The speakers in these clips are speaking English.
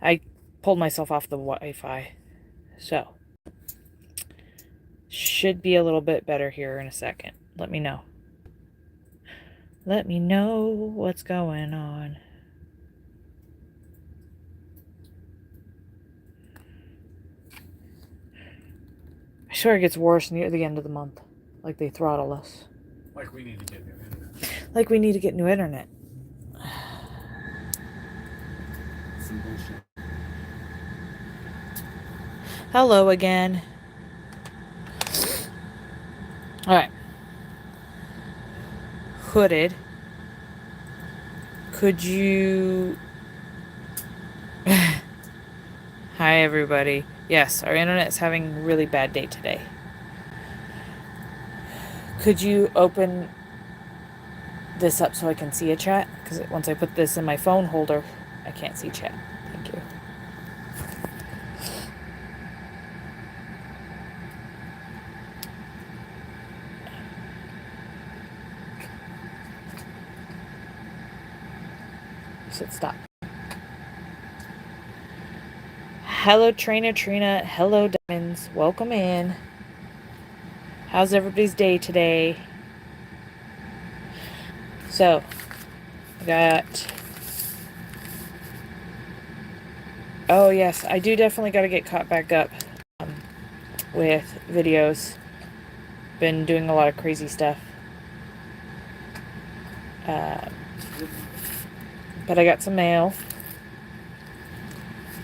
I pulled myself off the Wi-Fi. So, should be a little bit better here in a second. Let me know. Let me know what's going on. I swear it gets worse near the end of the month. Like they throttle us. Like we need to get new internet. Like we need to get new internet. Some bullshit. Hello again. Alright. Hooded. Could you... Hi everybody. Yes, our internet is having a really bad day today. Could you open this up so I can see a chat? Because once I put this in my phone holder, I can't see chat. Thank you. You said stop. Hello, Trainer Trina. Hello, Diamonds. Welcome in. How's everybody's day today? So, I got... Oh, yes. I do definitely got to get caught back up with videos. Been doing a lot of crazy stuff. But I got some mail.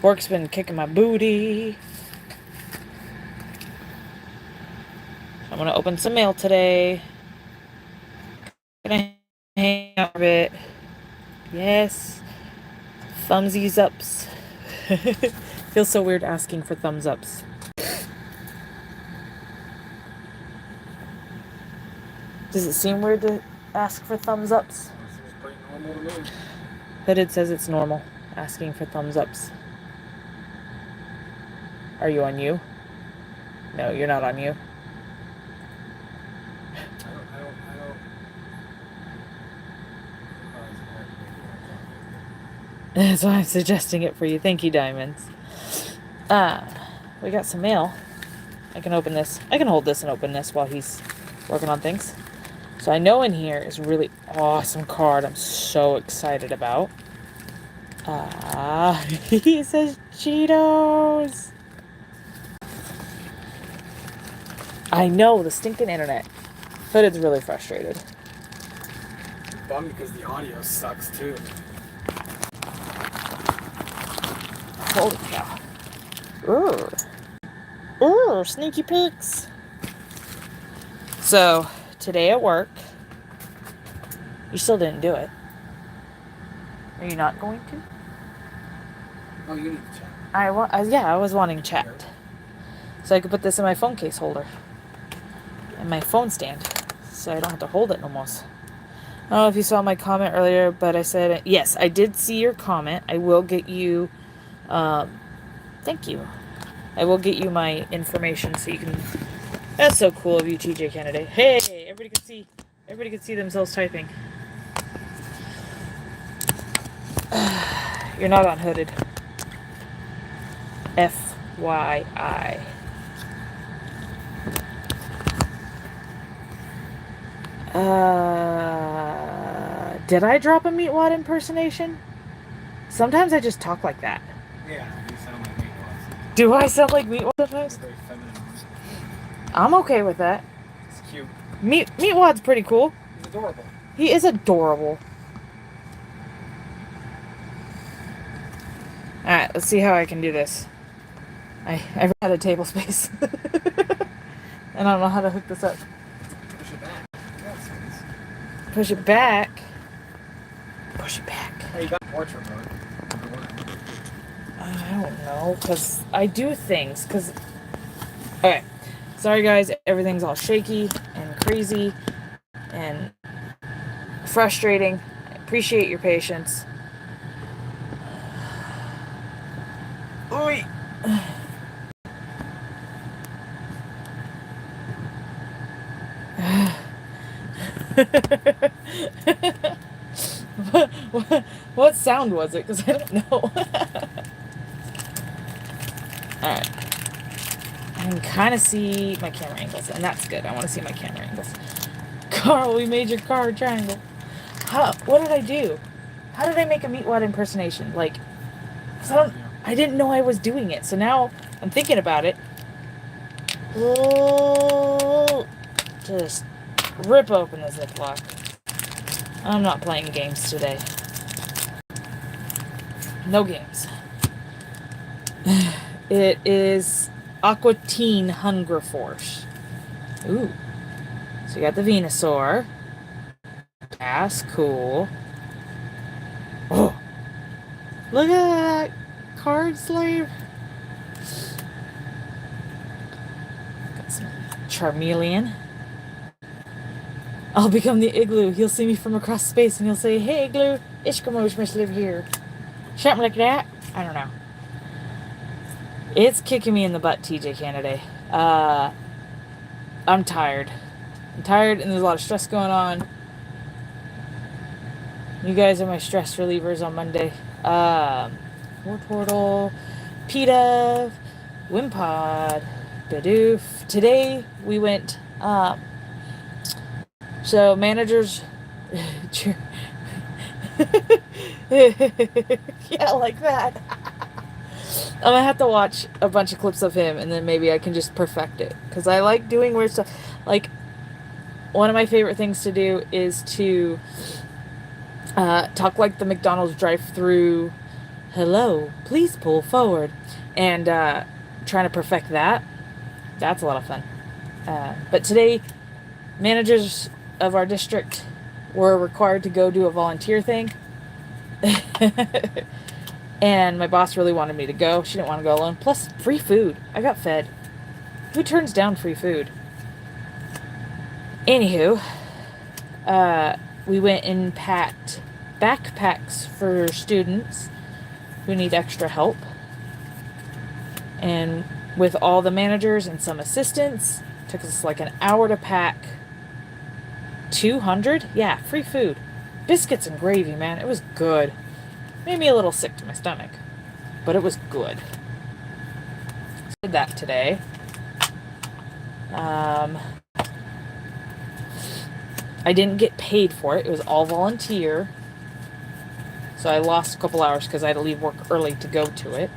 Work's been kicking my booty. I'm gonna open some mail today. Gonna hang out a bit. Yes. Thumbsies ups. Feels so weird asking for thumbs ups. Does it seem weird to ask for thumbs ups? Seems pretty normal to me. Hooded says it's normal asking for thumbs ups. Are you on you? No, you're not on you. I don't. That's why I'm suggesting it for you. Thank you, Diamonds. We got some mail. I can open this. I can hold this and open this while he's working on things. So I know in here is a really awesome card I'm so excited about. He says Cheetos. I know, the stinking internet. Hooded's really frustrated. I'm bummed because the audio sucks too. Holy cow. Ooh. Ooh, sneaky peeks. So, today at work, you still didn't do it. Are you not going to? Oh, you need to check. I was wanting to chat. So I could put this in my phone case holder. And my phone stand. So I don't have to hold it no more. I don't know if you saw my comment earlier, but I said, yes, I did see your comment. I will get you, thank you. I will get you my information so you can, that's so cool of you, TJ Kennedy. Hey, everybody can see themselves typing. You're not on Hooded. FYI. Did I drop a Meatwad impersonation? Sometimes I just talk like that. Yeah, you sound like Meatwads. Do I sound like Meatwad sometimes? Very feminine. I'm okay with that. It's cute. Meatwad's pretty cool. He's adorable. He is adorable. Alright, let's see how I can do this. I ran out of table space. And I don't know how to hook this up. Push it back. Push it back. Push it back. Hey, you got portrait mode. I don't know, because I do things, because... Okay. Sorry, guys. Everything's all shaky and crazy and frustrating. I appreciate your patience. Oi! what sound was it? Because I don't know. Alright. I can kind of see my camera angles, and that's good. I want to see my camera angles. Carl, we made your car a triangle. What did I do? How did I make a Meatwad impersonation? Like, 'cause I didn't know I was doing it. So now I'm thinking about it. Oh, just rip open the Ziploc. I'm not playing games today. No games. It is Aqua Teen Hunger Force. Ooh. So you got the Venusaur. That's cool. Oh. Look at that card slave. Got some Charmeleon. I'll become the Igloo. He'll see me from across space and he'll say, "Hey, Igloo, Ishkamos must live here." Something like that. I don't know. It's kicking me in the butt, TJ Canada. I'm tired. I'm tired and there's a lot of stress going on. You guys are my stress relievers on Monday. Wartortle, PETA, Wimpod, Bidoof. Today we went, so managers, yeah, like that. I'm gonna have to watch a bunch of clips of him and then maybe I can just perfect it. Because I like doing weird stuff. Like, one of my favorite things to do is to talk like the McDonald's drive-through, "Hello, please pull forward." And trying to perfect that. That's a lot of fun. But today, managers of our district were required to go do a volunteer thing. And my boss really wanted me to go. She didn't want to go alone. Plus, free food. I got fed. Who turns down free food? Anywho, we went and packed backpacks for students who need extra help. And with all the managers and some assistants, it took us like an hour to pack 200? Yeah, free food. Biscuits and gravy, man. It was good. Made me a little sick to my stomach, but it was good. So did that today. I didn't get paid for it. It was all volunteer. So I lost a couple hours because I had to leave work early to go to it.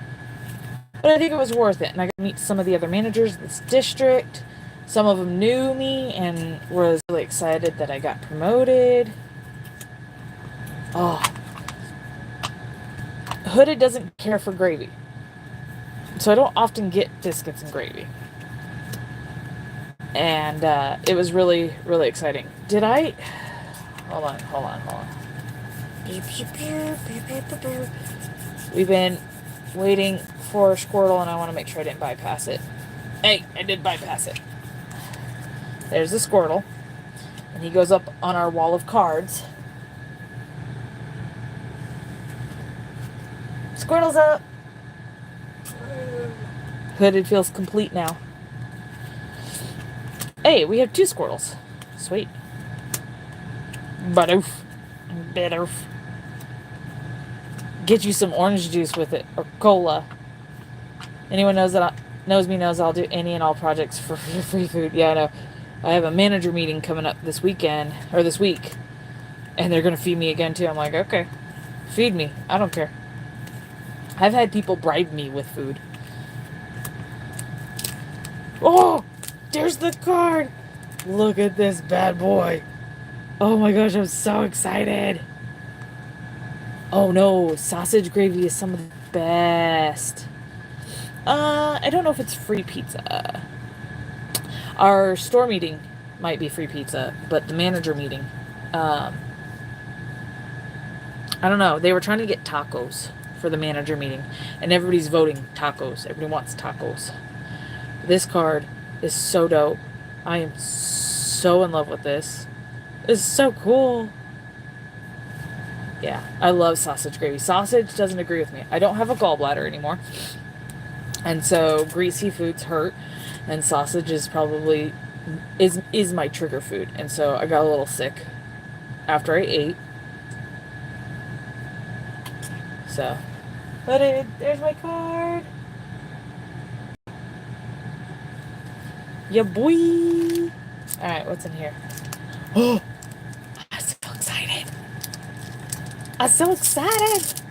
But I think it was worth it. And I got to meet some of the other managers of this district. Some of them knew me and was really excited that I got promoted. Oh. Hooded doesn't care for gravy. So I don't often get biscuits and gravy. And it was really, really exciting. Did I... Hold on. We've been waiting for Squirtle and I want to make sure I didn't bypass it. Hey, I did bypass it. There's the Squirtle. And he goes up on our wall of cards. Squirtle's up! Hooded feels complete now. Hey, we have 2 Squirtles. Sweet. Bidoof. Get you some orange juice with it, or cola. Anyone knows me knows I'll do any and all projects for free food. Yeah, I know. I have a manager meeting coming up this weekend, or this week, and they're gonna feed me again too. I'm like, okay, feed me. I don't care. I've had people bribe me with food. Oh, there's the card. Look at this bad boy. Oh my gosh, I'm so excited. Oh no, sausage gravy is some of the best. I don't know if it's free pizza. Our store meeting might be free pizza, but the manager meeting, I don't know. They were trying to get tacos for the manager meeting, and everybody's voting tacos. Everybody wants tacos. This card is so dope. I am so in love with this. It's so cool. Yeah, I love sausage gravy. Sausage doesn't agree with me. I don't have a gallbladder anymore. And so greasy foods hurt. And sausage is probably is my trigger food. And so I got a little sick after I ate. So, but there's my card. Yeah, boy. All right, what's in here? Oh, I'm so excited. I'm so excited.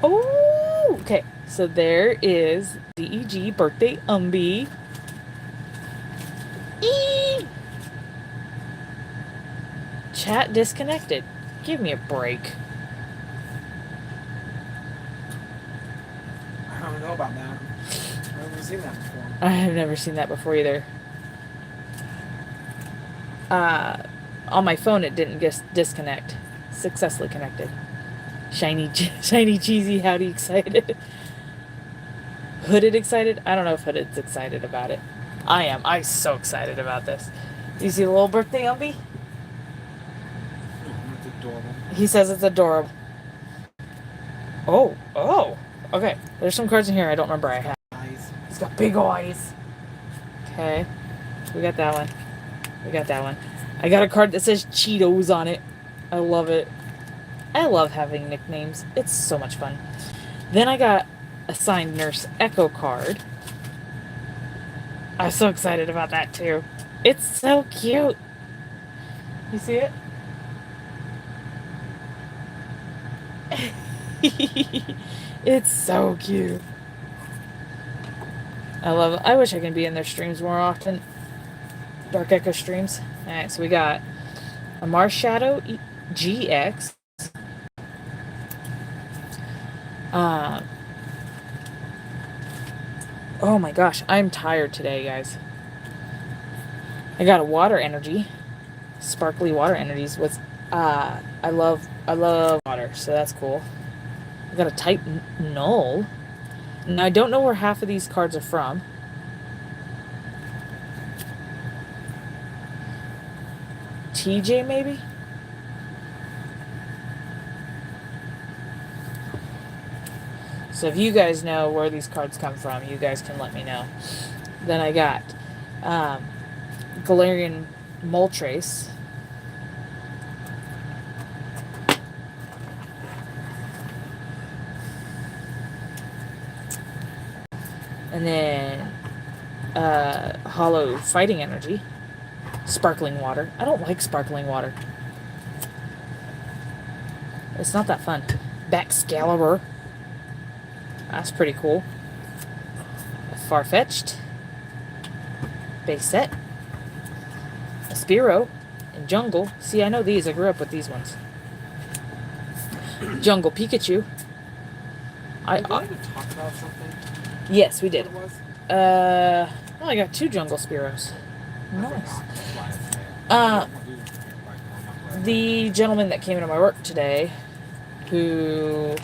Oh, okay. So there is DEG birthday Umbi. Eee! Chat disconnected. Give me a break. I don't know about that. I've never seen that before. I have never seen that before either. On my phone it didn't just disconnect. Successfully connected. Shiny, shiny, cheesy. Howdy, excited. Hooded excited? I don't know if Hooded's excited about it. I am. I'm so excited about this. Do you see the little birthday Umby? That's adorable. He says it's adorable. Oh. Okay. There's some cards in here I don't remember I had. Eyes. He's got big eyes. Okay. We got that one. We got that one. I got a card that says Cheetos on it. I love it. I love having nicknames. It's so much fun. Then I got a signed Nurse Echo card. I'm so excited about that too. It's so cute. You see it? It's so cute. I love it. I wish I could be in their streams more often. Dark Echo streams. Alright, so we got a Mars Shadow GX. Oh my gosh, I'm tired today, guys. I got a Water Energy. Sparkly Water Energies with I love water, so that's cool. I got a Type Null. Now I don't know where half of these cards are from. TJ maybe? So if you guys know where these cards come from, you guys can let me know. Then I got Galarian Moltres. And then Hollow Fighting Energy. Sparkling Water. I don't like sparkling water. It's not that fun. Baxcalibur. That's pretty cool. Farfetch'd. Base set. A Spearow. And Jungle. See, I know these. I grew up with these ones. Jungle Pikachu. Did we even talk about something? Yes, we did. What it was? Well, I got 2 Jungle Spearows. Nice. The gentleman that came into my work today, who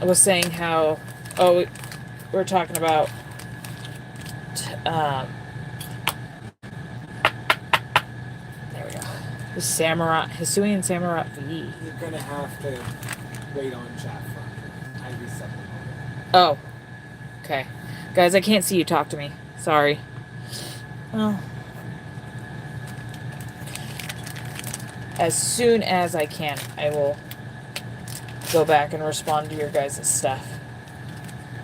was saying how, we're talking about there we go. The Samurai, Hisuian Samurai V. You're gonna have to wait on chat for I reset the moment. Oh, okay. Guys, I can't see you talk to me. Sorry. Well, as soon as I can, I will go back and respond to your guys' stuff.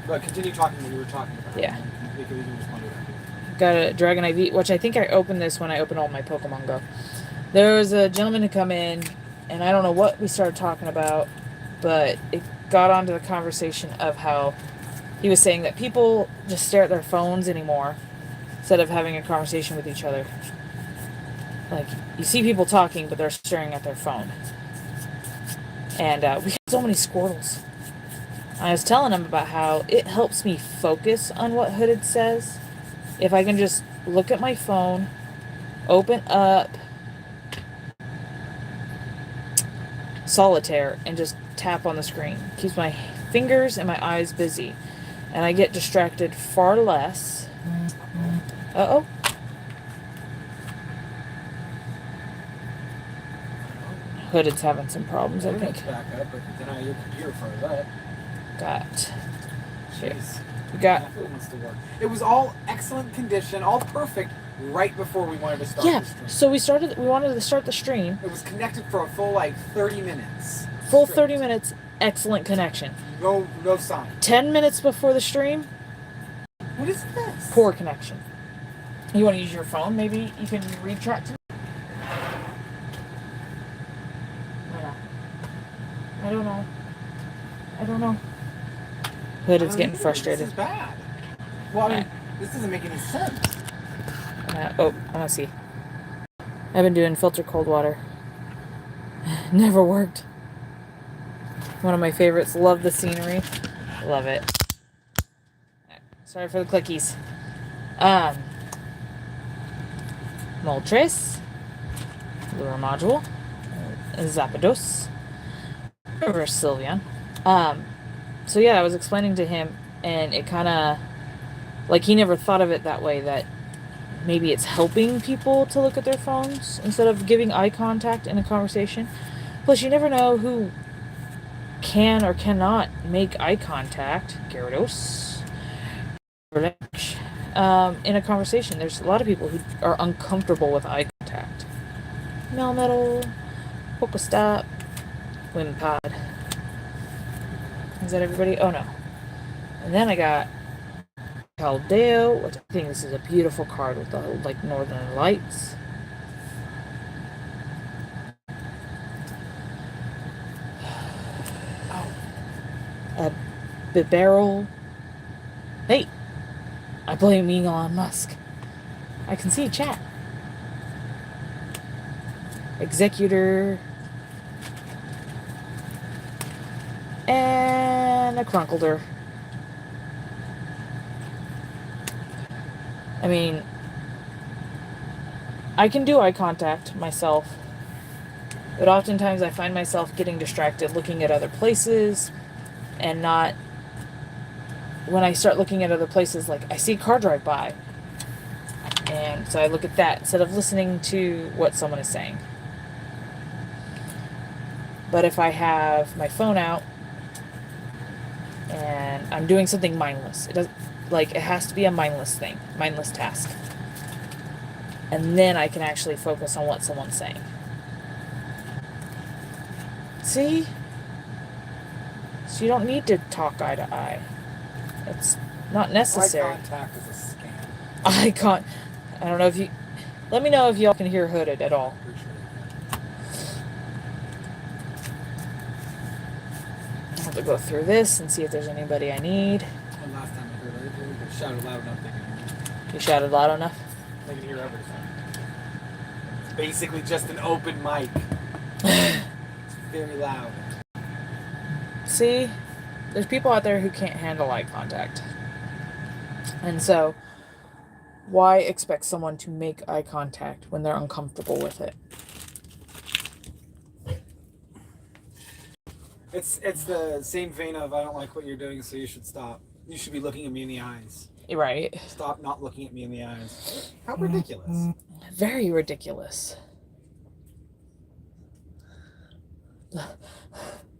But continue talking what you were talking about. Yeah. We can respond to that. Got a Dragonite V, which I think I opened this when I opened all my Pokemon Go. There was a gentleman who come in, and I don't know what we started talking about, but it got onto the conversation of how he was saying that people just stare at their phones anymore instead of having a conversation with each other. Like, you see people talking, but they're staring at their phone. And we have so many Squirtles. I was telling him about how it helps me focus on what Hooded says. If I can just look at my phone, open up Solitaire, and just tap on the screen. Keeps my fingers and my eyes busy. And I get distracted far less. Uh-oh. Hooded's having some problems, I think. Back up, but deny your computer for that. Got. Jeez. We got. It wants to work. It was all excellent condition, all perfect, right before we wanted to start Yeah, the stream. so we wanted to start the stream. It was connected for a full, 30 minutes. Full straight. 30 minutes, excellent connection. No sign. 10 minutes before the stream, What is this? poor connection. You want to use your phone? Maybe you can read chat to me? Why not? I don't know. Hood is getting frustrated. This is bad. Well, I mean, this doesn't make any sense. I want to see. I've been doing filter cold water. Never worked. One of my favorites. Love the scenery. Love it. Sorry for the clickies. Moltres. Lure module. Zapdos. Reverse Sylveon. So yeah, I was explaining to him, and it kind of, he never thought of it that way, that maybe it's helping people to look at their phones instead of giving eye contact in a conversation. Plus, you never know who can or cannot make eye contact. Gyarados. In a conversation. There's a lot of people who are uncomfortable with eye contact. Melmetal. Pokestop. Wimpod. Is that everybody? Oh no. And then I got Caldeo, which I think this is a beautiful card with the Northern Lights. A Bibarel. Hey, I blame Elon Musk. I can see chat. Executor. And a Crunkledor. I mean, I can do eye contact myself, but oftentimes I find myself getting distracted looking at other places, and not, when I start looking at other places, I see a car drive by, and so I look at that instead of listening to what someone is saying. But if I have my phone out and I'm doing something mindless, it has to be a mindless thing, mindless task. And then I can actually focus on what someone's saying. See? So you don't need to talk eye to eye. It's not necessary. Eye contact is a scam. I don't know if you... Let me know if y'all can hear Hooded at all. I'll have to go through this and see if there's anybody I need. Well, last time I heard it, it shouted loud enough they could hear. You shouted loud enough? They can hear everything. It's basically just an open mic. It's very loud. See? There's people out there who can't handle eye contact. And so, why expect someone to make eye contact when they're uncomfortable with it? It's the same vein of, I don't like what you're doing, so you should stop. You should be looking at me in the eyes. Right. Stop not looking at me in the eyes. How ridiculous. Very ridiculous.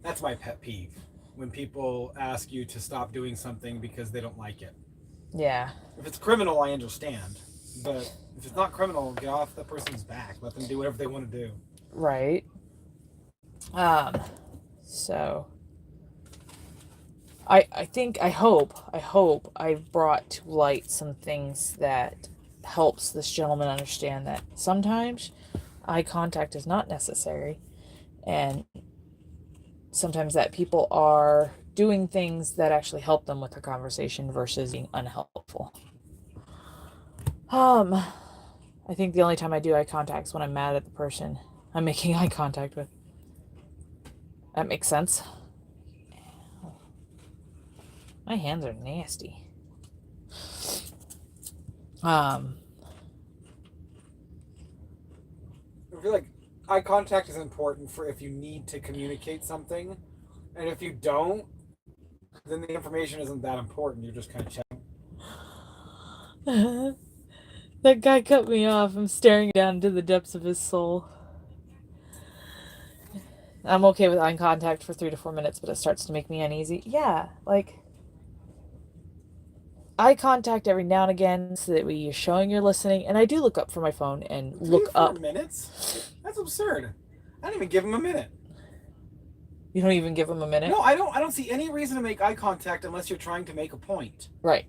That's my pet peeve. When people ask you to stop doing something because they don't like it. Yeah. If it's criminal, I understand. But if it's not criminal, get off the person's back. Let them do whatever they want to do. Right. So I hope I've brought to light some things that helps this gentleman understand that sometimes eye contact is not necessary, and sometimes that people are doing things that actually help them with the conversation versus being unhelpful. I think the only time I do eye contact is when I'm mad at the person I'm making eye contact with. That makes sense. My hands are nasty. I feel like eye contact is important for if you need to communicate something. And if you don't, then the information isn't that important. You're just kind of checking. That guy cut me off. I'm staring down into the depths of his soul. I'm okay with eye contact for 3 to 4 minutes, but it starts to make me uneasy. Yeah, eye contact every now and again so that you're showing you're listening. And I do look up from my phone and look up. 4 minutes? That's absurd. I didn't even give him a minute. You don't even give them a minute? No, I don't see any reason to make eye contact unless you're trying to make a point. Right.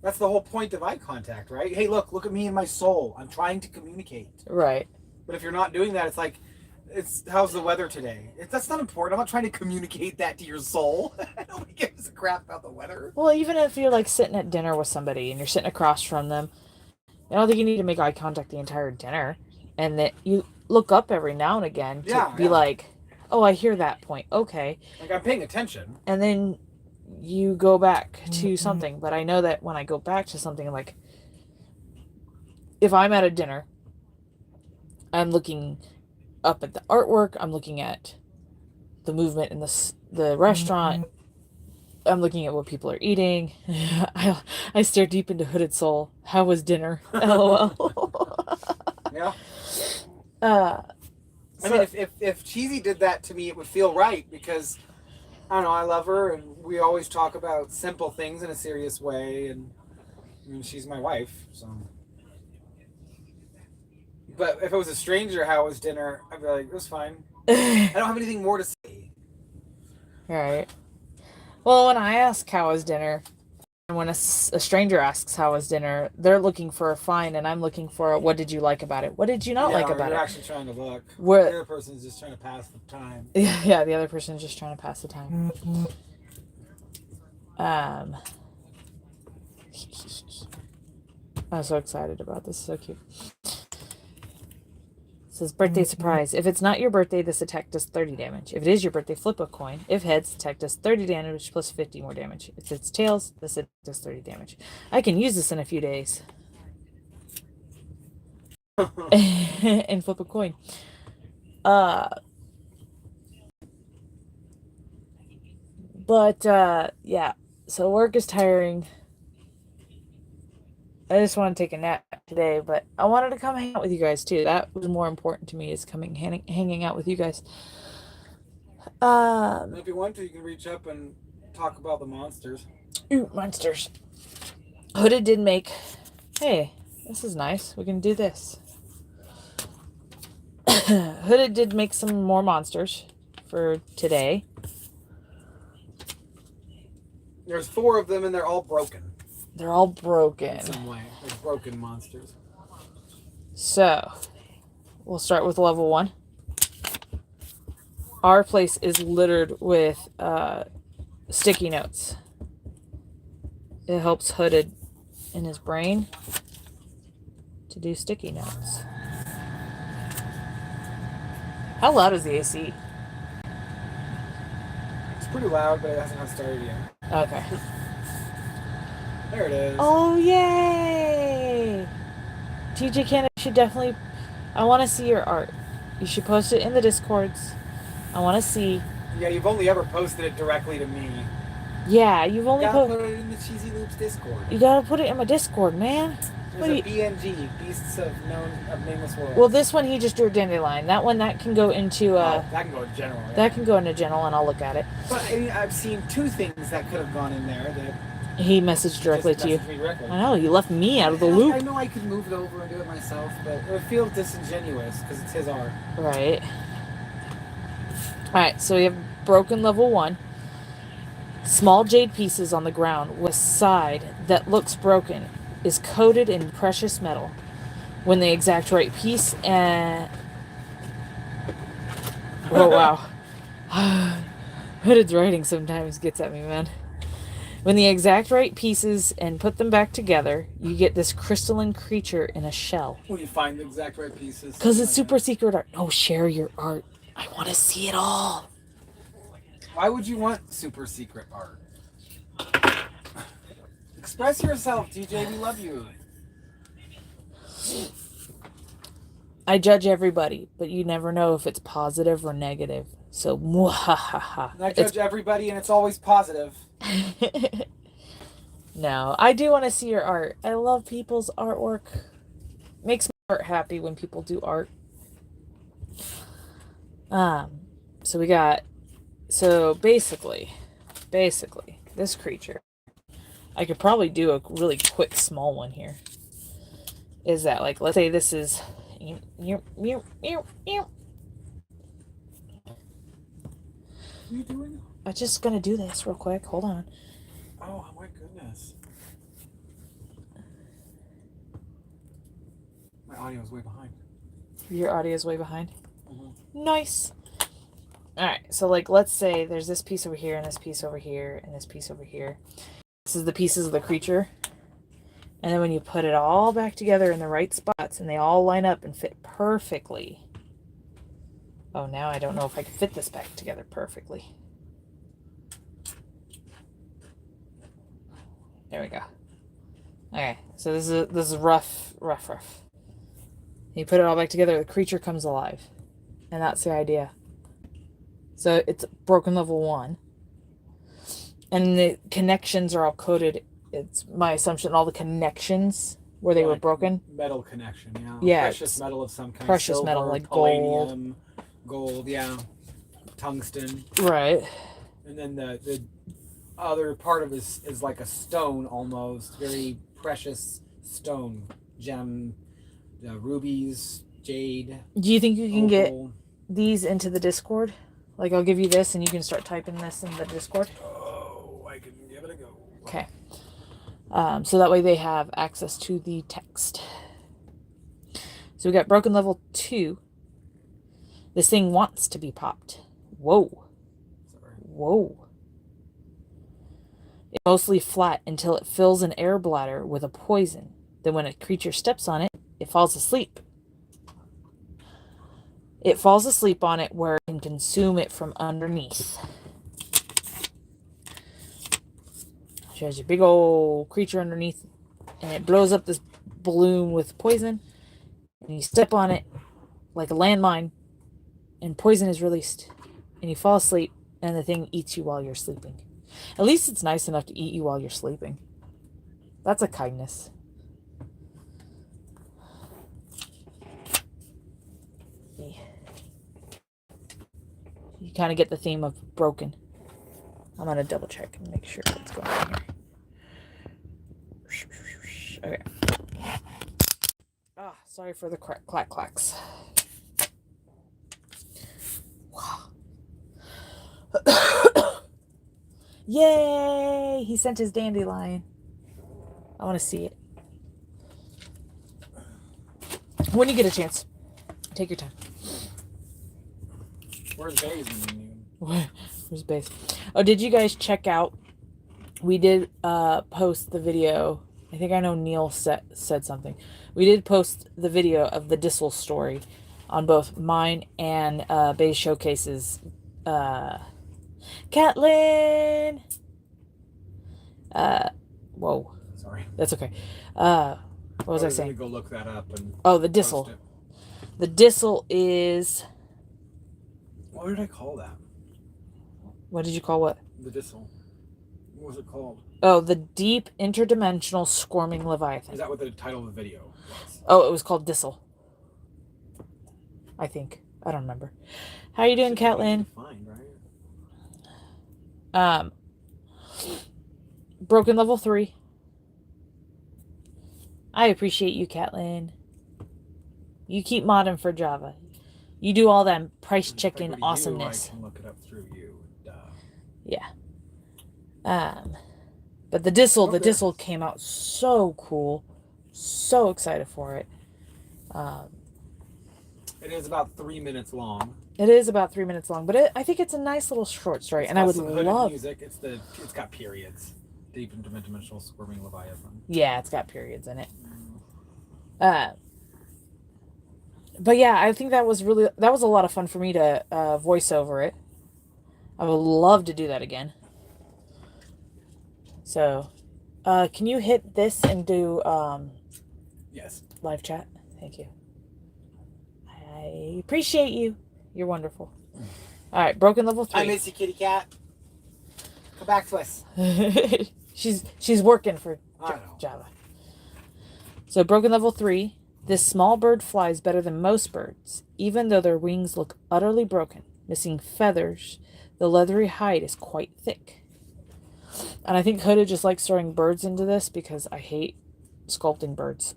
That's the whole point of eye contact, right? Hey, look at me and my soul. I'm trying to communicate. Right. But if you're not doing that, it's like, how's the weather today? That's not important. I'm not trying to communicate that to your soul. Nobody gives a crap about the weather. Well, even if you're like sitting at dinner with somebody and you're sitting across from them, I don't think you need to make eye contact the entire dinner, and that you look up every now and again to be like, oh, I hear that point. Okay. Like, I'm paying attention. And then you go back to something. But I know that when I go back to something, like, if I'm at a dinner, I'm looking up at the artwork, I'm looking at the movement in the restaurant, I'm looking at what people are eating. I stare deep into Hooded Soul. How was dinner? LOL. Yeah. I mean, if Cheesy did that to me, it would feel right, because, I don't know, I love her, and we always talk about simple things in a serious way, and I mean, she's my wife, so. But if it was a stranger, how was dinner? I'd be like, it was fine. I don't have anything more to say. Right. Well, when I ask how was dinner, and when a stranger asks how was dinner, they're looking for a fine, and I'm looking for a, what did you like about it? What did you not like about you're it? actually trying to look. The other person's just trying to pass the time. Yeah, the other person's just trying to pass the time. I'm so excited about this. So cute. It says birthday surprise. If it's not your birthday, this attack does 30 damage. If it is your birthday, flip a coin. If heads, attack does 30 damage plus 50 more damage. If it's tails, this attack does 30 damage. I can use this in a few days. And flip a coin. Yeah. So work is tiring. I just want to take a nap today, but I wanted to come hang out with you guys too. That was more important to me, is hanging out with you guys. If you want to, you can reach up and talk about the monsters. Ooh, monsters. Hooded did make... Hey, this is nice. We can do this. Hooded did make some more monsters for today. There's 4 of them, and they're all broken. They're all broken. In some way. They're broken monsters. So, we'll start with level 1. Our place is littered with sticky notes. It helps Hooded in his brain to do sticky notes. How loud is the AC? It's pretty loud, but it hasn't started yet. Okay. There it is. Oh, yay! TJ Canada should definitely... I want to see your art. You should post it in the Discords. I want to see... Yeah, you've only ever posted it directly to me. Yeah, you've only put it in the Cheesyloops Discord. You gotta put it in my Discord, man. There's a BNG, Beasts of Nameless Worlds. Well, this one he just drew a dandelion. That one, that can go into... that can go in general. Yeah. That can go into general, and I'll look at it. But I've seen 2 things that could have gone in there that... He messaged directly to you. I know, you left me out of the loop. I know I could move it over and do it myself, but it would feel disingenuous because it's his art. Right. Alright, so we have broken level 1. Small jade pieces on the ground with side that looks broken is coated in precious metal. When the exact right piece and... Oh, wow. Hooded's writing sometimes gets at me, man. When the exact right pieces and put them back together, you get this crystalline creature in a shell. When you find the exact right pieces. Because it's super secret art. Oh, share your art. I want to see it all. Why would you want super secret art? Express yourself, DJ. We love you. I judge everybody, but you never know if it's positive or negative. So, mwahaha. I judge everybody, and it's always positive. No, I do want to see your art. I love people's artwork. Makes my heart happy when people do art. So basically, this creature I could probably do a really quick small one here. Is that like, let's say this is... What are you doing? I'm just going to do this real quick. Hold on. Oh, my goodness. My audio is way behind. Your audio is way behind? Mm-hmm. Nice. Alright, so like, let's say there's this piece over here, and this piece over here, and this piece over here. This is the pieces of the creature. And then when you put it all back together in the right spots, and they all line up and fit perfectly. Oh, now I don't know if I can fit this back together perfectly. There we go. Okay, so this is rough. You put it all back together, the creature comes alive. And that's the idea. So it's broken level 1. And the connections are all coded. It's my assumption all the connections where they were broken. Metal connection, yeah. Yeah. Precious metal of some kind. Precious Silver, metal, like palladium, gold, yeah. Tungsten. Right. And then the other part of it is like a stone almost. Very precious stone. Gem, rubies, jade. Do you think you can get opal. these into the Discord? Like, I'll give you this and you can start typing this in the Discord? Oh, I can give it a go. Okay. So that way they have access to the text. So we got broken level 2. This thing wants to be popped. Whoa. Sorry. Whoa. It's mostly flat until it fills an air bladder with a poison. Then when a creature steps on it, it falls asleep. It falls asleep on it where it can consume it from underneath. Shows a big old creature underneath, and it blows up this balloon with poison, and you step on it like a landmine, and poison is released, and you fall asleep, and the thing eats you while you're sleeping. At least it's nice enough to eat you while you're sleeping. That's a kindness. You kind of get the theme of broken. I'm going to double check and make sure what's going on here. Okay. Ah, sorry for the clack clacks. Wow. Yay! He sent his dandelion. I want to see it. When you get a chance, take your time. Where's Bays? Where's Bays? Oh, did you guys check out? We did post the video. I think I know Neil said something. We did post the video of the Dissel story on both mine and Bays Showcases. Catlin! Whoa. Sorry. That's okay. What was I saying? I'm going to go look that up. The Dissel. The Dissel is... What did I call that? What did you call what? The Dissel. What was it called? Oh, the Deep Interdimensional Squirming Leviathan. Is that what the title of the video was? Oh, it was called Dissel. I think. I don't remember. How are you doing, Catlin? Fine, right? Broken level 3. I appreciate you, Catlin. You keep modding for Java. You do all that price checking awesomeness. I can look it up through you. Yeah. But the Dissel came out so cool. So excited for it. It is about 3 minutes long. It is about 3 minutes long, but I think it's a nice little short story, and I would love music. It's got periods. Deep Interdimensional Squirming Leviathan. Yeah, it's got periods in it. But yeah, I think that was a lot of fun for me to voice over it. I would love to do that again. So, can you hit this and do yes, live chat? Thank you. I appreciate you. You're wonderful. All right, broken level 3. I miss you, kitty cat. Come back to us. she's working for Java. So broken level 3. This small bird flies better than most birds, even though their wings look utterly broken, missing feathers. The leathery hide is quite thick. And I think Hooded just likes throwing birds into this because I hate sculpting birds.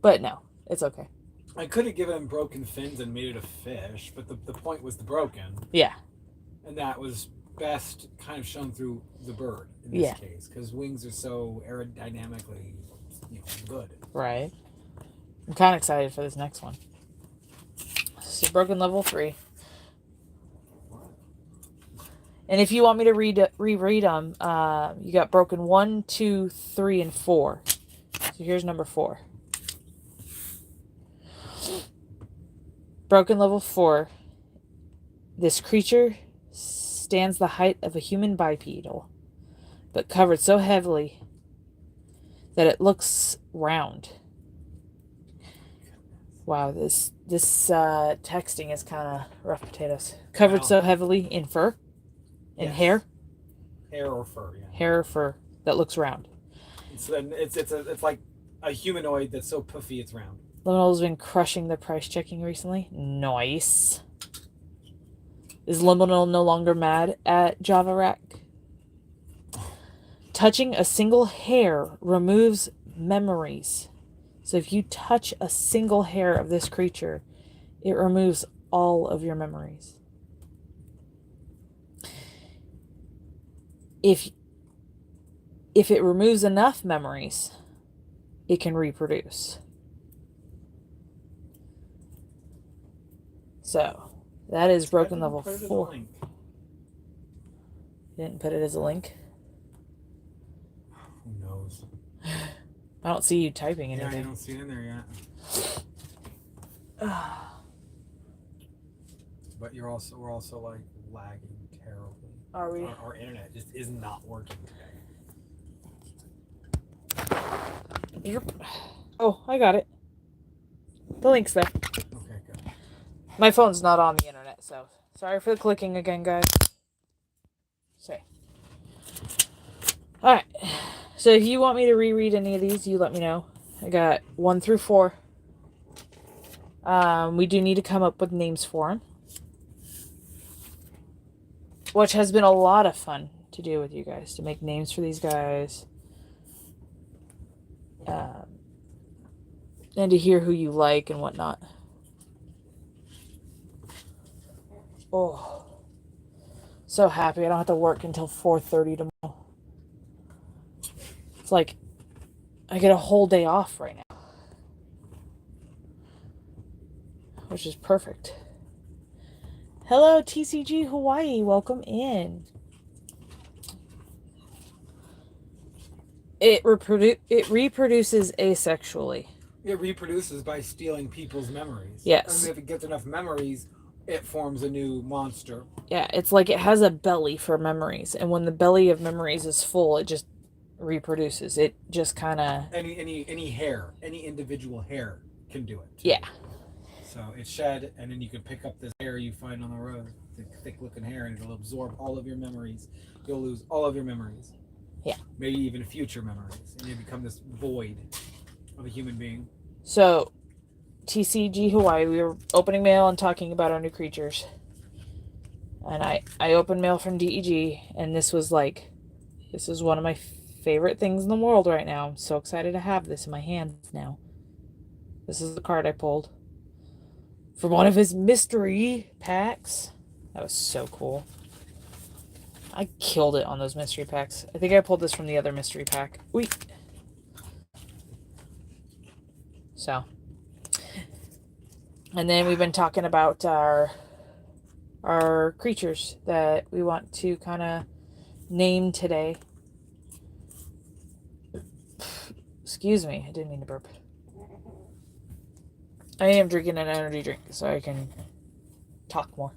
But no, it's okay. I could have given him broken fins and made it a fish, but the point was the broken. Yeah. And that was best kind of shown through the bird in this case, because wings are so aerodynamically, good. Right. I'm kind of excited for this next one. So broken level 3. And if you want me to reread them, you got broken 1, 2, 3, and 4. So here's number 4. Broken level 4. This creature stands the height of a human bipedal, but covered so heavily that it looks round. Wow, this texting is kind of rough potatoes. Covered so heavily in fur, in hair. Hair or fur, yeah. Hair or fur that looks round. So then it's like a humanoid that's so puffy it's round. Liminal's been crushing the price checking recently. Nice. Is Liminal no longer mad at Java Rack? Touching a single hair removes memories. So if you touch a single hair of this creature, it removes all of your memories. If it removes enough memories, it can reproduce. So, that is broken level 4. You didn't put it as a link? Who knows? I don't see you typing anything. Yeah, I don't see it in there yet. But we're also like lagging terribly. Are we? Our internet just is not working today. Oh, I got it. The link's there. Okay, good. My phone's not on the internet, so sorry for the clicking again, guys. Say. Alright. So if you want me to reread any of these, you let me know. I got 1 through 4. We do need to come up with names for them, which has been a lot of fun to do with you guys, to make names for these guys. And to hear who you like and whatnot. Oh, so happy I don't have to work until 4:30 tomorrow. It's like I get a whole day off right now, which is perfect. Hello, TCG Hawaii. Welcome in. It reproduces asexually. It reproduces by stealing people's memories. Yes. And if it gets enough memories, it forms a new monster. Yeah, it's like it has a belly for memories, and when the belly of memories is full, it just reproduces. It just kind of any hair, any individual hair can do it. Yeah. So it's shed, and then you can pick up this hair you find on the road, the thick-looking hair, and it'll absorb all of your memories. You'll lose all of your memories. Yeah. Maybe even future memories, and you become this void of a human being. So, TCG Hawaii, we were opening mail and talking about our new creatures. And I opened mail from DEG, and this is one of my favorite things in the world right now. I'm so excited to have this in my hands now. This is the card I pulled from one of his mystery packs. That was so cool. I killed it on those mystery packs. I think I pulled this from the other mystery pack. Wait. So. And then we've been talking about our creatures that we want to kind of name today. Excuse me, I didn't mean to burp. I am drinking an energy drink so I can talk more.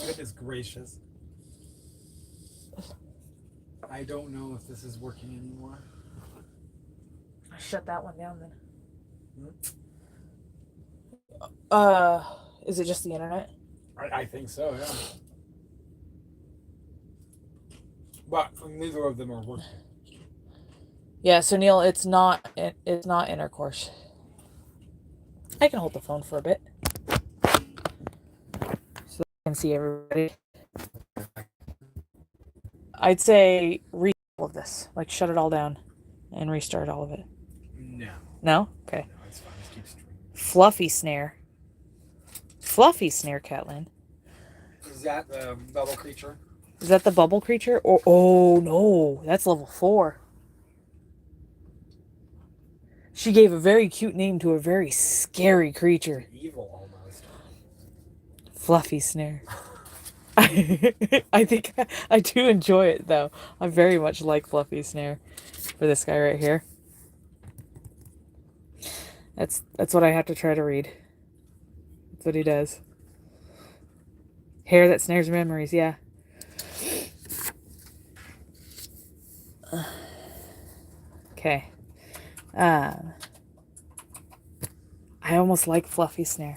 Goodness gracious. I don't know if this is working anymore. Shut that one down then. Is it just the internet? I think so, yeah. But neither of them are working. Yeah, so Neil, it's not intercourse. I can hold the phone for a bit. can see everybody. I'd say restart all of this. Like, shut it all down and restart all of it. No. No? Okay. No, it's fine. Just keep streaming. Fluffy snare. Fluffy snare, Catlin. Is that the bubble creature? Is that the bubble creature? Or oh no, that's level 4. She gave a very cute name to a very scary creature. Evil almost. Fluffy snare. I think I do enjoy it though. I very much like Fluffy snare for this guy right here. That's what I have to try to read. That's what he does. Hair that snares memories, yeah. Okay. I almost like Fluffy snare.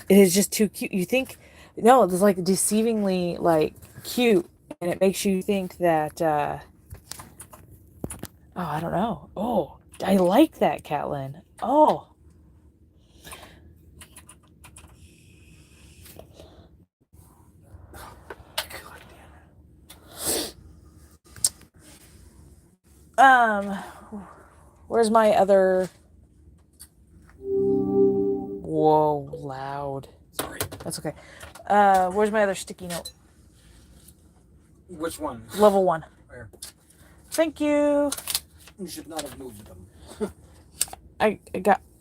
It is just too cute. You think, no, it's like deceivingly like cute, and it makes you think that. Oh, I don't know. Oh, I like that, Catlin. Oh. Where's my other? Whoa, loud. Sorry. That's okay. Where's my other sticky note? Which one? Level 1. Where? Thank you. You should not have moved them. I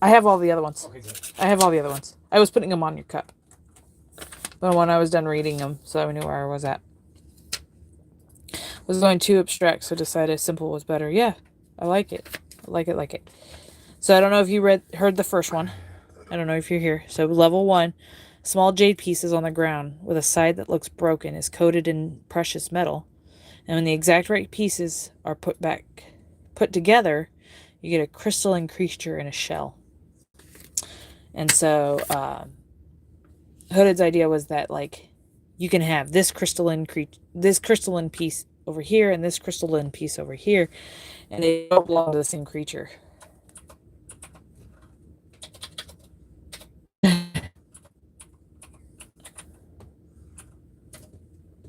have all the other ones. Okay, good. I have all the other ones. I was putting them on your cup. But when I was done reading them, so I knew where I was at. I was going too abstract, so decided simple was better. Yeah, I like it. I like it. So I don't know if you heard the first one. I don't know if you're here. So level 1, small jade pieces on the ground with a side that looks broken is coated in precious metal. And when the exact right pieces are put together, you get a crystalline creature in a shell. And so Hooded's idea was that like you can have this crystalline piece over here and this crystalline piece over here, and they don't belong to the same creature.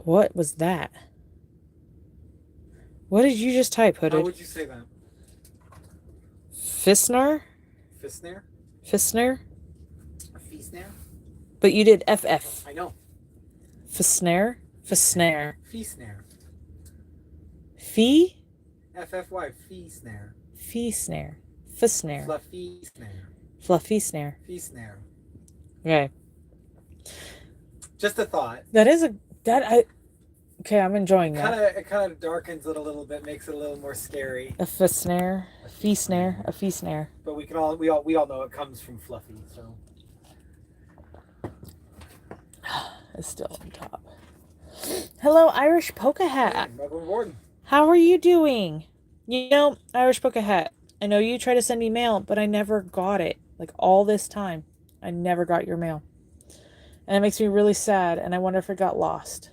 What was that? What did you just type, Hooded? How would you say that? Fissner? Fissner? Fissner? Fissner? But you did FF. I know. Fissner? Fissner. Fissner. Fee? FFY. Fissner. Fee-snare. Fissner. Fluffy snare. Fluffy snare. Fissner. Okay. Just a thought. Okay, I'm enjoying that. It kind of darkens it a little bit, makes it a little more scary. A fee-snare. Fee-snare. A fee-snare. But we all know it comes from Fluffy, so. It's still on top. Hello, Irish Polka Hat. Welcome aboard. How are you doing? You know, Irish Polka Hat, I know you tried to send me mail, but I never got it. Like, all this time, I never got your mail. And it makes me really sad, and I wonder if it got lost.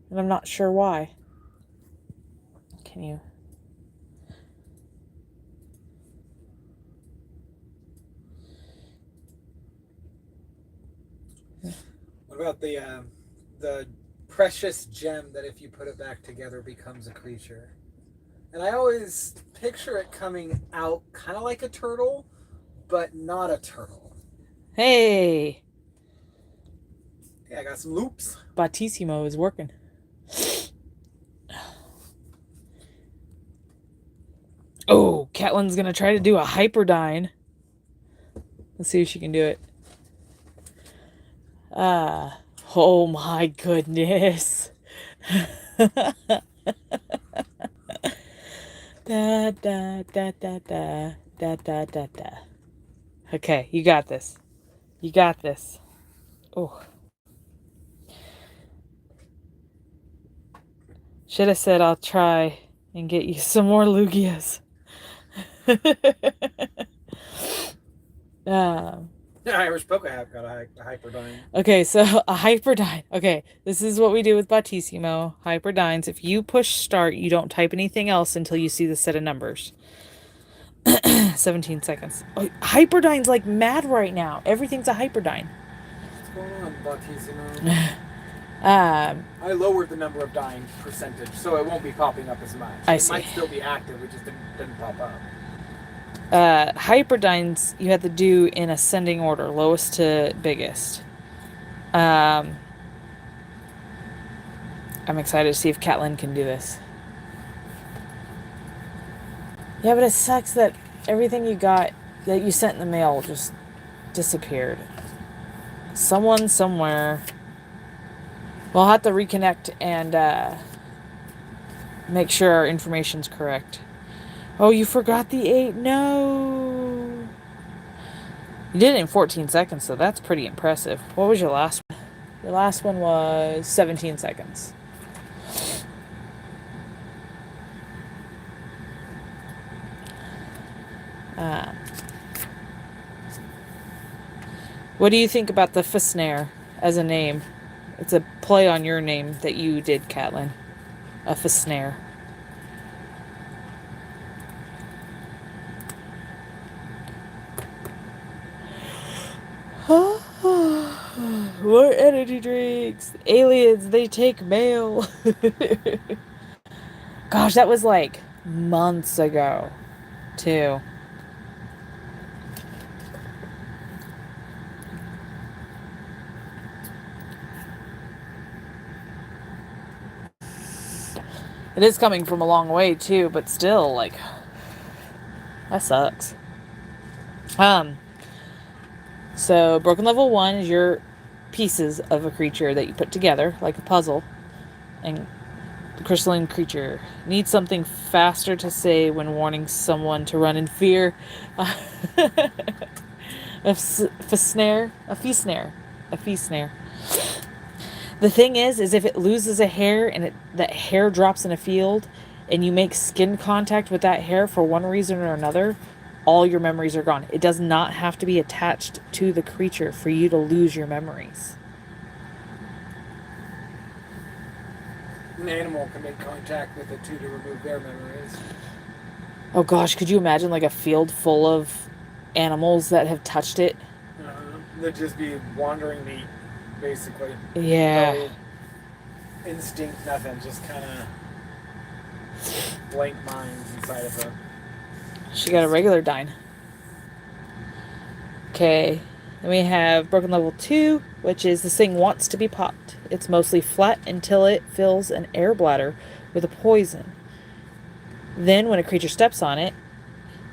And I'm not sure why. Can you... What about the precious gem that if you put it back together becomes a creature? And I always picture it coming out kind of like a turtle, but not a turtle. Hey! Yeah, I got some loops. Battissimo is working. Oh, Catlin's gonna try to do a Hyperdyne. Let's see if she can do it. Oh my goodness. Da da da da da da da da da. Okay, you got this. You got this. Oh. Should have said I'll try and get you some more Lugias. Irish Polka Hat got a Hyperdyne. Okay, so a Hyperdyne. Okay, this is what we do with Battissimo. Hyperdynes. If you push start, you don't type anything else until you see the set of numbers. 17 seconds. Oh, Hyperdyne's like mad right now. Everything's a Hyperdyne. What's going on, about Cheesyloops. Um, I lowered the number of dying percentage, so it won't be popping up as much. It might still be active, it just didn't pop up. Hyperdynes you have to do in ascending order, lowest to biggest. I'm excited to see if Catelyn can do this. Yeah, but it sucks that everything you got that you sent in the mail just disappeared. Someone somewhere. We'll have to reconnect and make sure our information's correct. Oh, you forgot the 8. No. You did it in 14 seconds, so that's pretty impressive. What was your last one? Your last one was 17 seconds. What do you think about the Fisnare as a name? It's a play on your name that you did, Catelyn. A Fisnare. More energy drinks. Aliens, they take mail. Gosh, that was like months ago, too. It is coming from a long way, too, but still, like, that sucks. So broken level 1 is your pieces of a creature that you put together, like a puzzle. And the crystalline creature needs something faster to say when warning someone to run in fear. A snare. The thing is if it loses a hair and that hair drops in a field and you make skin contact with that hair for one reason or another, all your memories are gone. It does not have to be attached to the creature for you to lose your memories. An animal can make contact with it too to remove their memories. Oh gosh, could you imagine like a field full of animals that have touched it? They'd just be wandering meat, basically. Yeah. No instinct, nothing. Just kind of blank minds inside of a... She got a regular dine. Okay. Then we have broken level 2, which is this thing wants to be popped. It's mostly flat until it fills an air bladder with a poison. Then when a creature steps on it,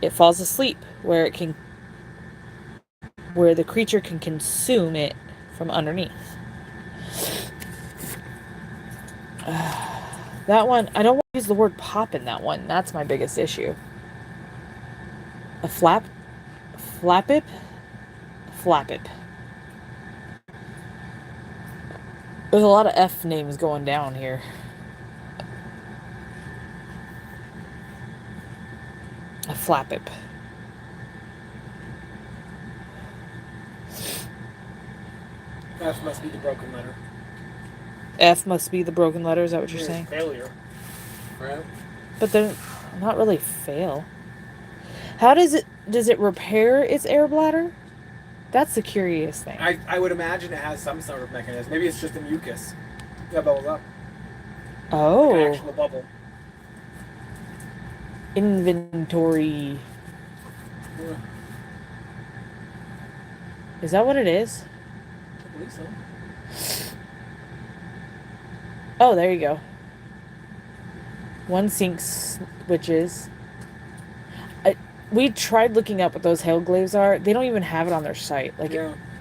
it falls asleep where the creature can consume it from underneath. That one, I don't want to use the word pop in that one. That's my biggest issue. A flapip? Flapip. There's a lot of F names going down here. A flapip. F must be the broken letter. F must be the broken letter, is that what you're saying? Failure. Right? But they're not really fail. How does it repair its air bladder? That's the curious thing. I would imagine it has some sort of mechanism. Maybe it's just a mucus that bubbles up. Oh. Like an actual bubble. Inventory. Yeah. Is that what it is? I believe so. Oh, there you go. One sync switches. We tried looking up what those hailglaves are. They don't even have it on their site.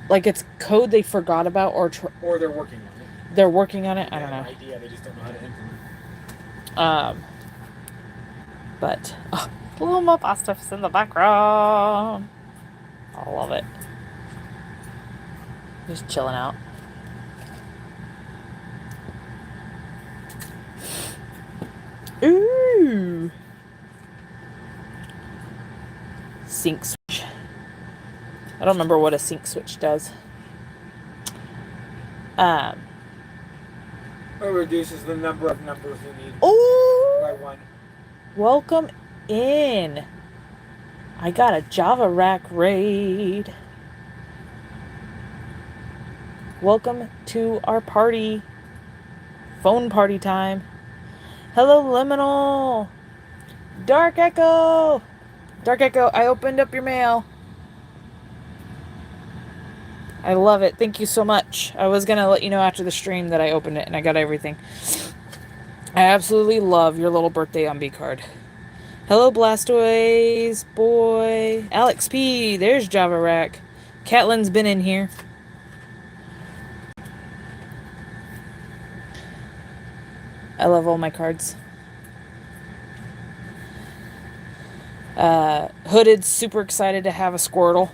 Like it's code they forgot about, or they're working on it. They're working on it. I don't know. They have an idea. They just don't know how to implement. But little more stuff's in the background. I love it. Just chilling out. Ooh. Sync switch. I don't remember what a sync switch does. It reduces the number of numbers you need by 1. Welcome in. I got a Java rack raid. Welcome to our party. Phone party time. Hello, Liminal. Dark Echo. Dark Echo, I opened up your mail. I love it. Thank you so much. I was going to let you know after the stream that I opened it and I got everything. I absolutely love your little birthday on B card. Hello, Blastoise boy. Alex P. There's Java Rack. Catlyn's been in here. I love all my cards. Hooded's super excited to have a Squirtle.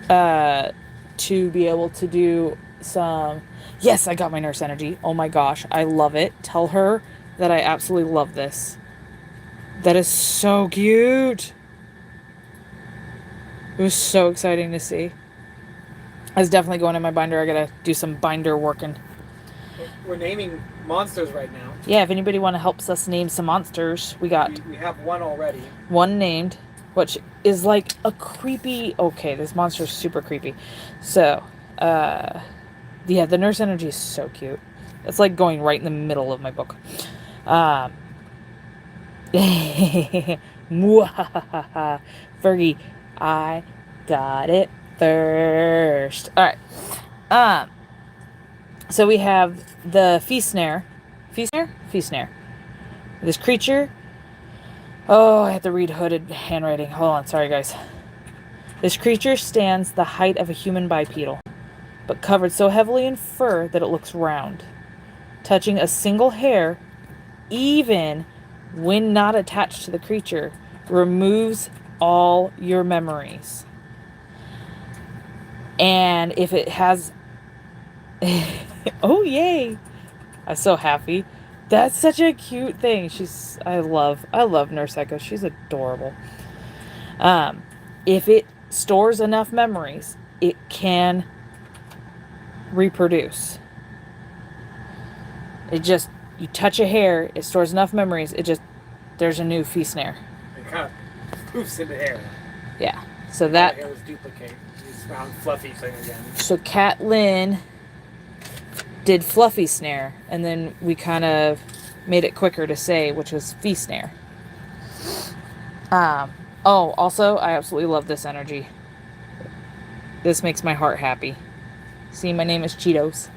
To be able to do some... Yes, I got my Nurse Energy. Oh my gosh, I love it. Tell her that I absolutely love this. That is so cute. It was so exciting to see. That's definitely going in my binder. I gotta do some binder working. We're naming monsters right now. Yeah, if anybody want to help us name some monsters, we have one already. One named, which is like a creepy... Okay, this monster is super creepy. So, yeah, the Nurse Energy is so cute. It's like going right in the middle of my book. Fergie, I got it first. Alright. So we have the Feast Snare. Feast Snare? Feast Snare. This creature. Oh, I have to read hooded handwriting. Hold on, sorry guys. This creature stands the height of a human bipedal, but covered so heavily in fur that it looks round. Touching a single hair, even when not attached to the creature, removes all your memories. And if it has... Oh, yay! I'm so happy. That's such a cute thing. I love Nurse Echo. She's adorable. If it stores enough memories, it can reproduce. You touch a hair, it stores enough memories, there's a new Feast Snare. It kind of poofs into hair. Yeah. So that... hair was duplicate. He's found Fluffy thing again. So Catlin did Fluffy Snare, and then we kind of made it quicker to say, which was Feast Snare. Also, I absolutely love this energy. This makes my heart happy. See, my name is Cheetos.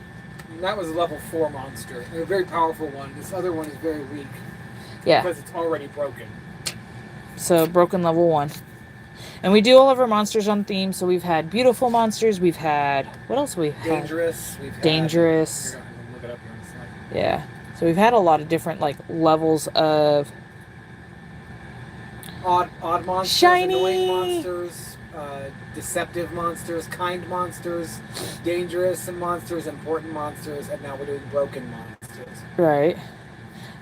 And that was a level 4 monster. And a very powerful one. This other one is very weak. Yeah. Because it's already broken. So, broken level 1. And we do all of our monsters on theme. So we've had beautiful monsters. We've had... What else we had? Dangerous. We've had... Dangerous. Look it up here on the slide. Yeah. So we've had a lot of different, like, levels of... Odd monsters. Shiny! Annoying monsters. Deceptive monsters. Kind monsters. Dangerous monsters. Important monsters. And now we're doing broken monsters. Right.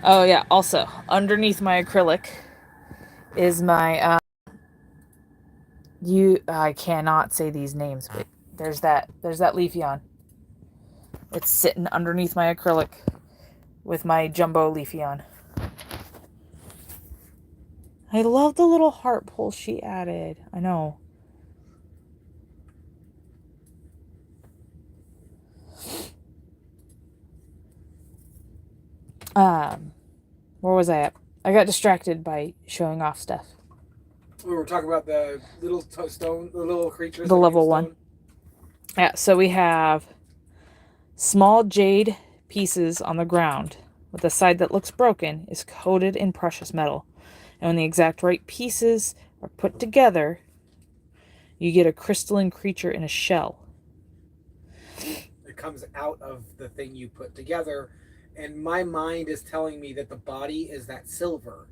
Oh, yeah. Also, underneath my acrylic is my... I cannot say these names, but there's that Leafeon. It's sitting underneath my acrylic with my jumbo Leafeon. I love the little heart pull she added. I know. Where was I at? I got distracted by showing off stuff. We were talking about the little stone, the little creatures. The level 1. Yeah, so we have small jade pieces on the ground with the side that looks broken is coated in precious metal. And when the exact right pieces are put together, you get a crystalline creature in a shell. It comes out of the thing you put together, and my mind is telling me that the body is that silver,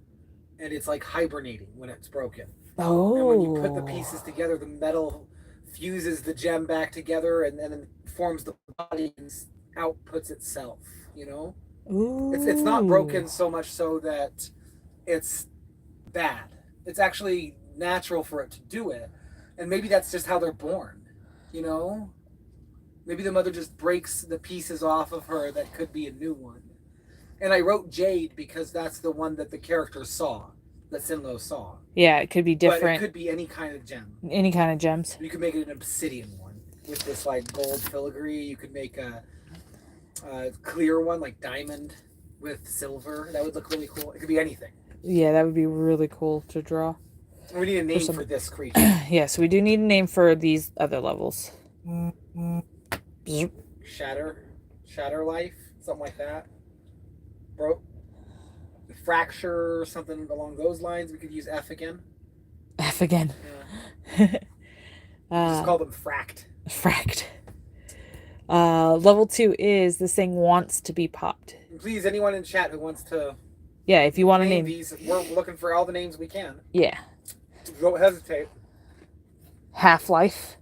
and it's like hibernating when it's broken. Oh. And when you put the pieces together, the metal fuses the gem back together, and then forms the body and outputs itself. You know, Ooh. It's not broken so much so that it's bad. It's actually natural for it to do it, and maybe that's just how they're born. You know, maybe the mother just breaks the pieces off of her that could be a new one. And I wrote Jade because that's the one that the character saw, that Sinlo saw. Yeah, it could be different. But it could be any kind of gem. Any kind of gems. You could make it an obsidian one. with this like gold filigree. You could make a clear one, like diamond with silver. That would look really cool. It could be anything. Yeah, that would be really cool to draw. We need a name for this creature. Yeah, so we do need a name for these other levels. Shatter life, something like that. Fracture, something along those lines. We could use F again. F again. Yeah. Just call them fracked. Fracked. Level 2 is this thing wants to be popped. And please, anyone in chat who wants to. Yeah, if you want to name these, we're looking for all the names we can. Yeah. Don't hesitate. Half-Life.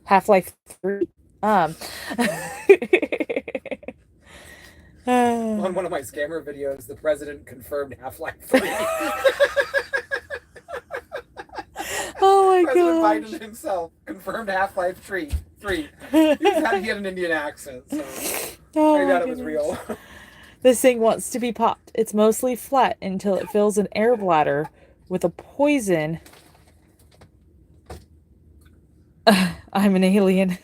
Half-Life 3. On one of my scammer videos, the president confirmed Half-Life 3. Oh my god. President Biden himself confirmed Half-Life 3. He had an Indian accent, so I doubt it was real. This thing wants to be popped. It's mostly flat until it fills an air bladder with a poison. I'm an alien.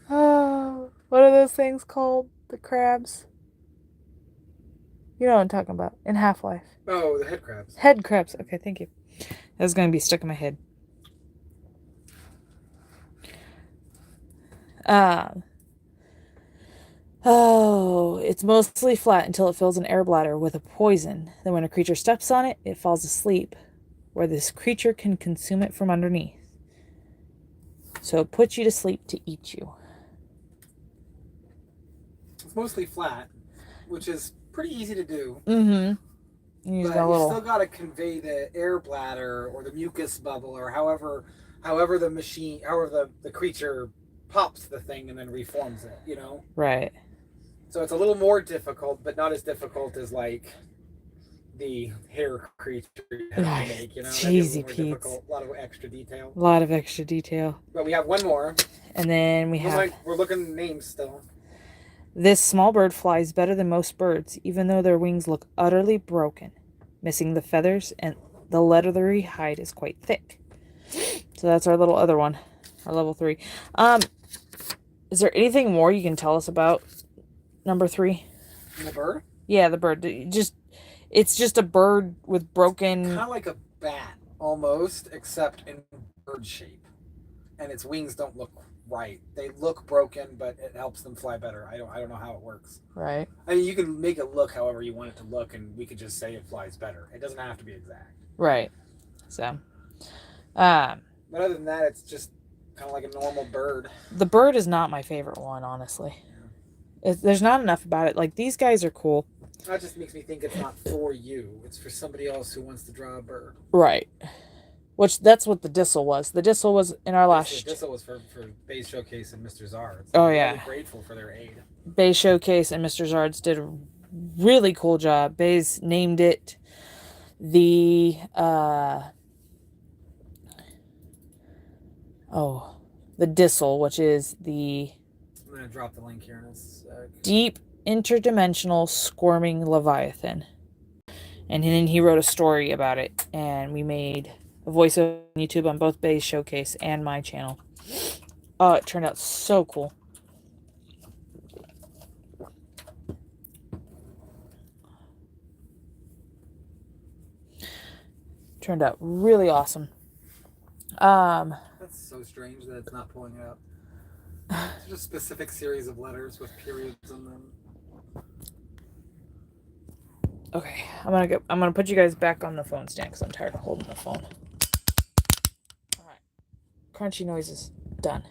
Oh, what are those things called? The crabs? You know what I'm talking about. In Half-Life. Oh, the head crabs. Head crabs. Okay, thank you. That was going to be stuck in my head. Oh, it's mostly flat until it fills an air bladder with a poison. Then when a creature steps on it, it falls asleep, where this creature can consume it from underneath. So it puts you to sleep to eat you. It's mostly flat, which is pretty easy to do. Mm-hmm. You still got to convey the air bladder or the mucus bubble or however the creature pops the thing and then reforms it, you know? Right. So it's a little more difficult, but not as difficult as like the hair creature you have to make, you know? Cheesy Pete. A lot of extra detail. A lot of extra detail. But we have one more. And then we're looking at names still. This small bird flies better than most birds, even though their wings look utterly broken, missing the feathers, and the leathery hide is quite thick. So that's our little other one, our level 3. Is there anything more you can tell us about number 3? The bird? Yeah, the bird. It's just a bird with broken... Kind of like a bat, almost, except in bird shape. And its wings don't look right. They look broken, but it helps them fly better. I don't know how it works. Right. I mean, you can make it look however you want it to look, and we could just say it flies better. It doesn't have to be exact. Right. So, but other than that, it's just kind of like a normal bird. The bird is not my favorite one, honestly. Yeah. There's not enough about it. Like, these guys are cool. That just makes me think it's not for you. It's for somebody else who wants to draw a bird. Right. Which, that's what the Dissel was. The Dissel was in our last... The Dissel was for Bay's Showcase and Mr. Zards. Oh, yeah. I'm really grateful for their aid. Bay's Showcase and Mr. Zards did a really cool job. Bay's named it the... the Dissel, which is the... I'm going to drop the link here in a sec. Deep interdimensional squirming leviathan. And then he wrote a story about it, and we made a voiceover on YouTube on both Bay's Showcase and my channel. Oh, it turned out so cool. Turned out really awesome. That's so strange that it's not pulling it up. It's just a specific series of letters with periods in them. Okay, I'm gonna put you guys back on the phone stand because I'm tired of holding the phone. Alright. Crunchy noises. Done.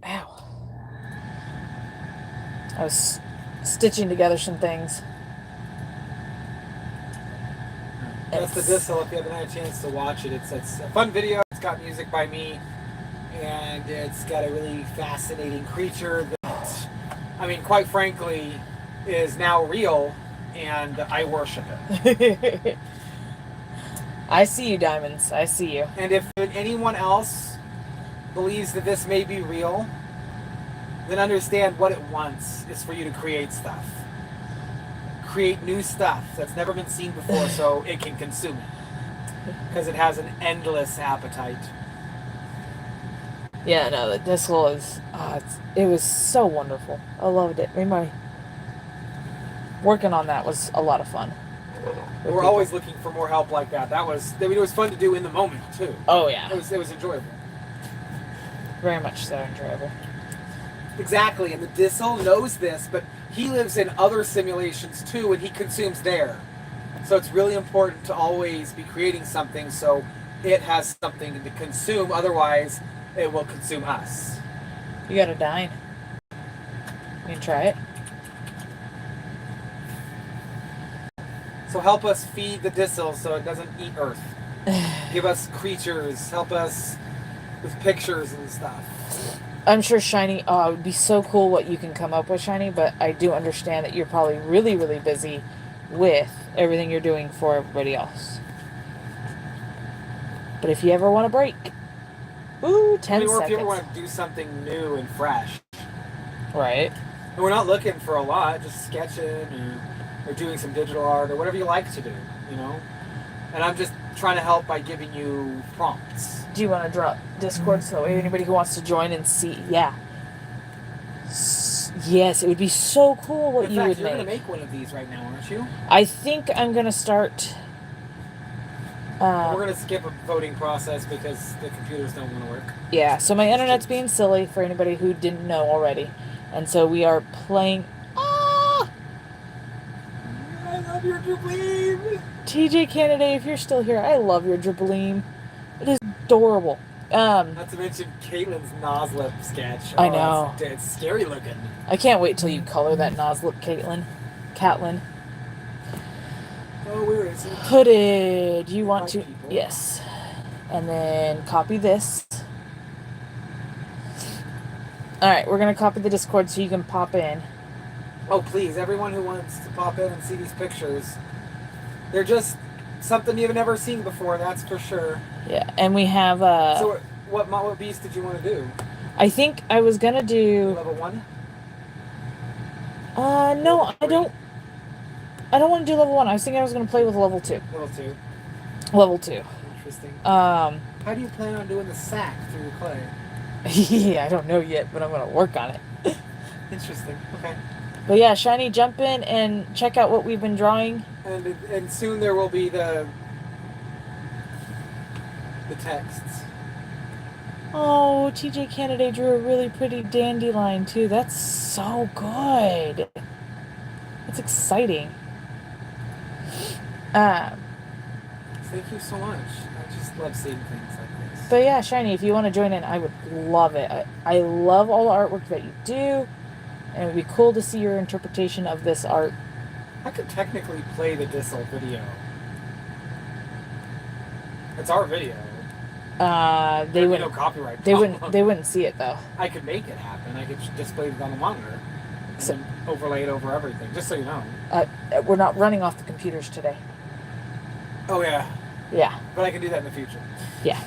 Ow. I was stitching together some things. That's the Dissel. If you haven't had a chance to watch it, it's a fun video. It's got music by me, and it's got a really fascinating creature that, I mean, quite frankly, is now real, and I worship it. I see you, Diamonds. I see you. And if anyone else believes that this may be real, then understand what it wants is for you to create stuff. Create new stuff that's never been seen before so it can consume it. because it has an endless appetite. Yeah, no, the discal is. It was so wonderful. I loved it. Working on that was a lot of fun. We're always looking for more help like that. It was fun to do in the moment too. Oh yeah, it was enjoyable. Very much so enjoyable. Exactly, and the Dissel knows this, but he lives in other simulations too, and he consumes there. So it's really important to always be creating something so it has something to consume. Otherwise, it will consume us. You got a dine. You can try it. So help us feed the Dissel so it doesn't eat Earth. Give us creatures. Help us with pictures and stuff. I'm sure Shiny, it would be so cool what you can come up with, Shiny, but I do understand that you're probably really, really busy with everything you're doing for everybody else. But if you ever want a break, 10 seconds. Or if you ever want to do something new and fresh. Right. And we're not looking for a lot, just sketching or doing some digital art or whatever you like to do, And I'm just trying to help by giving you prompts. Do you want to drop Discord so anybody who wants to join and see? Yeah. Yes, it would be so cool what you would make. You're going to make one of these right now, aren't you? I think I'm going to start... we're going to skip a voting process because the computers don't want to work. Yeah, so my internet's being silly for anybody who didn't know already. And so we are playing... I love your Dribleem! TJ Kennedy, if you're still here, I love your Dribleem. It is adorable. Not to mention Caitlin's Noslip sketch. I know. It's scary looking. I can't wait till you color that Noslip Catlin. Oh, where is it? Hooded. You want to... People. Yes. And then copy this. Alright, we're going to copy the Discord so you can pop in. Oh, please. Everyone who wants to pop in and see these pictures. They're just something you've never seen before, that's for sure. Yeah, and we have... So what beast did you want to do? I think I was going to do... Level 1? No, I don't want to do level 1. I was thinking I was going to play with level 2. Level 2. Level 2. Interesting. How do you plan on doing the sack through the clay? Yeah, I don't know yet, but I'm going to work on it. Interesting. Okay. But yeah, Shiny, jump in and check out what we've been drawing. And soon there will be the texts. Oh, TJ Kennedy drew a really pretty dandelion too. That's so good. It's exciting. Thank you so much. I just love seeing things like this. But yeah, Shiny, if you want to join in, I would love it. I love all the artwork that you do. And it would be cool to see your interpretation of this art. I could technically play the Dissel video. It's our video. They wouldn't. No copyright problem. They wouldn't see it though. I could make it happen. I could display it on the monitor and then overlay it over everything, just so you know. We're not running off the computers today. Oh yeah. Yeah. But I can do that in the future. Yeah.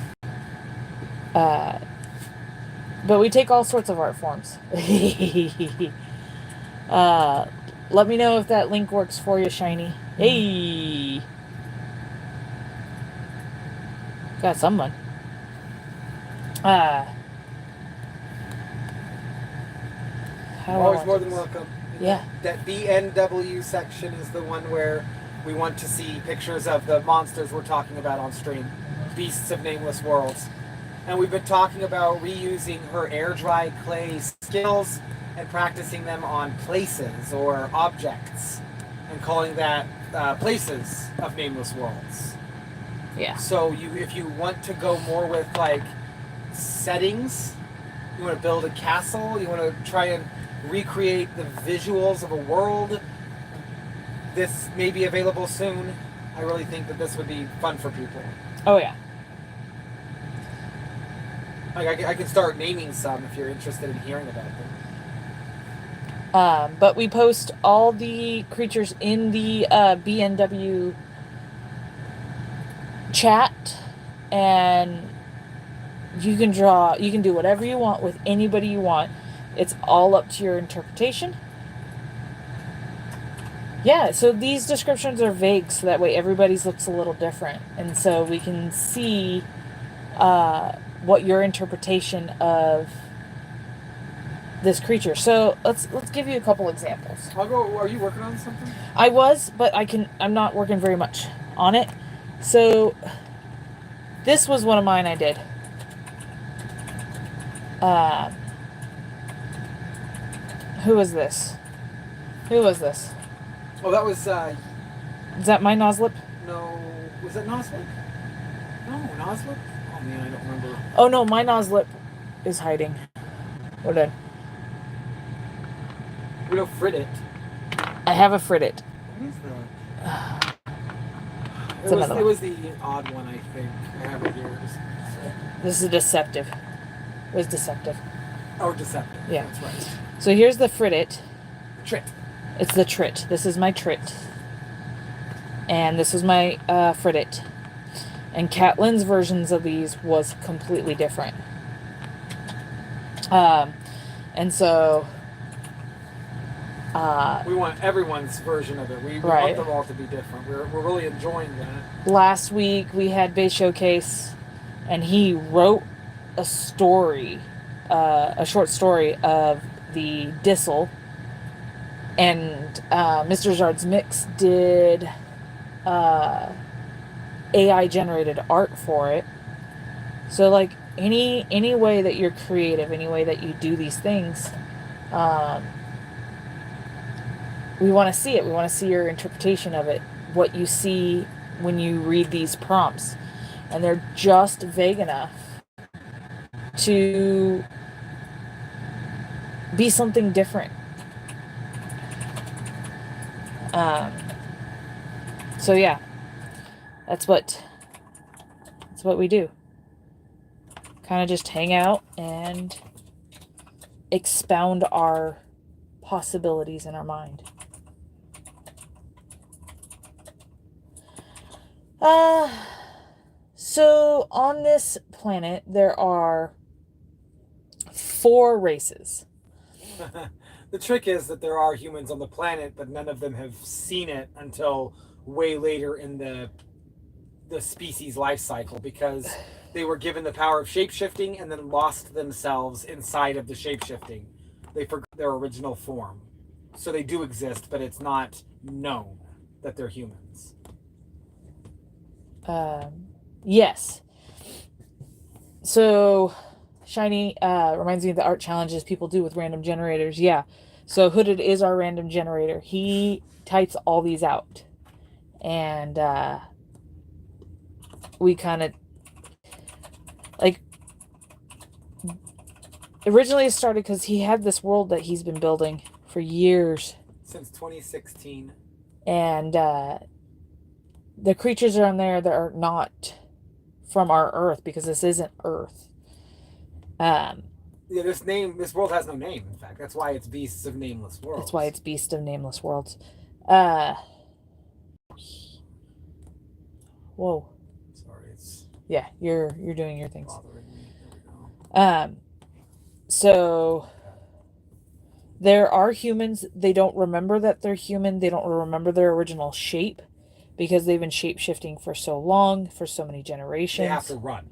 But we take all sorts of art forms. Let me know if that link works for you, Shiny. Hey! Got someone. Always more than welcome. Yeah. That BNW section is the one where we want to see pictures of the monsters we're talking about on stream. Beasts of Nameless Worlds. And we've been talking about reusing her air dry clay skills and practicing them on places or objects and calling that places of Nameless Worlds. Yeah. So if you want to go more with like settings, you want to build a castle, you want to try and recreate the visuals of a world, this may be available soon. I really think that this would be fun for people. Oh yeah. Like I can start naming some if you're interested in hearing about them. But we post all the creatures in the BNW chat, and you can do whatever you want with anybody you want. It's all up to your interpretation. Yeah, so these descriptions are vague, so that way everybody's looks a little different, and so we can see what your interpretation of this creature. So let's give you a couple examples. I'll go. Are you working on something? I was, but I'm not working very much on it. So this was one of mine I did. Uh, who was this? Who was this? Oh, that was. Is that my Noslip? No. Was that Noslip? No, Noslip? Oh man, I don't remember. Oh no, my Noslip is hiding. Hold on. We know Fridit. I have a Fridit. What is that? It was the odd one, I think. I have it here. This is deceptive. It was deceptive. Oh, deceptive. Yeah. That's right. So here's the Fridit. Trit. It's the Trit. This is my Trit. And this was my Fridit. And Catelyn's versions of these was completely different. And so... we want everyone's version of it. We right. want them all to be different. We're really enjoying that. Last week we had Bay Showcase, and he wrote a story, a short story of the Dissel, and Mr. Zard's Mix did AI generated art for it. So like any way that you're creative, any way that you do these things, we want to see it. We want to see your interpretation of it, what you see when you read these prompts. And they're just vague enough to be something different. So yeah, that's what we do. Kind of just hang out and expound our possibilities in our mind. So on this planet, there are 4 races. The trick is that there are humans on the planet, but none of them have seen it until way later in the species life cycle, because they were given the power of shapeshifting and then lost themselves inside of the shapeshifting. They forgot their original form. So they do exist, but it's not known that they're humans. Yes. So, Shiny reminds me of the art challenges people do with random generators. Yeah. So, Hooded is our random generator. He types all these out. And we kind of, like, originally it started because he had this world that he's been building for years. Since 2016. And the creatures are on there that are not from our Earth, because this isn't Earth. Yeah, this world has no name, in fact. That's why it's Beasts of Nameless Worlds. That's why it's Beasts of Nameless Worlds. Whoa. Sorry, it's... Yeah, you're doing your things. Bothering me. There we go. So there are humans, they don't remember that they're human, they don't remember their original shape, because they've been shape-shifting for so long, for so many generations. They have to run.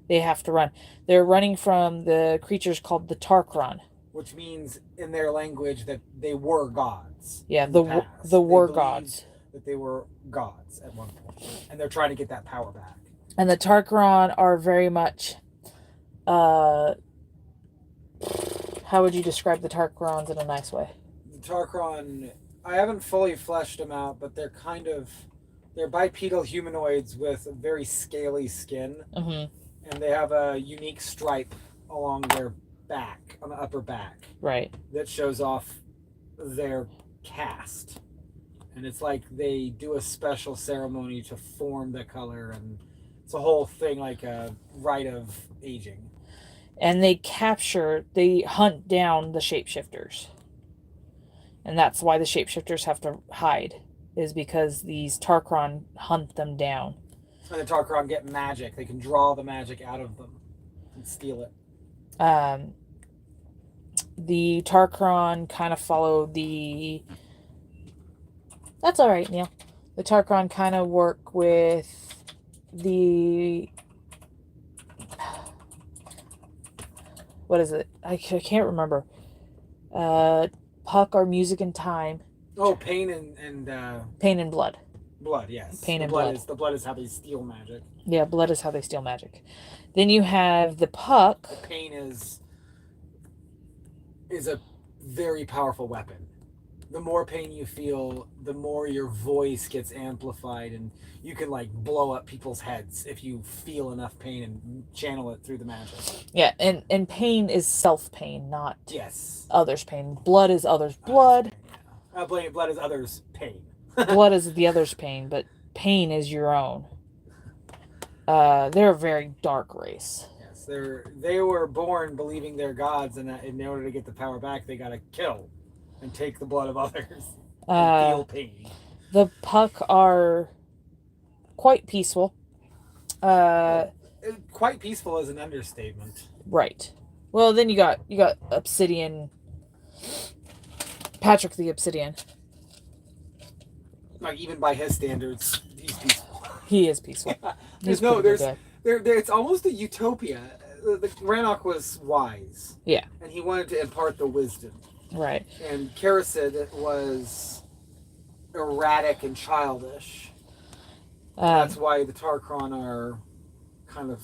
They have to run. They're running from the creatures called the Tarkron. Which means, in their language, that they were gods. Yeah, the war gods. That they were gods at one point. And they're trying to get that power back. And the Tarkron are very much... how would you describe the Tarkrons in a nice way? The Tarkron... I haven't fully fleshed them out, but they're kind of... They're bipedal humanoids with very scaly skin. Mm-hmm. And they have a unique stripe along their back, on the upper back. Right. That shows off their caste. And it's like they do a special ceremony to form the color, and it's a whole thing, like a rite of aging. And they hunt down the shapeshifters. And that's why the shapeshifters have to hide, is because these Tarkron hunt them down. And the Tarkron get magic. They can draw the magic out of them and steal it. The Tarkron kind of follow the That's all right, Neil. The Tarkron kind of work with the... What is it? I can't remember. Puck or Music and Time. Oh, Pain and Pain and Blood. Blood, yes. Pain the and blood Blood. Is, the blood is how they steal magic. Yeah, blood is how they steal magic. Then you have the Puck. The Pain is a very powerful weapon. The more pain you feel, the more your voice gets amplified, and you can like blow up people's heads if you feel enough pain and channel it through the magic. Yeah, and pain is self-pain, not yes, others' pain. Blood is others' blood. Blood is others' pain. Blood is the other's pain, but pain is your own. They're a very dark race. Yes, they were born believing they're gods, and that in order to get the power back, they gotta kill and take the blood of others and feel pain. The Puck are quite peaceful. Quite peaceful is an understatement. Right. Well, then you got Obsidian. Patrick the Obsidian. Like even by his standards, he's peaceful. He is peaceful. It's almost a utopia. Rannoch was wise. Yeah. And he wanted to impart the wisdom. Right. And Karasid was erratic and childish. That's why the Tarkron are kind of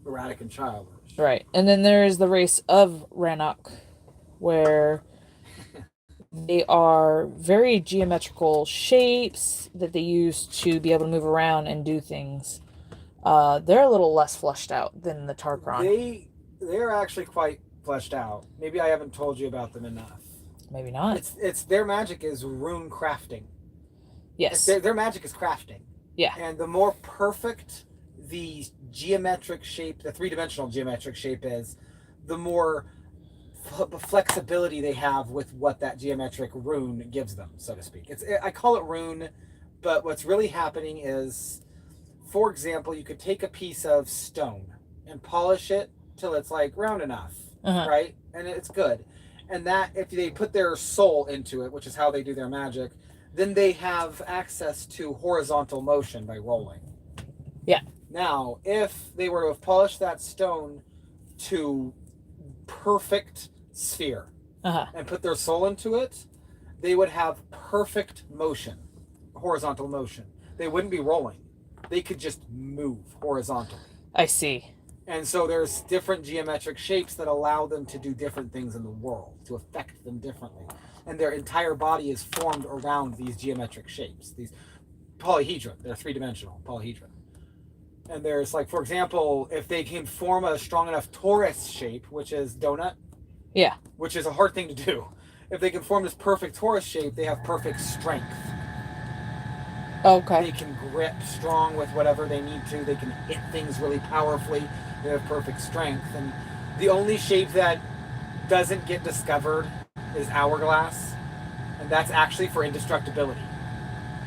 erratic and childish. Right. And then there is the race of Rannoch, where they are very geometrical shapes that they use to be able to move around and do things. They're a little less fleshed out than the Tarkron. They're actually quite fleshed out. Maybe I haven't told you about them enough. Maybe not. It's their magic is rune crafting. Yes. Their magic is crafting. Yeah. And the more perfect the geometric shape, the three-dimensional geometric shape is, the more flexibility they have with what that geometric rune gives them, so to speak. I call it rune, but what's really happening is, for example, you could take a piece of stone and polish it till it's like round enough, right? And it's good. And that, if they put their soul into it, which is how they do their magic, then they have access to horizontal motion by rolling. Yeah. Now, if they were to have polished that stone to perfect sphere and put their soul into it, they would have perfect motion, horizontal motion. They wouldn't be rolling. They could just move horizontally. I see. And so there's different geometric shapes that allow them to do different things in the world, to affect them differently. And their entire body is formed around these geometric shapes, these polyhedron. They're three-dimensional polyhedron. And there's, like, for example, if they can form a strong enough torus shape, which is donut, yeah, which is a hard thing to do. If they can form this perfect torus shape, they have perfect strength. Okay. They can grip strong with whatever they need to. They can hit things really powerfully. They have perfect strength. And the only shape that doesn't get discovered is hourglass. And that's actually for indestructibility.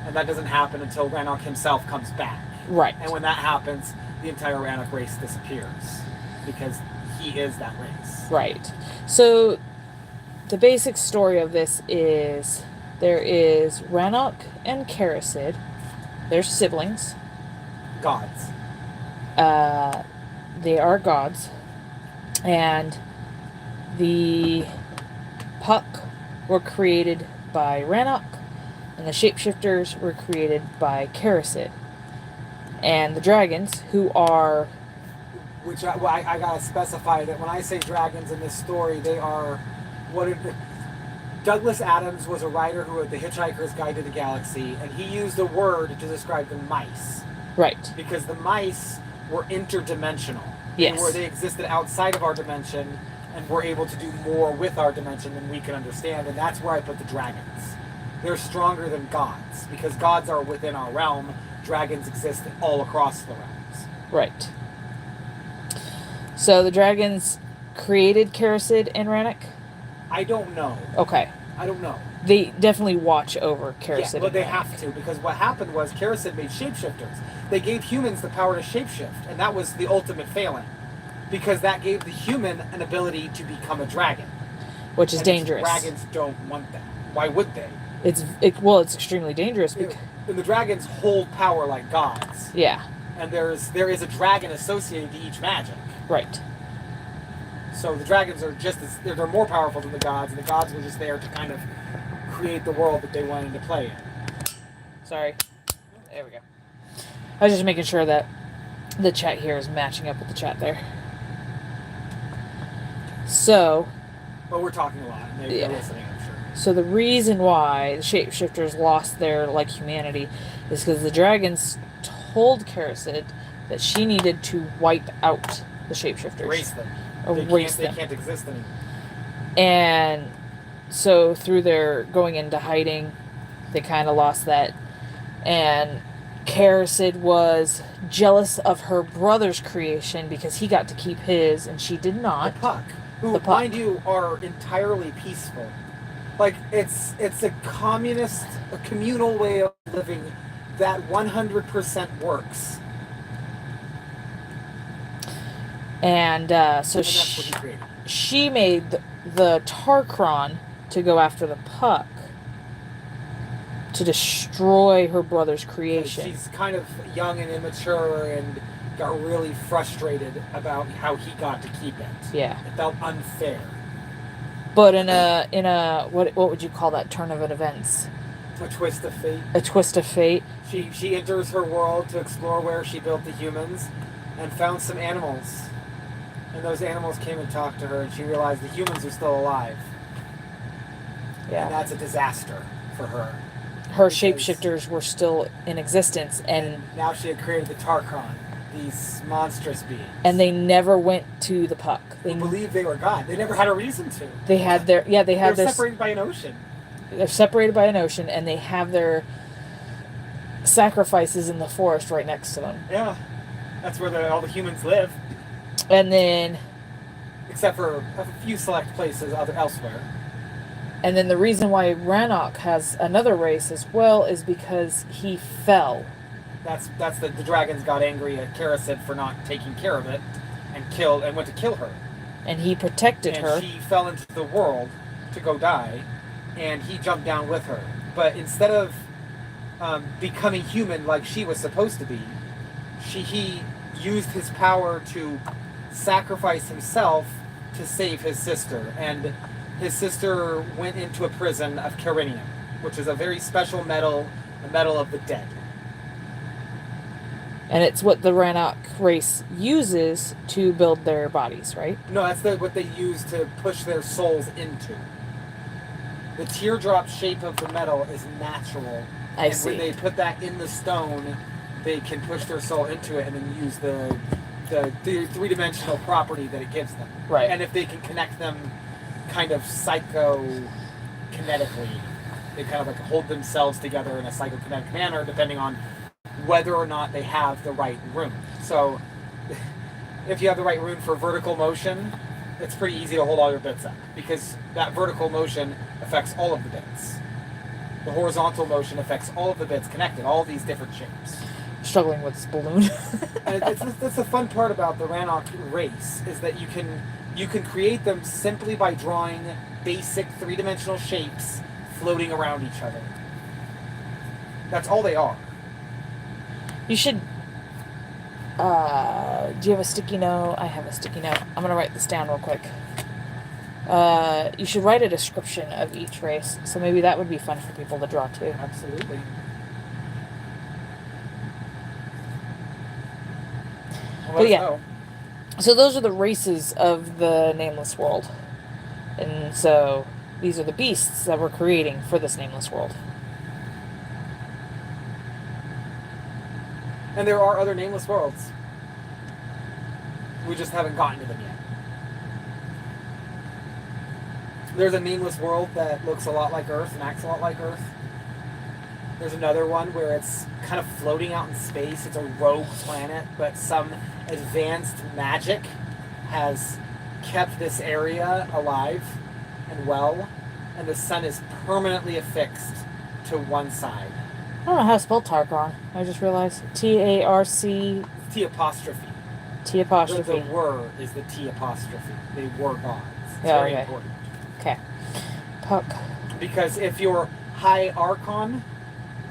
And that doesn't happen until Rannoch himself comes back. Right. And when that happens, the entire Rannoch race disappears. Because he is that race. Right. So the basic story of this is there is Rannoch and Karasid. They're siblings. Gods. They are gods. And the Puck were created by Rannoch, and the shapeshifters were created by Karasid. And the dragons, who are... Which I gotta specify that when I say dragons in this story, they are... Douglas Adams was a writer who wrote The Hitchhiker's Guide to the Galaxy, and he used a word to describe the mice. Right. Because the mice were interdimensional. Yes. They existed outside of our dimension, and were able to do more with our dimension than we can understand, and that's where I put the dragons. They're stronger than gods, because gods are within our realm. Dragons exist all across the realms. Right. So the dragons created Karasid and Rannoch? I don't know. Okay. I don't know. They definitely watch over Karasid. Yeah, but they have to, because what happened was Karasid made shapeshifters. They gave humans the power to shapeshift, and that was the ultimate failing, because that gave the human an ability to become a dragon. Which is dangerous. Dragons don't want that. Why would they? It's extremely dangerous because And the dragons hold power like gods. yeah, And there is a dragon associated to each magic. right. So the dragons are just as they're more powerful than the gods, and the gods were just there to kind of create the world that they wanted to play in. Sorry. There we go. I was just making sure that the chat here is matching up with the chat there. So, But we're talking a lot, and they're listening, I'm sure. So the reason why the shapeshifters lost their humanity is because the dragons told Karasid that she needed to wipe out the shapeshifters. Erase them. They can't exist anymore. And so through their going into hiding, they kind of lost that. And Karasid was jealous of her brother's creation because he got to keep his and she did not. The Puck, who, mind you, are entirely peaceful. Like, it's a communal way of living that 100% works. And so she made the Tarkron to go after the Puck to destroy her brother's creation. She's kind of young and immature and got really frustrated about how he got to keep it. Yeah. It felt unfair. But in a what would you call that turn of events? A twist of fate. A twist of fate. She enters her world to explore where she built the humans and found some animals. And those animals came and talked to her, and she realized the humans are still alive. Yeah. And that's a disaster for her. Her shapeshifters were still in existence, and now she had created the Tarkron, these monstrous beings. And they never went to the Puck. They believed they were God. They never had a reason to. They had their They're separated by an ocean. They're separated by an ocean, and they have their sacrifices in the forest right next to them. Yeah, that's where all the humans live. And then, except for a few select places elsewhere. And then the reason why Rannoch has another race as well is because he fell. That's the dragons got angry at Karasid for not taking care of it, and went to kill her. And he protected her. And she fell into the world to go die, and he jumped down with her. But instead of becoming human like she was supposed to be, he used his power to sacrifice himself to save his sister. And his sister went into a prison of Carinium, which is a very special metal, a metal of the dead. And it's what the Rannoch race uses to build their bodies, right? No, that's what they use to push their souls into. The teardrop shape of the metal is natural. I see. When they put that in the stone, they can push their soul into it and then use the three-dimensional property that it gives them. Right. And if they can connect them kind of psychokinetically, they kind of like hold themselves together in a psychokinetic manner, depending on whether or not they have the right rune. So if you have the right rune for vertical motion, it's pretty easy to hold all your bits up, because that vertical motion affects all of the bits. The horizontal motion affects all of the bits connected, all these different shapes. Struggling with this balloon. And that's the fun part about the Rannoch race, is that you can create them simply by drawing basic three-dimensional shapes floating around each other. That's all they are. You should... do you have a sticky note? I have a sticky note. I'm going to write this down real quick. You should write a description of each race, so maybe that would be fun for people to draw too. Absolutely. But yeah, so those are the races of the Nameless World. And so these are the beasts that we're creating for this Nameless World. And there are other Nameless Worlds. We just haven't gotten to them yet. There's a Nameless World that looks a lot like Earth and acts a lot like Earth. There's another one where it's kind of floating out in space. It's a rogue planet, but some advanced magic has kept this area alive and well, and the sun is permanently affixed to one side. I don't know how to spell Tarkron. I just realized. T-A-R-C... T apostrophe. T apostrophe. The were is the T apostrophe. They were gods. It's very important. Okay. Puck. Because if you're high archon,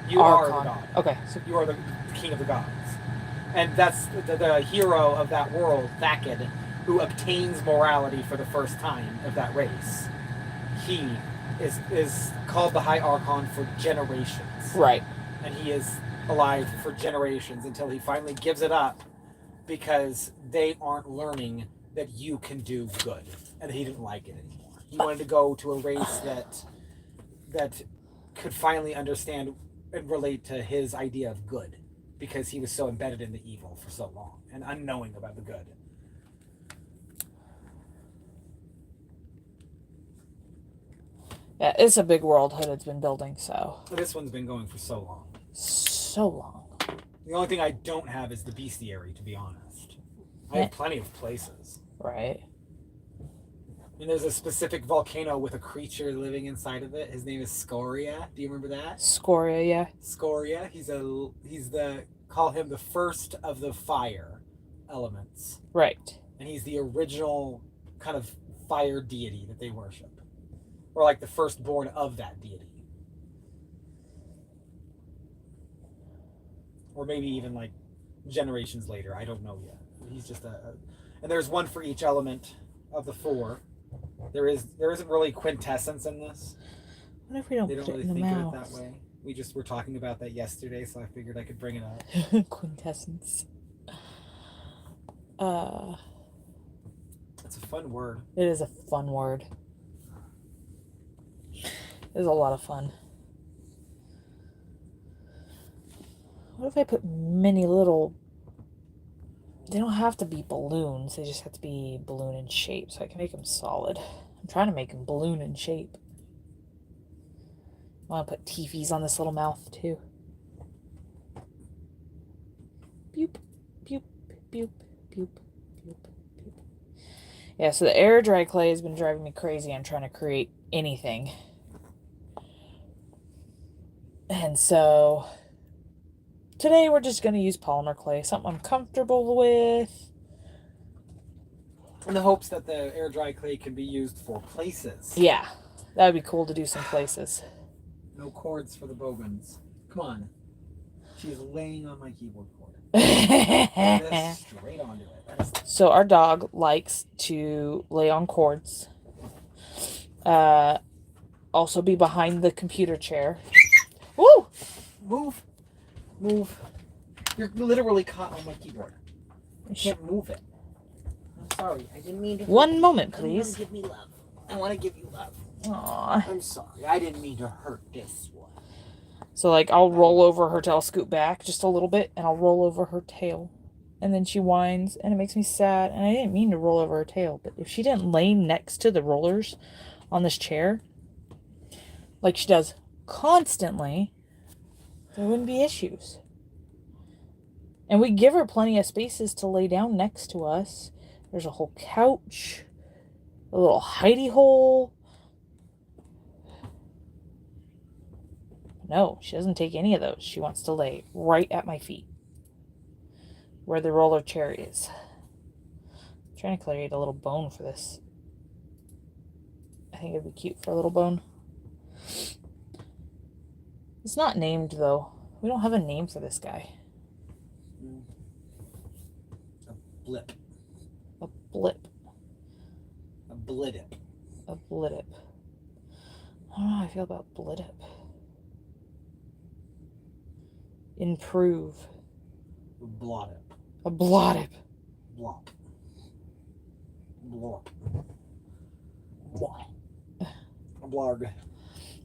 you are the Archon. god. Okay. So, You are the king of the gods. And that's the hero of that world, Thakid, who obtains morality for the first time of that race. He is called the High Archon for generations. right. And he is alive for generations until he finally gives it up because they aren't learning that you can do good. And he didn't like it anymore. He wanted to go to a race that could finally understand and relate to his idea of good, because he was so embedded in the evil for so long and unknowing about the good. Yeah, it's a big world Hooded's been building, so. This one's been going for so long. So long. The only thing I don't have is the bestiary, to be honest. I have plenty of places. Right. And there's a specific volcano with a creature living inside of it. His name is Scoria. Do you remember that? Scoria, yeah. Scoria. He's the call him the first of the fire elements. Right. And he's the original kind of fire deity that they worship. Or like the firstborn of that deity. Or maybe even like generations later. I don't know yet. He's just and there's one for each element of the four. There isn't really quintessence in this. What if we don't They put don't it really in the think mouth? of it that way. We just were talking about that yesterday, so I figured I could bring it up. Quintessence. It's a fun word. It is a fun word. It is a lot of fun. What if I put many little... They don't have to be balloons. They just have to be balloon in shape, so I can make them solid. I'm trying to make them balloon in shape. I want to put teefies on this little mouth, too. Boop, boop, boop, boop, boop, boop. Yeah, so the air dry clay has been driving me crazy on trying to create anything. And so today we're just going to use polymer clay, something I'm comfortable with. In the hopes that the air dry clay can be used for places. Yeah, that would be cool to do some places. No cords for the bogans. Come on. She's laying on my keyboard cord. Straight onto it. So our dog likes to lay on cords. Also be behind the computer chair. Woo! Move. You're literally caught on my keyboard. I can't move it. I'm sorry. I didn't mean to. One moment, please. Give me love. I want to give you love. Aww. I'm sorry. I didn't mean to hurt this one. So, like, I'll roll over her tail, I'll scoot back just a little bit, and I'll roll over her tail. And then she whines, and it makes me sad. And I didn't mean to roll over her tail, but if she didn't lay next to the rollers on this chair, like she does constantly, there wouldn't be issues. And we give her plenty of spaces to lay down next to us. There's a whole couch, a little hidey hole. No, she doesn't take any of those. She wants to lay right at my feet, where the roller chair is. I'm trying to create a little bone for this. I think it'd be cute for a little bone. It's not named, though. We don't have a name for this guy. A blip. A blip. A blidip. A blidip. I don't know how I feel about blidip. Improve. A blotip. A blotip. Blop. Blop. A blarg.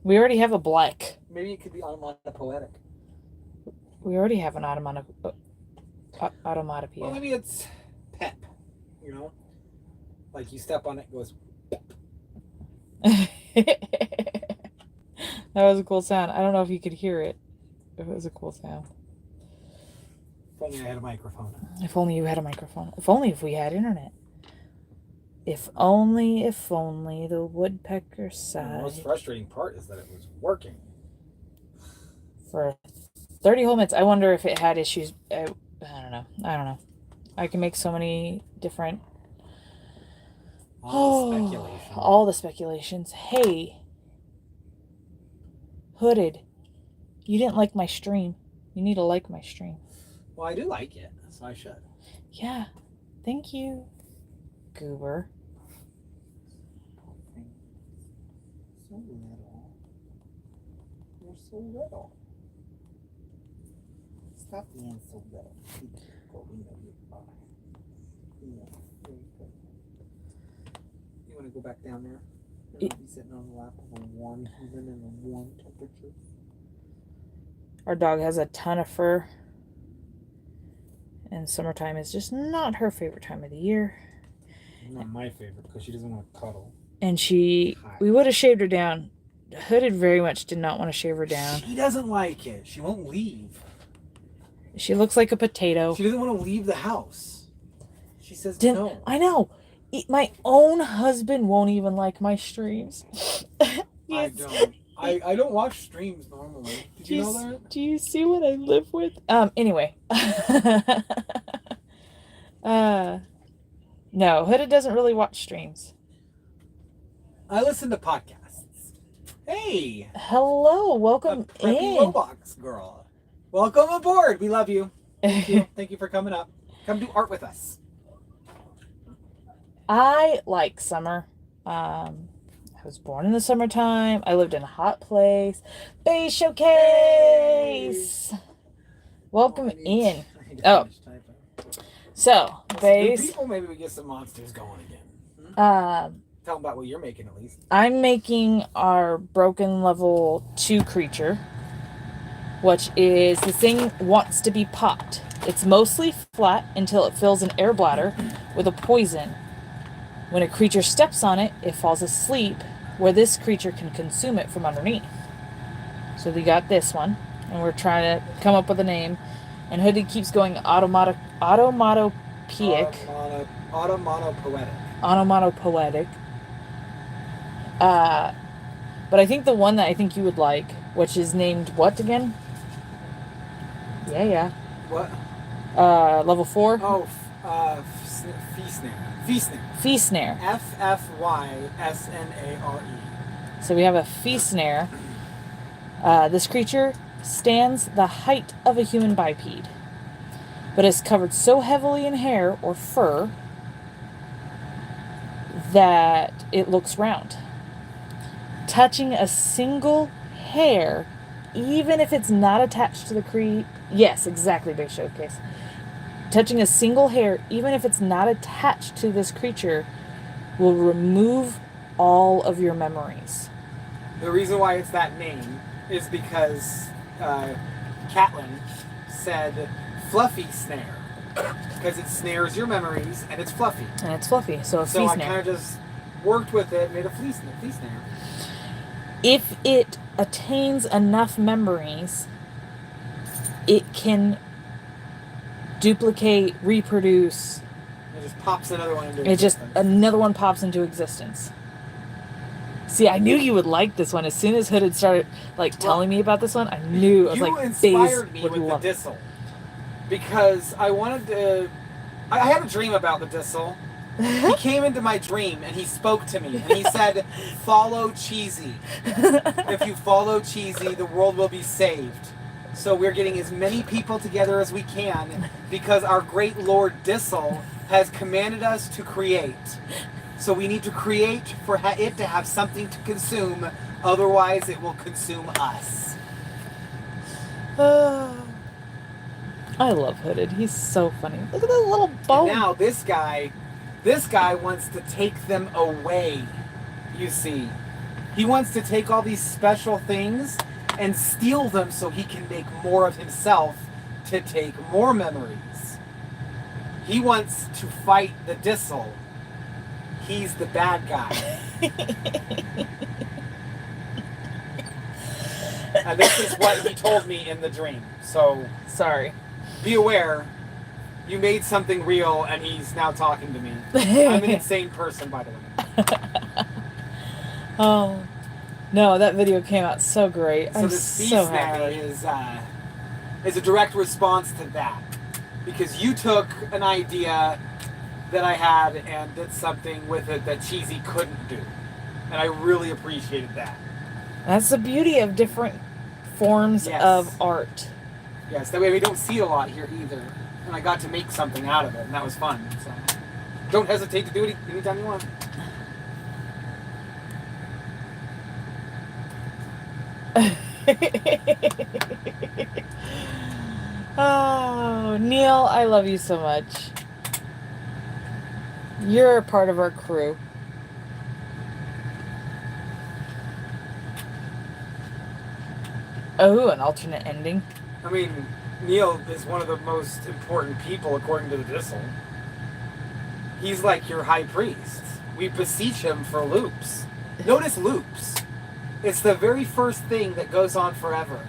We already have a black. Maybe it could be onomatopoetic. We already have an automatopoeia. Well, maybe it's pep. You know? Like you step on it, it goes pep. That was a cool sound. I don't know if you could hear it. It was a cool sound. If only I had a microphone. If only you had a microphone. If only if we had internet. If only the woodpecker sighed. The most frustrating part is that it was working. For 30 whole minutes. I wonder if it had issues. I don't know. I can make so many different... All the speculation. All the speculations. Hey. Hooded. You didn't like my stream. You need to like my stream. Well, I do like it, so I should. Yeah. Thank you, Goober. So little. You're so little. Stop being so little. Yeah, very good. You want to go back down there? You're not be sitting on the lap of a warm human in a warm temperature. Our dog has a ton of fur. And summertime is just not her favorite time of the year. Not my favorite because she doesn't want to cuddle. And we would have shaved her down. Hooded very much did not want to shave her down. She doesn't like it. She won't leave. She looks like a potato. She doesn't want to leave the house. She says no. I know. My own husband won't even like my streams. I don't. I don't watch streams normally. Did you know that? Do you see what I live with? Anyway. No, Hooded doesn't really watch streams. I listen to podcasts. Hey! Hello, welcome in. Roblox girl. Welcome aboard. We love you. Thank you. Thank you for coming up. Come do art with us. I like summer. I was born in the summertime. I lived in a hot place. Bay Showcase! Welcome in. Oh. So, Bay's... People, maybe we get some monsters going again. Tell them about what you're making, at least. I'm making our broken level 2 creature, which is the thing wants to be popped. It's mostly flat until it fills an air bladder with a poison. When a creature steps on it, it falls asleep, where this creature can consume it from underneath. So we got this one, and we're trying to come up with a name. And Hooded keeps going automatopoeic. Onomatopoetic. But I think the one that I think you would like, which is named what again? Yeah. What? Level 4? Oh, Fee Snare. F-F-Y-S-N-A-R-E. So we have a Fee Snare. This creature stands the height of a human biped, but is covered so heavily in hair or fur that it looks round. Touching a single hair, even if it's not attached to the yes, exactly, Big Showcase. Touching a single hair, even if it's not attached to this creature, will remove all of your memories. The reason why it's that name is because Catlin said fluffy snare. Because it snares your memories and it's fluffy. And it's fluffy, so a So Fee I Snare. kind of just worked with it, made a flea snare. If it attains enough memories, it can duplicate, reproduce. It just pops another one into existence. Another one pops into existence. See, I knew you would like this one. As soon as Hooded started telling me about this one, I knew. I was you inspired me with the Dissel. Because I wanted to... I had a dream about the Dissel. He came into my dream and he spoke to me. And he said, follow Cheesy. If you follow Cheesy, the world will be saved. So we're getting as many people together as we can because our great Lord Dissel has commanded us to create. So we need to create for it to have something to consume. Otherwise, it will consume us. I love Hooded. He's so funny. Look at that little bone. And now this guy wants to take them away, you see. He wants to take all these special things and steal them so he can make more of himself to take more memories. He wants to fight the Dissel. He's the bad guy. And this is what he told me in the dream. So, sorry. Be aware, you made something real and he's now talking to me. I'm an insane person, by the way. Oh, no, that video came out so great. So this Fee Snare is a direct response to that. Because you took an idea that I had and did something with it that Cheesy couldn't do. And I really appreciated that. That's the beauty of different forms Yes. of art. Yes, that way we don't see it a lot here either. And I got to make something out of it, and that was fun. So don't hesitate to do it anytime you want. Oh, Neil, I love you so much. You're a part of our crew. Oh, an alternate ending. I mean, Neil is one of the most important people according to the Dissel. He's like your high priest. We beseech him for loops. Notice loops. It's the very first thing that goes on forever.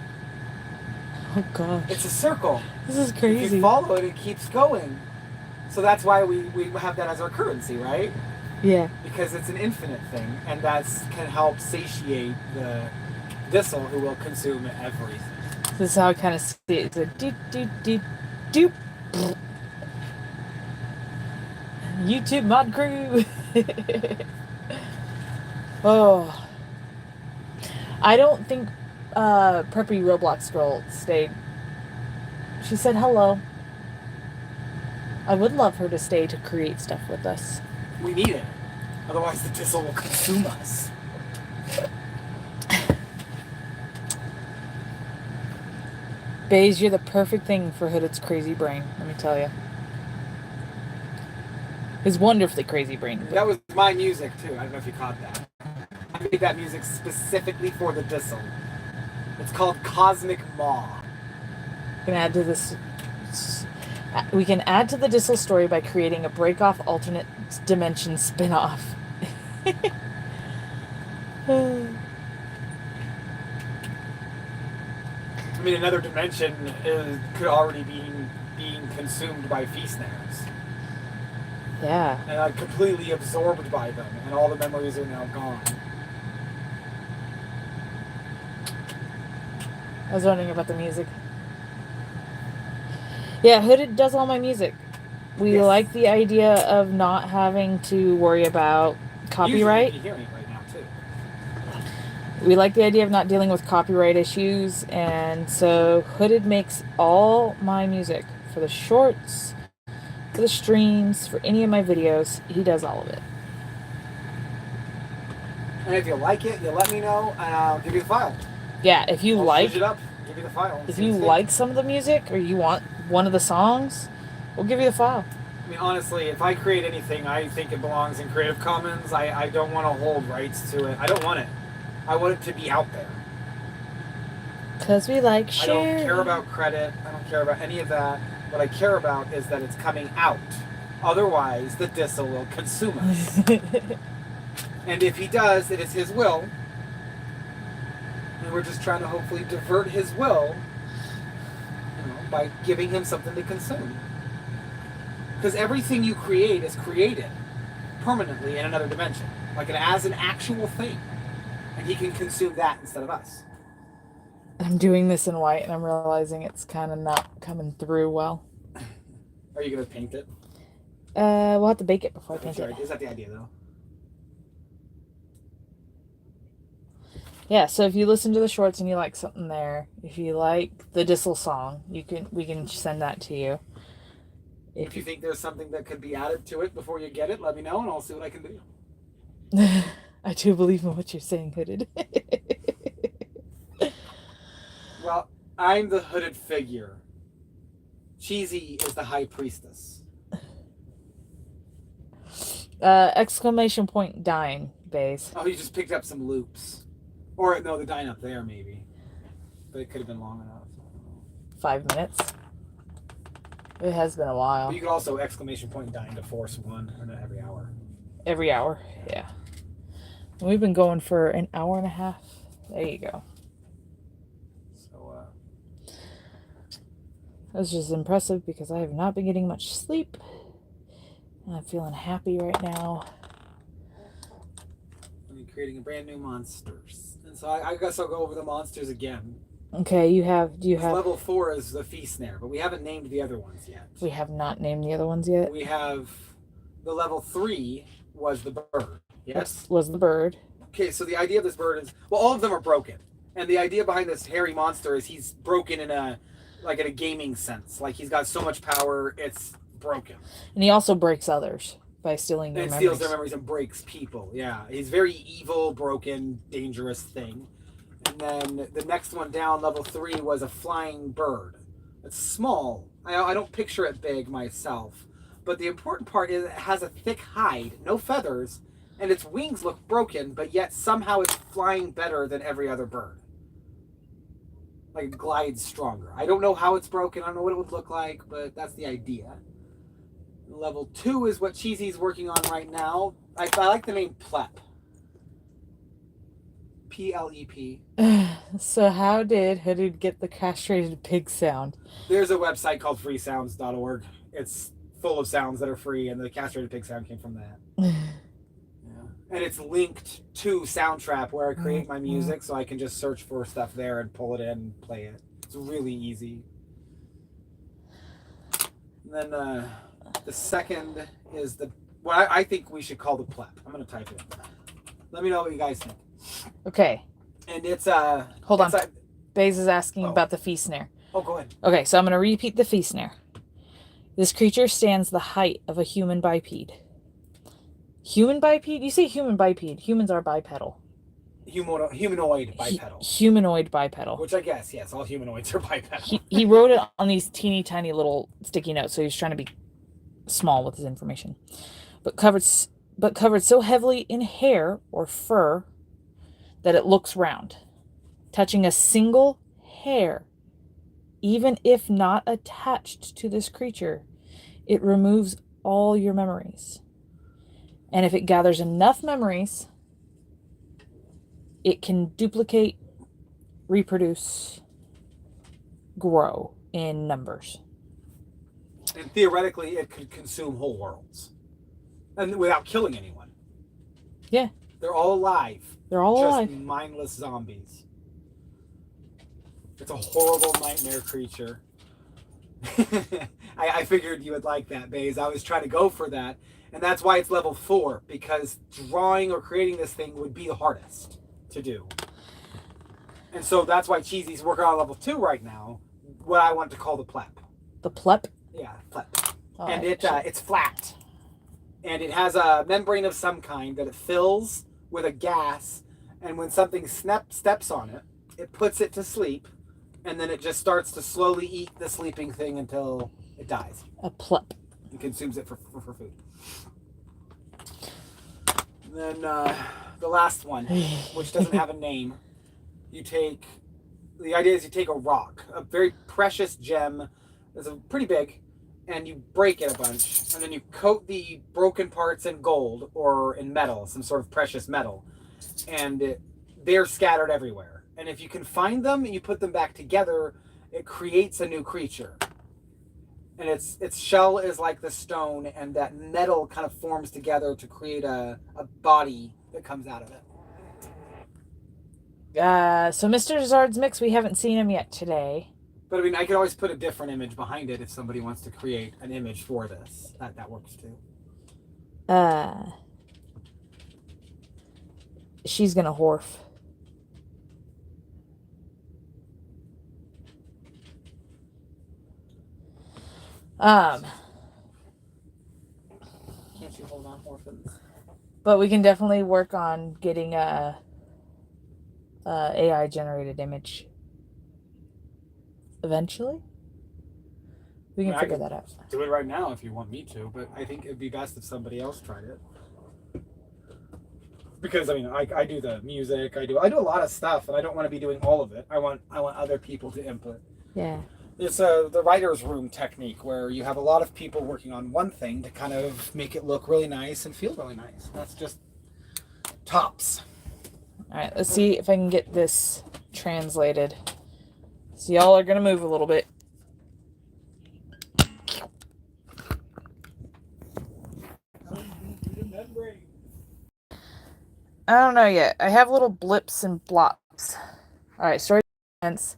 Oh gosh. It's a circle. This is If crazy. you follow it, it keeps going. So that's why we have that as our currency, right? Yeah. Because it's an infinite thing, and that can help satiate the Dissel who will consume everything. This is how I kind of see it. It's a doop, doop, doop, doop. YouTube mod crew. Oh. I don't think Preppy Roblox girl stayed. She said hello. I would love her to stay to create stuff with us. We need it. Otherwise the Dissel will consume us. Baze, you're the perfect thing for Hooded's crazy brain, let me tell you. His wonderfully crazy brain. That was my music too. I don't know if you caught that. I made that music specifically for the Dissel. It's called Cosmic Maw. We can add to this. We can add to the Dissel story by creating a break-off alternate dimension spin-off. I mean, another dimension could already be being consumed by fee snares. Yeah. And completely absorbed by them, and all the memories are now gone. I was wondering about the music. Yeah, Hooded does all my music. We Yes. like the idea of not having to worry about copyright. Usually you're hearing it right now too. We like the idea of not dealing with copyright issues, and so Hooded makes all my music for the shorts, for the streams, for any of my videos. He does all of it. And if you like it, you let me know, and I'll give you the file. Yeah, if you I'll like, switch it up, give you the file. if See you what's good. like some of the music or you want one of the songs, we'll give you the file. I mean, honestly, if I create anything, I think it belongs in Creative Commons. I don't want to hold rights to it. I don't want it. I want it to be out there. Cause we like I share. don't care about credit. I don't care about any of that. What I care about is that it's coming out. Otherwise, the Dissel will consume us. And if he does, it is his will. And we're just trying to hopefully divert his will, by giving him something to consume. Because everything you create is created permanently in another dimension, like as an actual thing. And he can consume that instead of us. I'm doing this in white and I'm realizing it's kind of not coming through well. Are you going to paint it? We'll have to bake it before I paint it. Is that the idea, though? Yeah, so if you listen to the shorts and you like something there, if you like the Dissel song, we can send that to you. If you think there's something that could be added to it before you get it, let me know and I'll see what I can do. I do believe in what you're saying, Hooded. Well, I'm the hooded figure. Cheesy is the high priestess. Exclamation point dine, Baze. Oh, you just picked up some loops. Or, no, the dine up there, maybe. But it could have been long enough. 5 minutes. It has been a while. But you could also exclamation point dine to force one, or not every hour. Every hour, yeah. And we've been going for an hour and a half. There you go. So, That's just impressive because I have not been getting much sleep. And I'm feeling happy right now. I'm creating a brand new monsters. And so I guess I'll go over the monsters again. Okay, do you have... Level 4 is the fee snare, but we haven't named the other ones yet. We have not named the other ones yet. We have the level 3 was the bird. Yes? Was the bird. Okay, so the idea of this bird is, well, all of them are broken. And the idea behind this hairy monster is he's broken in a gaming sense. Like he's got so much power, it's broken. And he also breaks others by stealing their And memories. steals their memories and breaks people. Yeah, he's very evil, broken, dangerous thing. And then the next one down, level 3, was a flying bird. It's small. I don't picture it big myself. But the important part is it has a thick hide, no feathers, and its wings look broken, but yet somehow it's flying better than every other bird. Like it glides stronger. I don't know how it's broken. I don't know what it would look like, but that's the idea. Level 2 is what Cheesy's working on right now. I like the name Plep. P-L-E-P. So how did Hooded get the castrated pig sound? There's a website called freesounds.org. It's full of sounds that are free, and the castrated pig sound came from that. Yeah. And it's linked to Soundtrap, where I create my music, so I can just search for stuff there and pull it in and play it. It's really easy. And then the second is what I think we should call the Plep. I'm going to type it. Let me know what you guys think. Okay. And it's hold on. Baze is asking about the fee snare. Oh, go ahead. Okay, so I'm going to repeat the fee snare. This creature stands the height of a human biped. Human biped? You say human biped. Humans are bipedal. Humanoid bipedal. Humanoid bipedal. Which I guess, yes, all humanoids are bipedal. He wrote it on these teeny tiny little sticky notes, so he was trying to be small with his information. But covered so heavily in hair or fur that it looks round. Touching a single hair, even if not attached to this creature, it removes all your memories. And if it gathers enough memories, it can duplicate, reproduce, grow in numbers. And theoretically, it could consume whole worlds. And without killing anyone. Yeah. They're all alive. They're all alive. Just mindless zombies. It's a horrible nightmare creature. I figured you would like that, Baze. I was trying to go for that. And that's why it's level 4. Because drawing or creating this thing would be the hardest to do. And so that's why Cheesy's working on level 2 right now. What I want to call the Plep. The Plep? Yeah, Plep. Oh, and it's flat. And it has a membrane of some kind that it fills with a gas. And when something steps on it, it puts it to sleep. And then it just starts to slowly eat the sleeping thing until it dies. A Plep. And consumes it for food. And then the last one, which doesn't have a name. The idea is you take a rock, a very precious gem. It's pretty big. And you break it a bunch, and then you coat the broken parts in gold or in metal, some sort of precious metal, and they're scattered everywhere. And if you can find them and you put them back together, it creates a new creature. And its shell is like the stone, and that metal kind of forms together to create a body that comes out of it. So Mr. Zard's mix, we haven't seen him yet today. But I mean, I could always put a different image behind it if somebody wants to create an image for this. That works too. She's gonna horf. Can't you hold on, orphans? But we can definitely work on getting a AI generated image. Eventually, we can figure that out. Do it right now if you want me to, but I think it'd be best if somebody else tried it. Because I mean, I do the music, I do a lot of stuff, and I don't want to be doing all of it. I want other people to input. Yeah. It's the writer's room technique where you have a lot of people working on one thing to kind of make it look really nice and feel really nice. That's just tops. All right, let's see if I can get this translated. So y'all are going to move a little bit. I don't know yet. I have little blips and blops. All right, story events.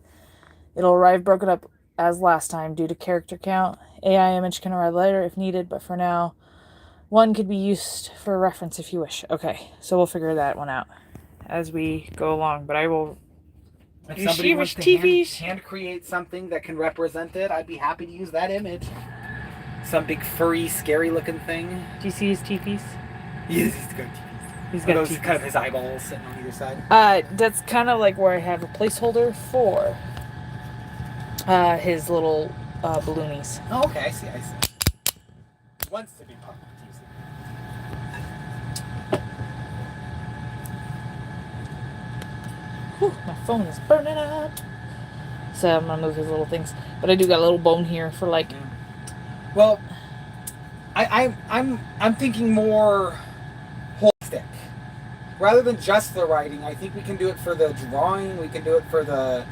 It'll arrive broken up as last time due to character count. AI image can arrive later if needed, but for now, one could be used for reference if you wish. Okay, so we'll figure that one out as we go along, but I will If You somebody see wants which to TVs? hand create something that can represent it, I'd be happy to use that image. Some big furry, scary looking thing. Do you see his teepees? Yes, he's got teeth. He's Are got those teepees. kind of his eyeballs sitting on either side? That's kind of like where I have a placeholder for his little balloonies. Oh, okay, I see. He wants to be pumped. Whew, my phone is burning up. So I'm gonna move his little things, but I do got a little bone here for like. Yeah. Well, I'm thinking more holistic, rather than just the writing. I think we can do it for the drawing. We can do it for the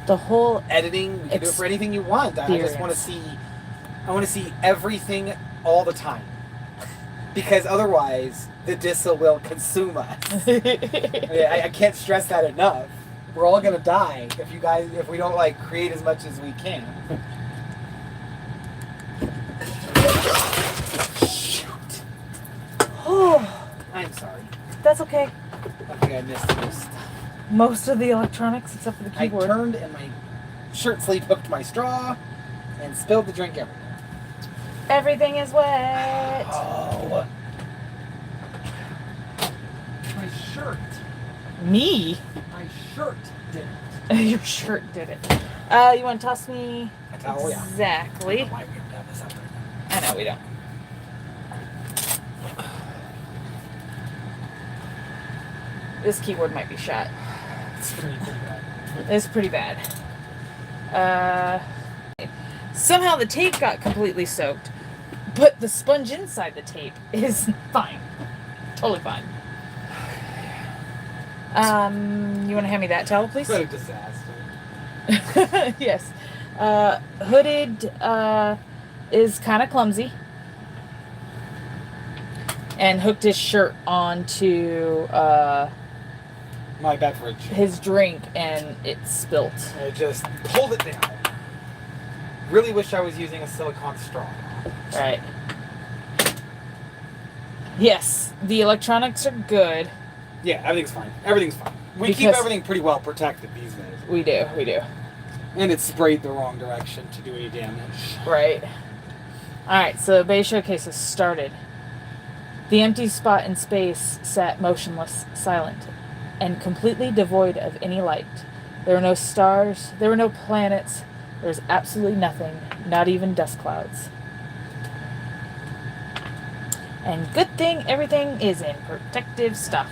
whole editing. We can do it for anything you want. I just want to see. I want to see everything all the time, because otherwise the DISA will consume us. I can't stress that enough. We're all gonna die if we don't like create as much as we can. Shoot. Oh, I'm sorry. that's okay. I think I missed most. Most of the electronics, except for the keyboard. I turned and my shirt sleeve hooked my straw and spilled the drink everywhere. Everything is wet. Oh. My shirt. Me? My shirt did it. Your shirt did it. You want to toss me A towel, yeah. exactly? I don't know why we have to have this up right now. I know we don't. This keyboard might be shot. It's pretty bad. It's pretty bad. Somehow the tape got completely soaked, but the sponge inside the tape is fine. Totally fine. You want to hand me that towel, please? What a disaster. Yes. Hooded is kind of clumsy. And hooked his shirt onto My beverage. his drink and it spilt. I just pulled it down. Really wish I was using a silicone straw. Right. Yes, the electronics are good. Yeah, everything's fine. Everything's fine. We keep Because- everything pretty well protected these days. We do. And it's sprayed the wrong direction to do any damage. Right. Alright, so the Bay Showcase has started. The empty spot in space sat motionless, silent, and completely devoid of any light. There were no stars, there were no planets, there was absolutely nothing, not even dust clouds. And good thing everything is in protective stuff.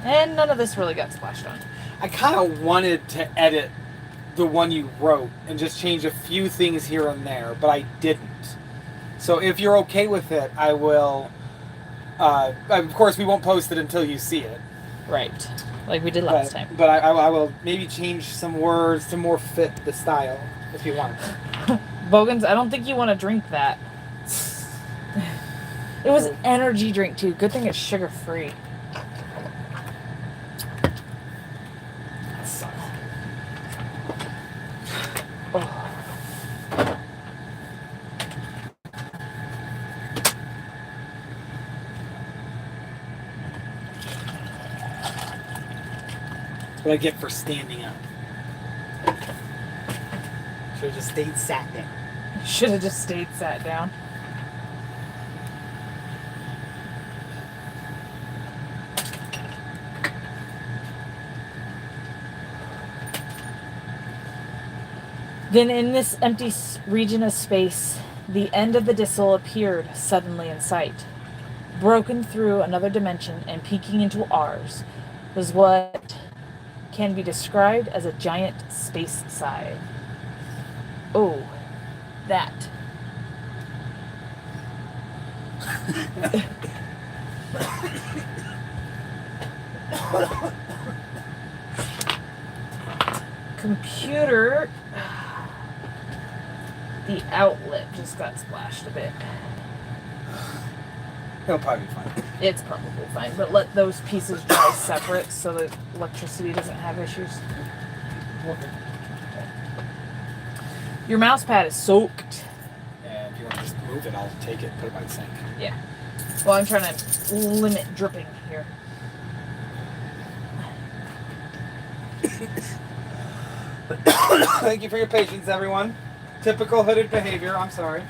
And none of this really got splashed on. I kind of wanted to edit the one you wrote and just change a few things here and there, but I didn't. So if you're okay with it, I will. Of course, we w't post it until you see it. Right. Like we did last time. But I will maybe change some words to more fit the style if you want. Bogans, I don't think you want to drink that. It was an energy drink too. Good thing it's sugar free. That sucks. Oh. What I get for standing up. Should have just stayed sat down. Should have just stayed sat down. Then in this empty region of space, the end of the Dissel appeared suddenly in sight. Broken through another dimension and peeking into ours was what can be described as a giant space scythe. Oh, that. Computer. The outlet just got splashed a bit. It'll probably be fine. It's probably fine, but let those pieces dry separate so that electricity doesn't have issues. Your mouse pad is soaked. And if you want to just move it, I'll take it, put it by the sink. Yeah. Well, I'm trying to limit dripping here. Thank you for your patience, everyone. Typical hooded behavior. I'm sorry.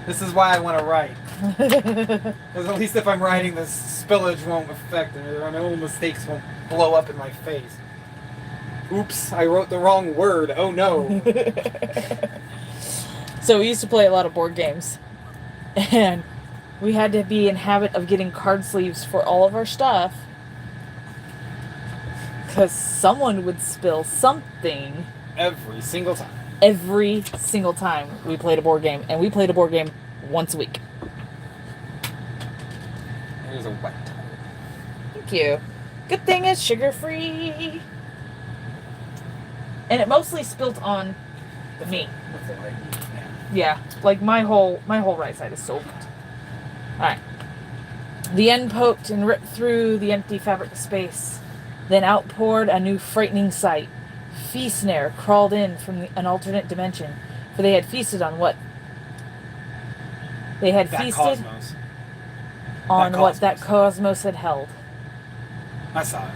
This is why I want to write. Because at least if I'm writing, the spillage won't affect it, or my little mistakes won't blow up in my face. Oops, I wrote the wrong word. Oh no. So we used to play a lot of board games. And we had to be in habit of getting card sleeves for all of our stuff. Because someone would spill something. Every single time. Every single time we played a board game. And we played a board game once a week. Here's a wet towel. Thank you. Good thing it's sugar-free. And it mostly spilt on me. That's all I need. Yeah, like my whole right side is soaked. Alright. The end poked and ripped through the empty fabric space. Then outpoured a new frightening sight. Fee-snare crawled in from an alternate dimension, for they had feasted on what? They had feasted cosmos. on That what that cosmos. cosmos had held. I saw it.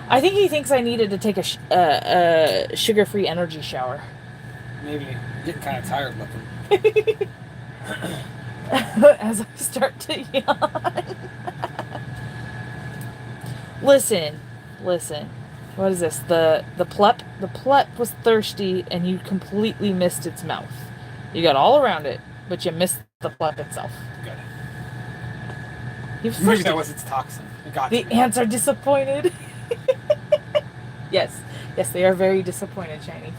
I think he thinks I needed to take a sugar-free energy shower. Maybe. Getting kind of tired looking. As I start to yawn. Listen. What is this? The plep? The plep was thirsty and you completely missed its mouth. You got all around it, but you missed the plep itself. Good. He was Maybe thirsty. that was its toxin. It got The to me. ants are disappointed. Yes, they are very disappointed, Shiny.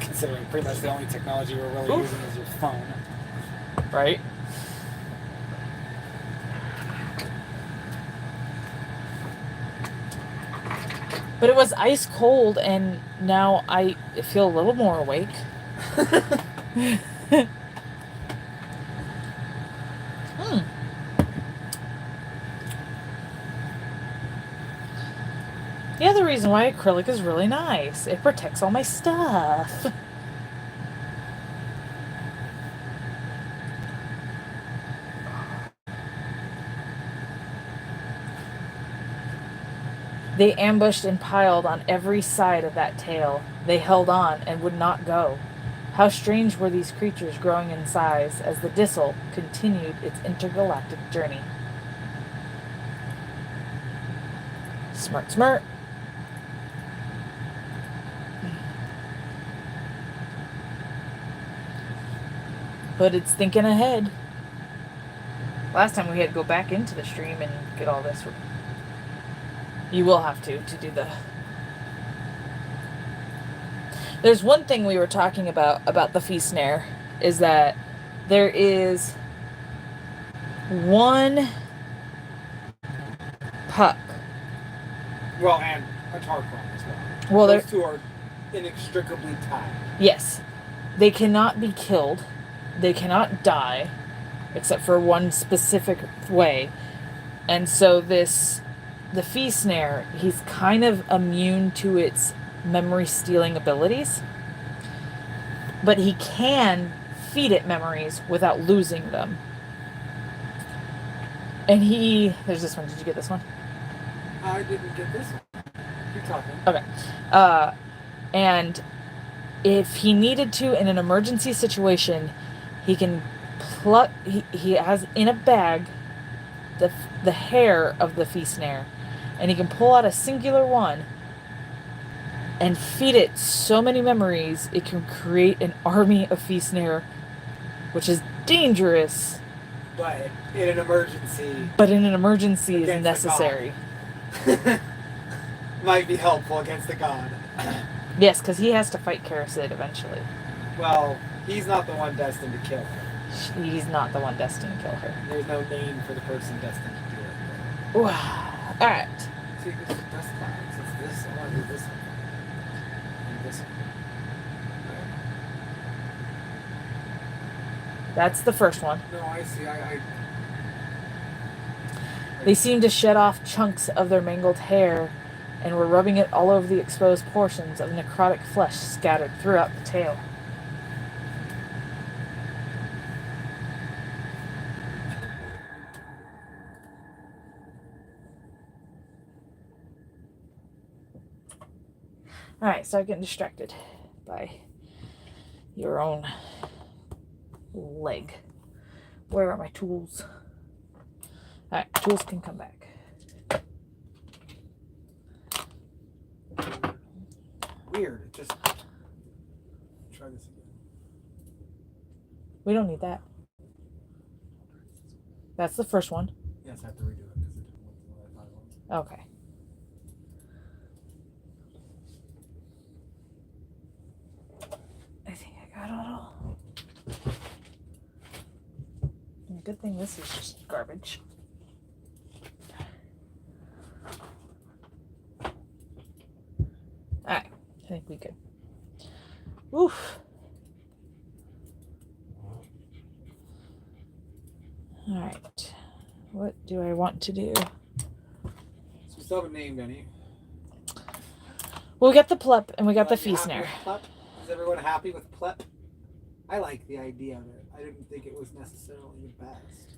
Considering pretty much the only technology we're really using is your phone. Right? But it was ice cold, and now I feel a little more awake. The other reason why acrylic is really nice. It protects all my stuff. They ambushed and piled on every side of that tail. They held on and would not go. How strange were these creatures growing in size as the Dissel continued its intergalactic journey. Smirt. But it's thinking ahead. Last time we had to go back into the stream and get all this. You will have to do the... There's one thing we were talking about the fee snare, is that there is one puck. Well, and a Tarkron as well. Well, those two are inextricably tied. Yes. They cannot be killed. They cannot die, except for one specific way. And so the fee snare, he's kind of immune to its memory stealing abilities, but he can feed it memories without losing them. And there's this one. Did you get this one? I didn't get this one. Keep talking. Okay. And if he needed to in an emergency situation, he can pluck. He has in a bag the hair of the fee snare, and he can pull out a singular one and feed it so many memories it can create an army of fee snare, which is dangerous. But in an emergency. But in an emergency is necessary. Might be helpful against the god. Yes, because he has to fight Karasid eventually. Well, he's not the one destined to kill her. He's not the one destined to kill her. There's no name for the person destined to do it. Alright. See, this is dust clouds. It's this. I want to do this one. And this one. Right. That's the first one. No, I see. I They seemed to shed off chunks of their mangled hair and were rubbing it all over the exposed portions of necrotic flesh scattered throughout the tail. Alright, start getting distracted by your own leg. Where are my tools? Alright, tools can come back. Weird. Just try this again. We don't need that. That's the first one. Yes, I have to redo it because it didn't work the way I thought it was. Okay. I think I got it all. Good thing this is just garbage. Alright, I think we could. Oof. Alright. What do I want to do? So we still haven't named any. Well, we got the plep and we got the You happy snare. with plep? Is everyone happy with plep? I like the idea of it. I didn't think it was necessarily the best.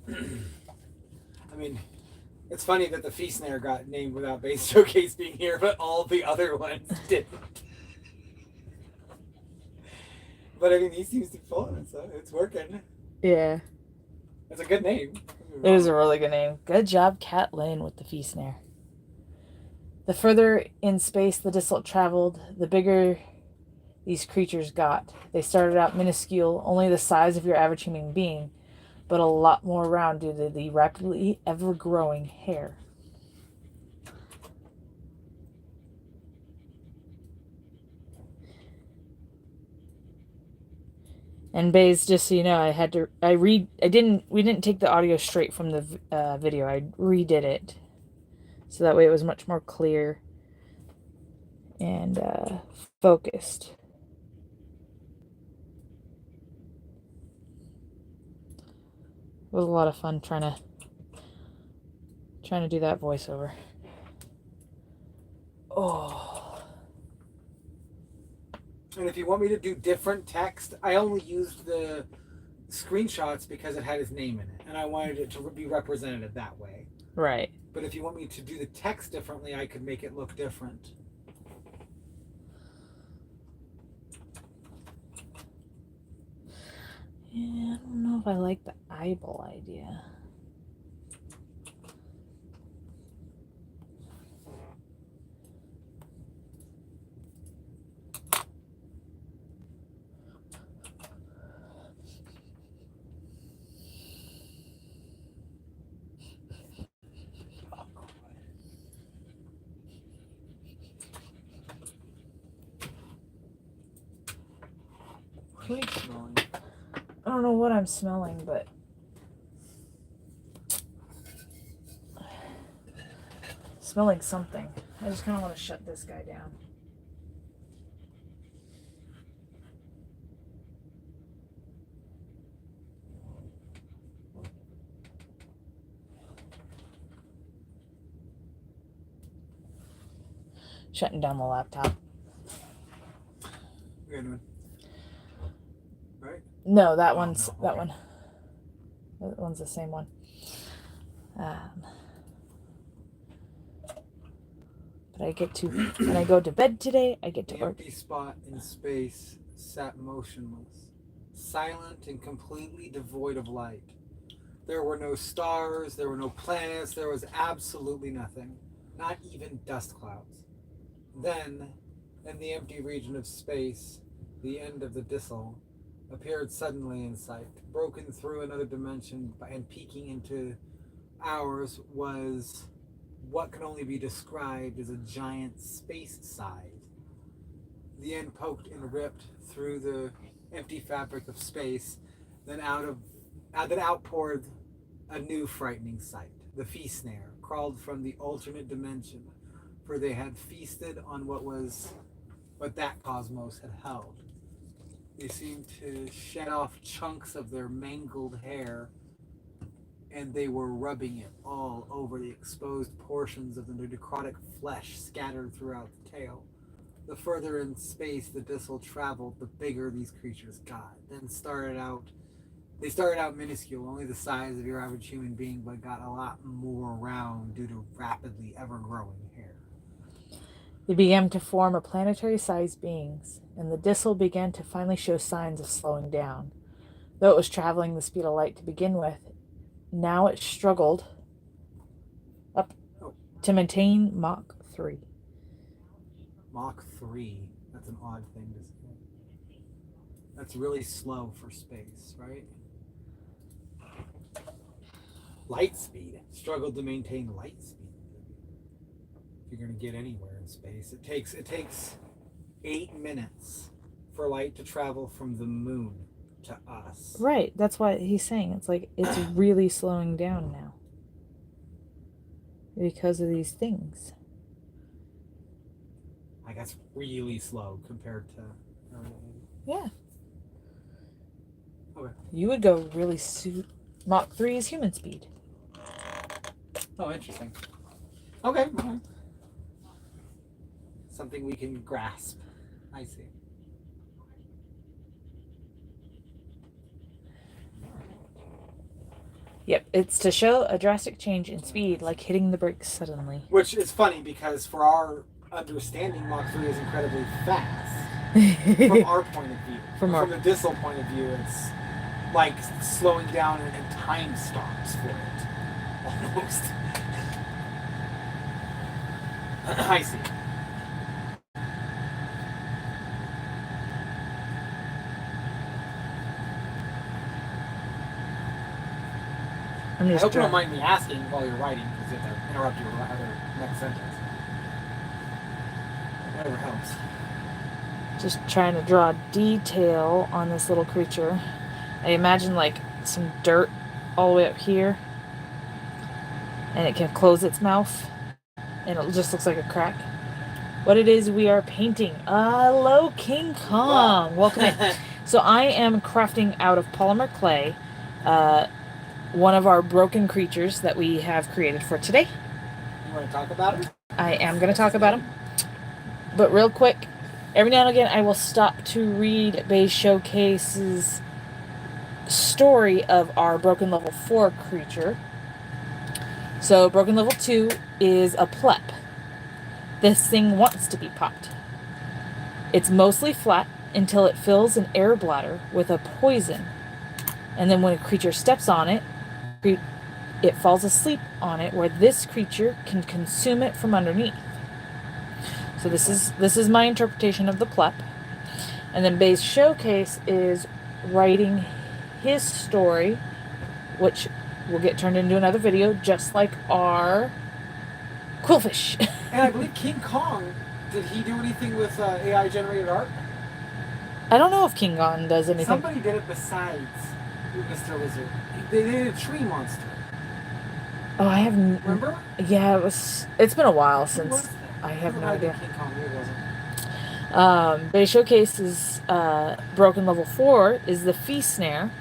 I mean, it's funny that the fee snare got named without Bass Showcase being here, but all the other ones didn't. But I mean, he seems to be fun, so it's working. Yeah. It's a good name. It is a really good name. Good job, Cat Lynn, with the fee snare. The further in space the Disselt traveled, the bigger these creatures got. They started out minuscule, only the size of your average human being, but a lot more round due to the rapidly ever-growing hair. And Baze, just so you know, we didn't take the audio straight from the video. I redid it. So that way it was much more clear and focused. It was a lot of fun trying to do that voiceover. Oh. And if you want me to do different text, I only used the screenshots because it had his name in it, and I wanted it to be represented that way. Right. But if you want me to do the text differently, I could make it look different. Yeah, I don't know if I like the eyeball idea. What are you smelling? I don't know what I'm smelling, but smelling something. I just kind of want to shut this guy down. Shutting down the laptop. Good one. Right? No, that one's no, that okay. one. That one's the same one. But I get to, when I go to bed today, I get to The work. empty spot in space sat motionless, silent and completely devoid of light. There were no stars, there were no planets, there was absolutely nothing, not even dust clouds. Then, in the empty region of space, the end of the Disselt appeared suddenly in sight. Broken through another dimension and peeking into ours was what can only be described as a giant space side. The end poked and ripped through the empty fabric of space, then outpoured a new frightening sight. The fee snare crawled from the alternate dimension, for they had feasted on what that cosmos had held. They seemed to shed off chunks of their mangled hair, and they were rubbing it all over the exposed portions of the necrotic flesh scattered throughout the tail. The further in space the Bissell traveled, the bigger these creatures got. They started out minuscule, only the size of your average human being, but got a lot more round due to rapidly ever-growing hair. They began to form a planetary-sized beings, and the Dissel began to finally show signs of slowing down. Though it was traveling the speed of light to begin with, now it struggled up to maintain Mach 3. Mach 3. That's an odd thing to say. That's really slow for space, right? Light speed. Struggled to maintain light speed. If you're going to get anywhere in space, it takes 8 minutes for light to travel from the moon to us. Right, that's what he's saying. It's like it's really slowing down now because of these things. Like that's really slow compared to. Yeah. Okay. You would go really Mach 3 is human speed. Oh, interesting. Okay. Something we can grasp. I see. Yep, it's to show a drastic change in speed, like hitting the brakes suddenly. Which is funny because for our understanding, Mach 3 is incredibly fast from our point of view. From the Dissel point of view, it's like slowing down and time stops for it. Almost. I see. I hope you don't mind me asking while you're writing, because you have to interrupt your next sentence. Whatever helps. Just trying to draw detail on this little creature. I imagine like some dirt all the way up here, and it can close its mouth, and it just looks like a crack. What it is, we are painting. Hello, King Kong. Wow. Welcome in. So I am crafting out of polymer clay one of our broken creatures that we have created for today. You want to talk about him? I am going to talk about him. But real quick, every now and again I will stop to read Bay's Showcase's story of our broken level 4 creature. So broken level 2 is a plep. This thing wants to be popped. It's mostly flat until it fills an air bladder with a poison. And then when a creature steps on it, it falls asleep on it, where this creature can consume it from underneath. So this is my interpretation of the plep. And then Bay's Showcase is writing his story, which will get turned into another video, just like our quillfish. And I believe King Kong, did he do anything with AI generated art? I don't know if King Kong does anything. Somebody did it besides Mr. Lizard. They did a tree monster. Oh, I haven't. Remember? Yeah, it's been a while since. I have no idea. King Kong, it wasn't. Bay Showcase's broken level 4 is the Fee Snare.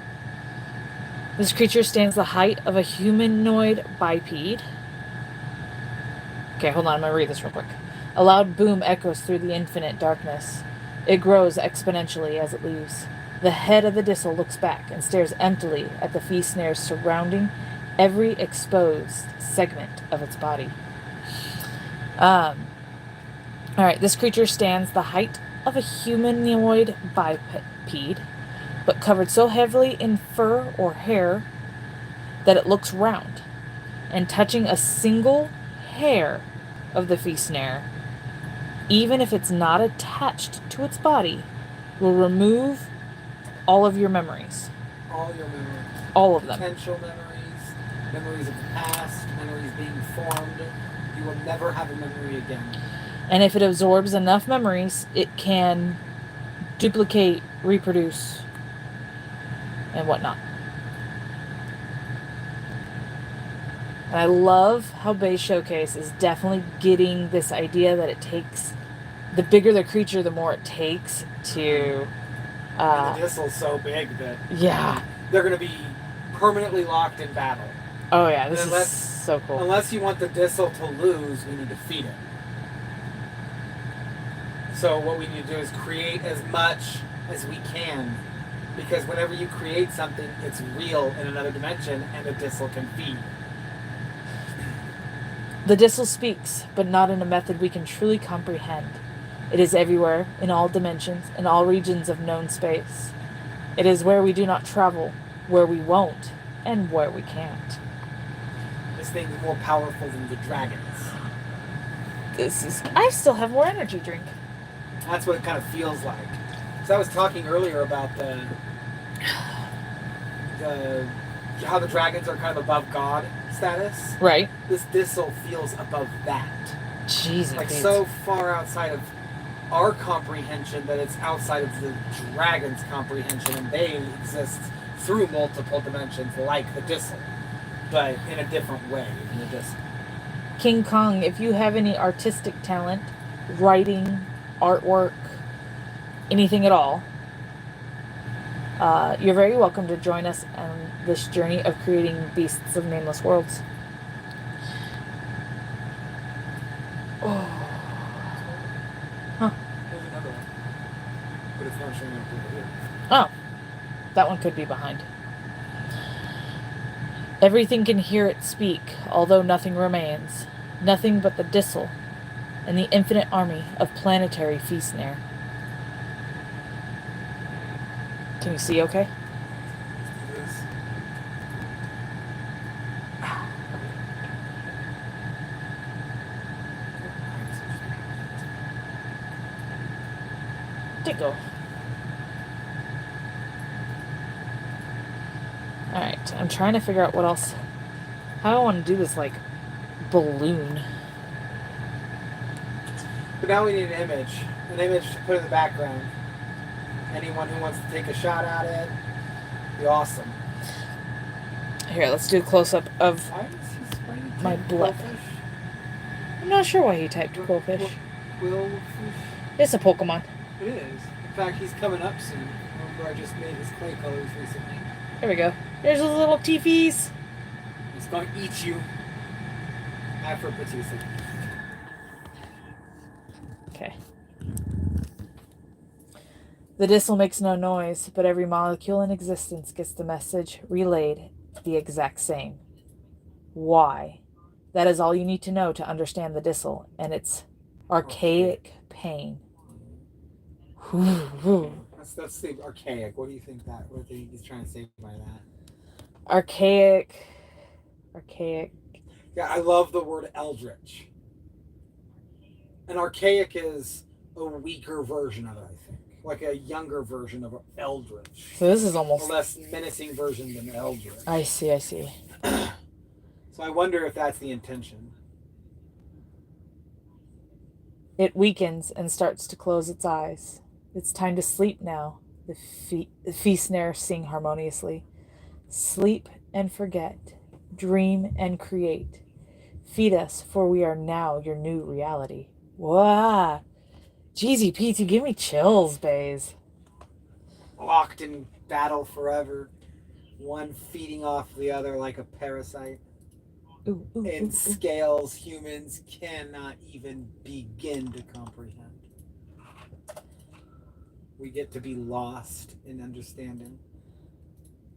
This creature stands the height of a humanoid biped. Okay, hold on, I'm gonna read this real quick. A loud boom echoes through the infinite darkness. It grows exponentially as it leaves. The head of the Dissel looks back and stares emptily at the Fee Snares surrounding every exposed segment of its body. Alright, this creature stands the height of a humanoid biped, but covered so heavily in fur or hair that it looks round, and touching a single hair of the Fee Snare, even if it's not attached to its body, will remove all of your memories. All your memories. All of them. Potential memories, memories of the past, memories being formed. You will never have a memory again. And if it absorbs enough memories, it can duplicate, reproduce, and whatnot. And I love how Bay's Showcase is definitely getting this idea that it takes, the bigger the creature, the more it takes to And the Dissel's so big that Yeah. they're going to be permanently locked in battle. Oh yeah, this is so cool. Unless you want the Dissel to lose, we need to feed it. So what we need to do is create as much as we can, because whenever you create something, it's real in another dimension, and the Dissel can feed. The Dissel speaks, but not in a method we can truly comprehend. It is everywhere, in all dimensions, in all regions of known space. It is where we do not travel, where we won't, and where we can't. This thing's more powerful than the dragons. I still have more energy drink. That's what it kind of feels like. So I was talking earlier about how the dragons are kind of above God status. Right. This Dissel feels above that. Jesus. Like so far outside of our comprehension that it's outside of the dragon's comprehension, and they exist through multiple dimensions like the Dissel, but in a different way than the Dissel. King Kong, if you have any artistic talent, writing, artwork, anything at all, you're very welcome to join us on this journey of creating beasts of nameless worlds. Oh. Huh. There's another one. But it's not showing up over here. Oh. That one could be behind. Everything can hear it speak, although nothing remains. Nothing but the Dissel and the infinite army of planetary Feastnare. Can you see okay? Did go. Alright, I'm trying to figure out what else. How do I want to do this, like, balloon? But now we need an image to put in the background. Anyone who wants to take a shot at it, be awesome. Here, let's do a close-up of my blip. I'm not sure why he typed quillfish. Quillfish? It's a Pokemon. It is. In fact, he's coming up soon. Remember, I just made his clay colors recently. There we go. There's those little teepees. He's going to eat you. After Batista. Okay. The Dissel makes no noise, but every molecule in existence gets the message relayed the exact same. Why? That is all you need to know to understand the Dissel and its archaic pain. That's the archaic. What do you think he's trying to say by that? Archaic. Yeah, I love the word eldritch. An archaic is a weaker version of it, I think. Like a younger version of eldritch. So this is almost a less menacing version than eldritch. I see. So I wonder if that's the intention. It weakens and starts to close its eyes. It's time to sleep now. The Feastnare sing harmoniously. Sleep and forget. Dream and create. Feed us, for we are now your new reality. Wow. Jeezy Pete's, you give me chills, bays. Locked in battle forever. One feeding off the other like a parasite. In scales humans cannot even begin to comprehend. We get to be lost in understanding.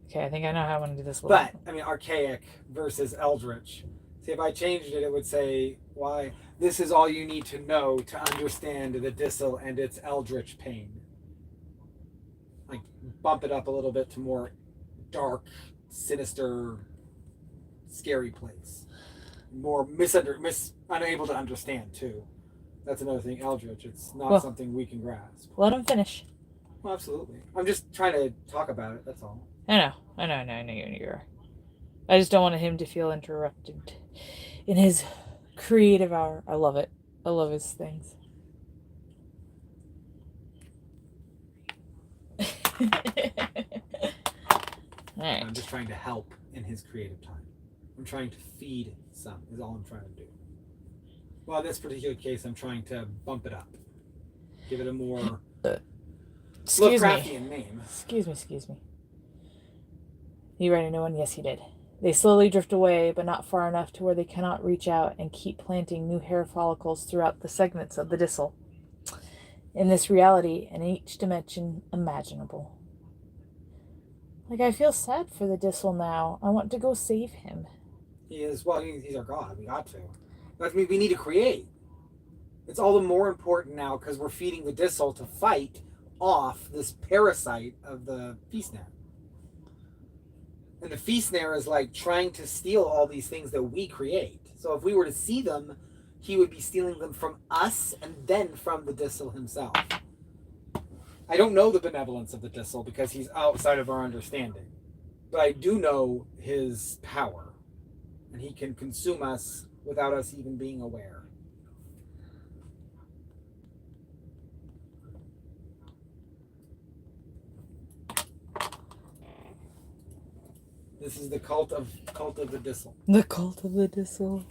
Okay, I think I know how I want to do this. But, I mean, archaic versus eldritch. See, if I changed it, it would say, why? This is all you need to know to understand the Dissel and its eldritch pain. Like, bump it up a little bit to more dark, sinister, scary place. More unable to understand, too. That's another thing, eldritch. It's not something we can grasp. Let him finish. Well, absolutely. I'm just trying to talk about it, that's all. I know you are. I just don't want him to feel interrupted in his creative hour. I love it. I love his things. Alright. I'm just trying to help in his creative time. I'm trying to feed some, is all I'm trying to do. Well, in this particular case, I'm trying to bump it up. Give it a more Excuse me. Lovecraftian name. Excuse me. You write a new one? Yes, he did. They slowly drift away, but not far enough to where they cannot reach out and keep planting new hair follicles throughout the segments of the distal. In this reality, in each dimension imaginable. Like, I feel sad for the distal now. I want to go save him. He is, well, he's our god. We got to. That means we need to create. It's all the more important now because we're feeding the distal to fight off this parasite of the fee snare. And the fee snare is like trying to steal all these things that we create. So if we were to see them, he would be stealing them from us and then from the distal himself. I don't know the benevolence of the distal because he's outside of our understanding. But I do know his power. And he can consume us without us even being aware. This is the cult of the distal. The cult of the distal.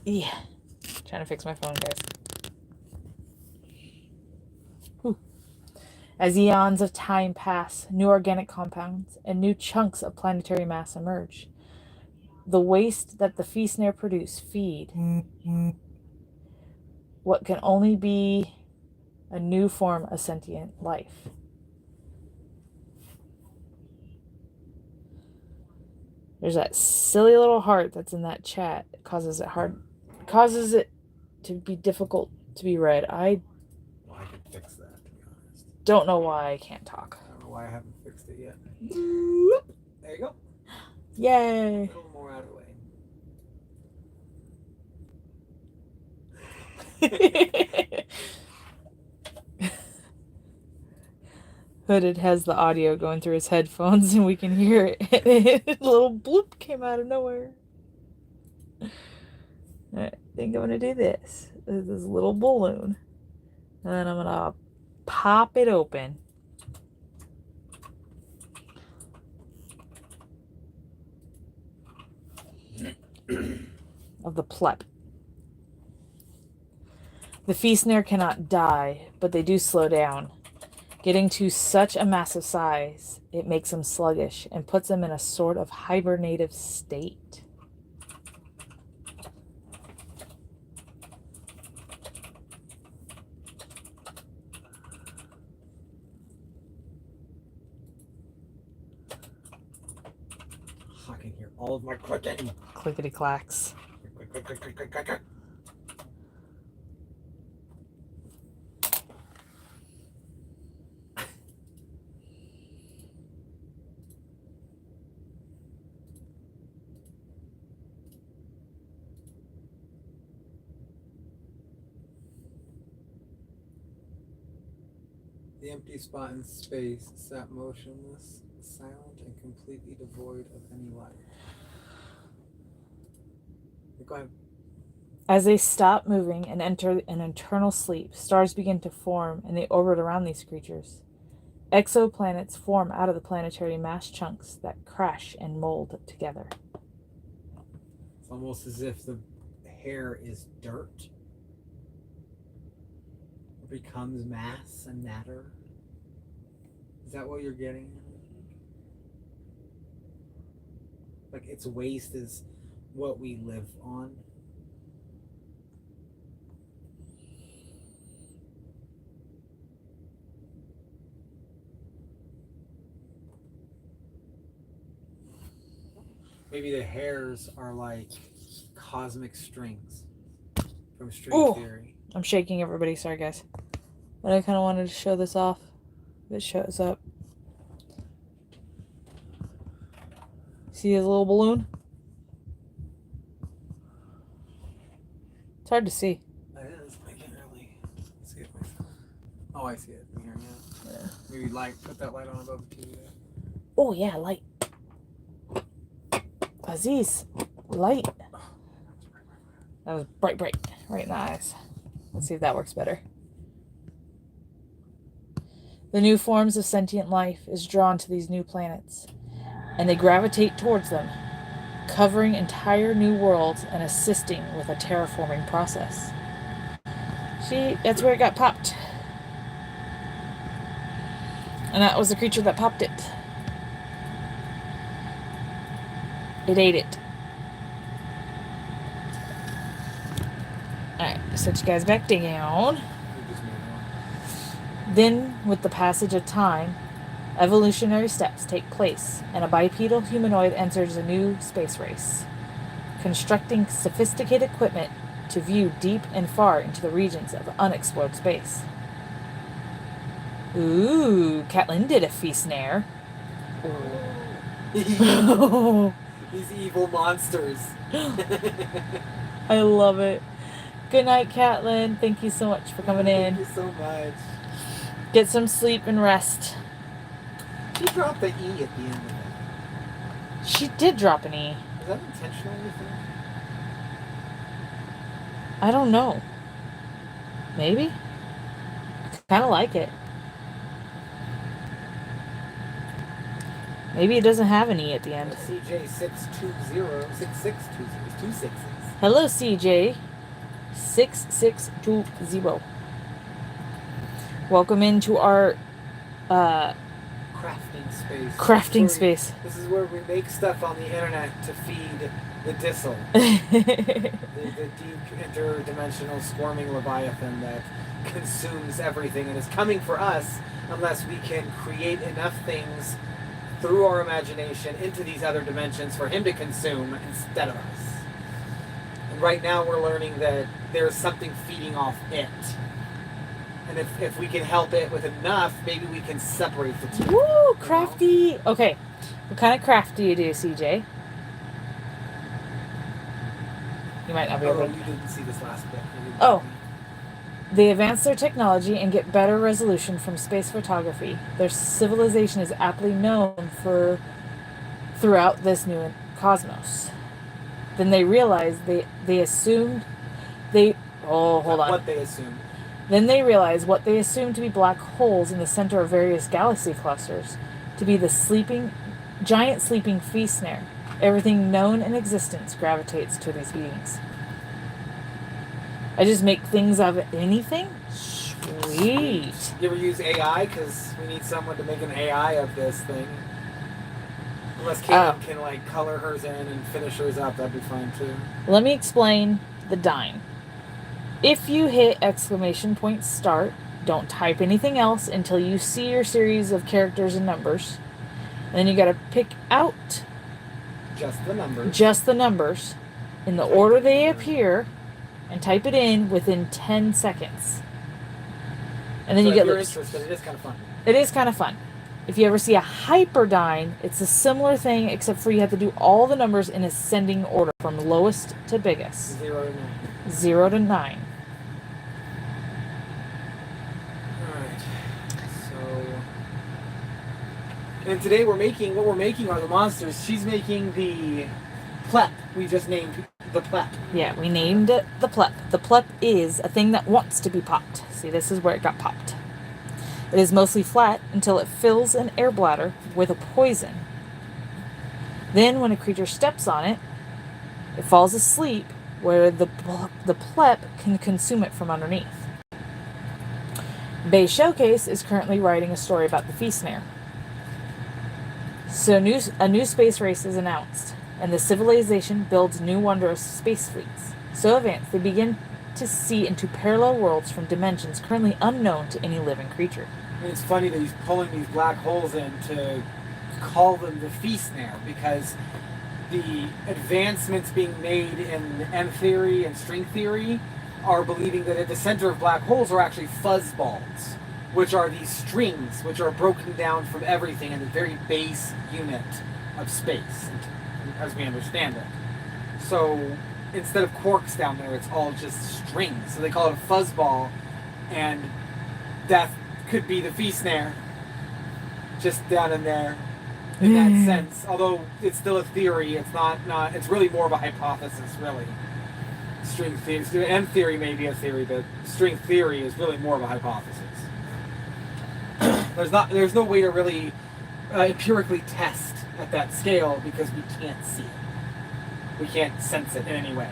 Yeah. Trying to fix my phone, guys. Whew. As eons of time pass, new organic compounds and new chunks of planetary mass emerge. The waste that the fee snare produce feed what can only be a new form of sentient life. There's that silly little heart that's in that chat. It causes it to be difficult to be read. I can fix that, to be honest. Don't know why I can't talk. I don't know why I haven't fixed it yet. There you go. Yay! A little more out of the way. Hooded has the audio going through his headphones and we can hear it. A little bloop came out of nowhere. I think I'm going to do this. This little balloon. And then I'm going to pop it open. Of the plep. The fee snare cannot die, but they do slow down. Getting to such a massive size, it makes them sluggish and puts them in a sort of hibernative state. I can hear all of my clicking. Clickety clacks. Click, click, click, click, click, click, click. The empty spot in space sat motionless, silent, and completely devoid of any life. Go ahead. As they stop moving and enter an eternal sleep, stars begin to form and they orbit around these creatures. Exoplanets form out of the planetary mass chunks that crash and mold together. It's almost as if the hair is dirt. It becomes mass and matter. Is that what you're getting? Like its waste is what we live on. Maybe the hairs are like cosmic strings from string theory. I'm shaking everybody, sorry guys. But I kind of wanted to show this off. If it shows up. See his little balloon? It's hard to see. It is. I can't really see it myself. Oh, I see it. I'm hearing it. Yeah. Maybe put that light on above the TV. Oh yeah, light. Aziz, light. That was bright, right in the eyes. Let's see if that works better. The new forms of sentient life is drawn to these new planets, and they gravitate towards them, covering entire new worlds and assisting with a terraforming process. See, that's where it got popped. And that was the creature that popped it. It ate it. Alright, set you guys back down. Then, with the passage of time, evolutionary steps take place, and a bipedal humanoid enters a new space race, constructing sophisticated equipment to view deep and far into the regions of unexplored space. Ooh, Catelyn did a fee snare. These evil monsters. I love it. Good night, Catelyn. Thank you so much for coming in. Thank you so much. Get some sleep and rest. She dropped the E at the end of it. She did drop an E. Is that intentional, you think? I don't know. Maybe? I kind of like it. Maybe it doesn't have an E at the end. CJ 620 two sixes. Hello, CJ 6620. Welcome into our crafting space. Space. This is where we make stuff on the internet to feed the Dissel. the deep interdimensional squirming leviathan that consumes everything and is coming for us unless we can create enough things through our imagination into these other dimensions for him to consume instead of us. And right now we're learning that there's something feeding off it. And if we can help it with enough, maybe we can separate the two. Woo, crafty. Okay, what kind of craft do you do, CJ? You might not be able to. You didn't see this last bit. Oh. They advance their technology and get better resolution from space photography. Their civilization is aptly known for throughout this new cosmos. Then they realize they assumed they... Oh, hold on. What they assumed. Then they realize what they assumed to be black holes in the center of various galaxy clusters to be the giant sleeping feast snare. Everything known in existence gravitates to these beings. I just make things out of anything? Sweet. You ever use AI? Because we need someone to make an AI of this thing. Unless Caitlin can like color hers in and finish hers up, that'd be fine too. Let me explain the dying. If you hit / start, don't type anything else until you see your series of characters and numbers. And then you gotta pick out just the numbers. Just the numbers in the order they appear and type it in within 10 seconds. And then so you get you're interested, it is kind of fun. It is kind of fun. If you ever see a hyperdyne, it's a similar thing except for you have to do all the numbers in ascending order from lowest to biggest. 0 to 9. 0 to 9. Alright. So and today what we're making are the monsters. She's making the plep. We just named the plep. Yeah, we named it the plep. The plep is a thing that wants to be popped. See, this is where it got popped. It is mostly flat until it fills an air bladder with a poison. Then, when a creature steps on it, it falls asleep where the plep can consume it from underneath. Bay Showcase is currently writing a story about the feast snare. So a new space race is announced, and the civilization builds new wondrous space fleets. So advanced, they begin to see into parallel worlds from dimensions currently unknown to any living creature. And it's funny that he's pulling these black holes in to call them the feast snare, because the advancements being made in M theory and string theory are believing that at the center of black holes are actually fuzzballs, which are these strings which are broken down from everything in the very base unit of space, as we understand it. So instead of quarks down there, it's all just strings. So they call it a fuzzball, and that could be the feast snare, just down in there, in that sense. Although it's still a theory, it's not. It's really more of a hypothesis, really. String theory, M theory may be a theory, but string theory is really more of a hypothesis. There's no way to really empirically test at that scale because we can't see it. We can't sense it in any way.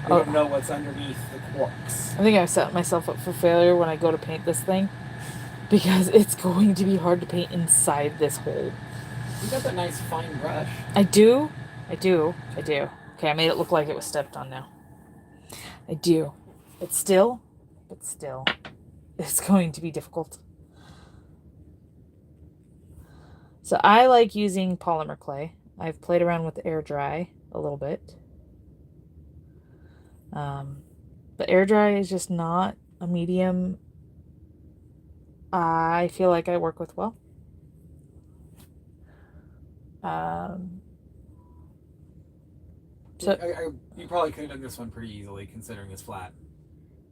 They don't know what's underneath the quartz. I think I've set myself up for failure when I go to paint this thing. Because it's going to be hard to paint inside this hole. You got that nice fine brush. I do. Okay, I made it look like it was stepped on now. I do. But still, it's going to be difficult. So I like using polymer clay. I've played around with air dry a little bit. But air dry is just not a medium I feel like I work with well. So you probably could have done this one pretty easily, considering it's flat.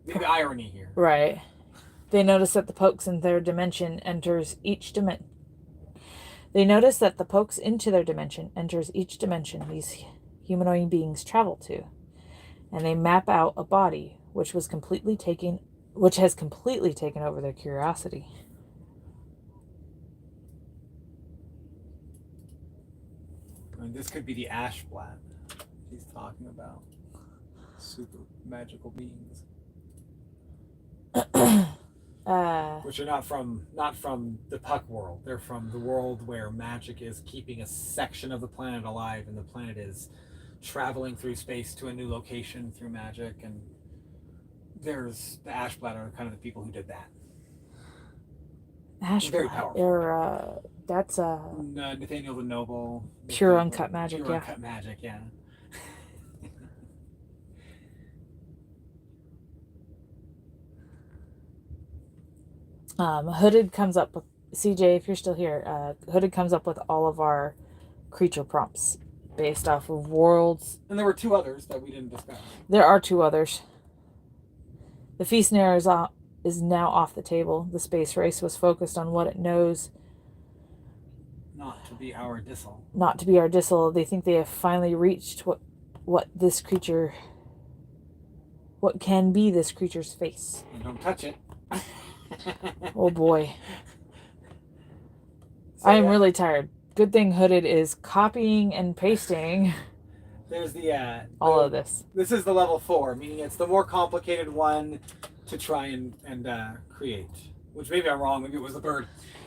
The irony here. Right. They notice that the pokes in their dimension enters each dimension. They notice that the pokes into their dimension enters each dimension these humanoid beings travel to, and they map out a body which has completely taken over their curiosity. I mean, this could be the ash plat he's talking about. Super magical beings. Which are not from the Puck world. They're from the world where magic is keeping a section of the planet alive, and the planet is traveling through space to a new location through magic. And there's the Ashblatt are kind of the people who did that. Ashblatt, very powerful. That's Nathaniel the Noble. Pure uncut magic. Pure uncut magic, yeah. Hooded comes up with CJ, if you're still here. Hooded comes up with all of our creature prompts based off of worlds. And there were 2 others that we didn't discuss. There are 2 others. The feast snare is now off the table. The space race was focused on what it knows. Not to be our Dissel. Not to be our Dissel. They think they have finally reached what this creature, what can be this creature's face. And don't touch it. Oh boy. So, I am really tired. Good thing Hooded is copying and pasting. There's all of this. This is the level 4, meaning it's the more complicated one to try and create. Which maybe I'm wrong, maybe it was the bird.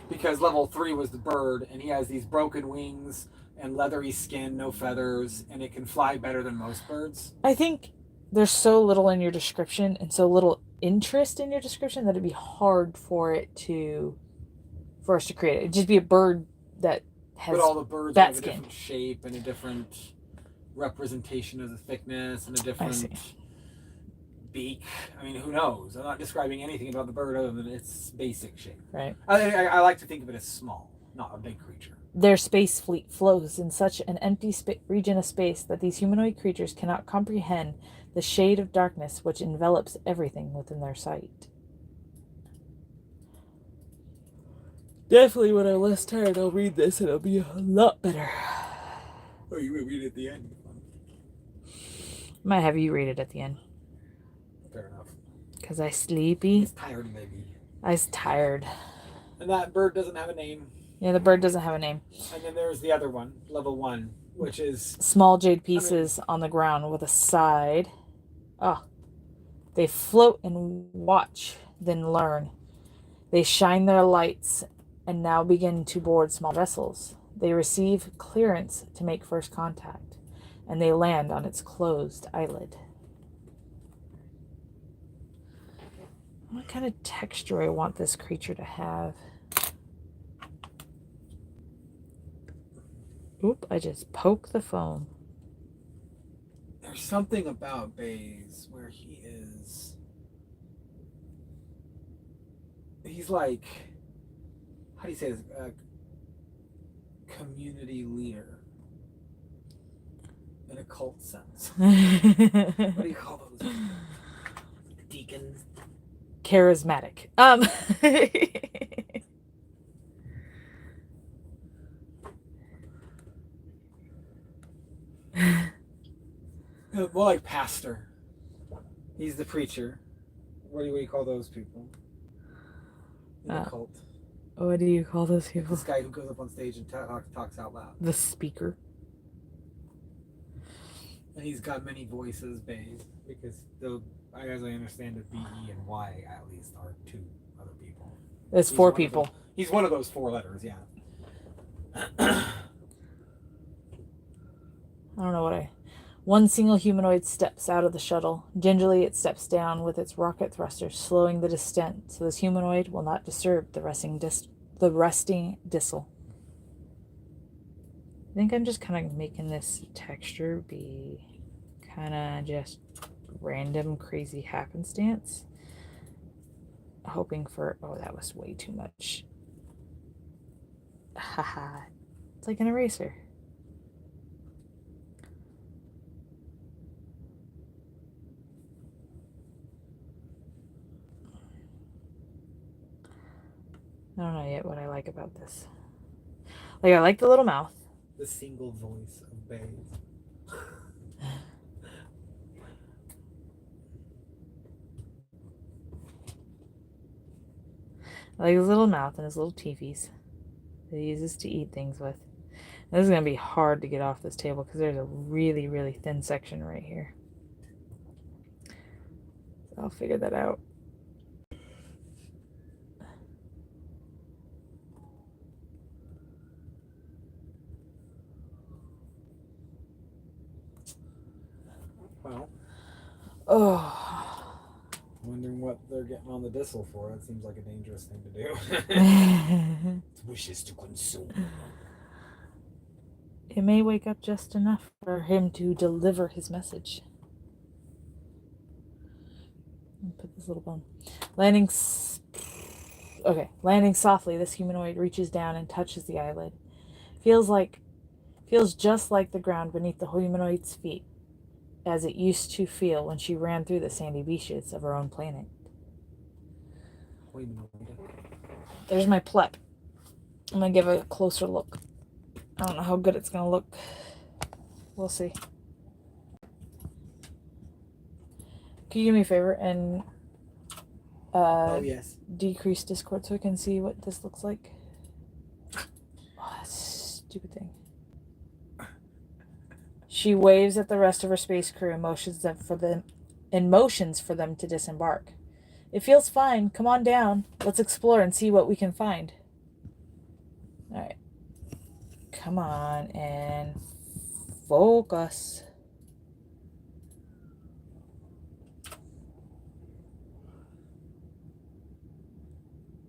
Because level 3 was the bird, and he has these broken wings and leathery skin, no feathers, and it can fly better than most birds. I think there's so little in your description and so little interest in your description that it'd be hard for us to create it. It'd just be a bird that has but all the birds bat have skin. A different shape and a different representation of the thickness and a different beak. I mean, who knows? I'm not describing anything about the bird other than its basic shape. Right. I like to think of it as small, not a big creature. Their space fleet flows in such an empty region of space that these humanoid creatures cannot comprehend the shade of darkness which envelops everything within their sight. Definitely when I'm less tired, I'll read this and it'll be a lot better. Oh, you will read it at the end? Might have you read it at the end. Fair enough. Because I sleepy. He's tired, maybe. I was tired. And that bird doesn't have a name. Yeah, the bird doesn't have a name. And then there's the other one, level 1, which is... small jade pieces on the ground with a side. Oh. They float and watch, then learn. They shine their lights and now begin to board small vessels. They receive clearance to make first contact, and they land on its closed eyelid. What kind of texture I want this creature to have? Oop, I just poked the phone. There's something about Baze where he is... He's like... How do you say this? Community leader. In a cult sense. What do you call those? Deacons? Charismatic. More like pastor. He's the preacher. What do you call those people? In the cult. What do you call those people? This guy who goes up on stage and talks out loud. The speaker. And he's got many voices, Babe, because as I understand it, B-E and Y at least are two other people. There's four people. He's one of those four letters, yeah. I don't know what One single humanoid steps out of the shuttle. Gingerly, it steps down with its rocket thrusters, slowing the descent, so this humanoid will not disturb the resting Dissel. I think I'm just kind of making this texture be kind of just random, crazy happenstance. Hoping for... Oh, that was way too much. Haha. It's like an eraser. I don't know yet what I like about this. Like, I like the little mouth. The single voice of Babe. I like his little mouth and his little teefies that he uses to eat things with. This is going to be hard to get off this table because there's a really, really thin section right here. So I'll figure that out. Well. Oh. Wondering what they're getting on the Dissel for. That seems like a dangerous thing to do. It wishes to consume. It may wake up just enough for him to deliver his message. Put this little bone. Landing softly, this humanoid reaches down and touches the eyelid. Feels just like the ground beneath the humanoid's feet, as it used to feel when she ran through the sandy beaches of her own planet. There's my plep. I'm going to give it a closer look. I don't know how good it's going to look. We'll see. Can you do me a favor and yes. decrease Discord so I can see what this looks like? Oh, that's a stupid thing. She waves at the rest of her space crew and motions for them to disembark. It feels fine. Come on down. Let's explore and see what we can find. All right. Come on and focus.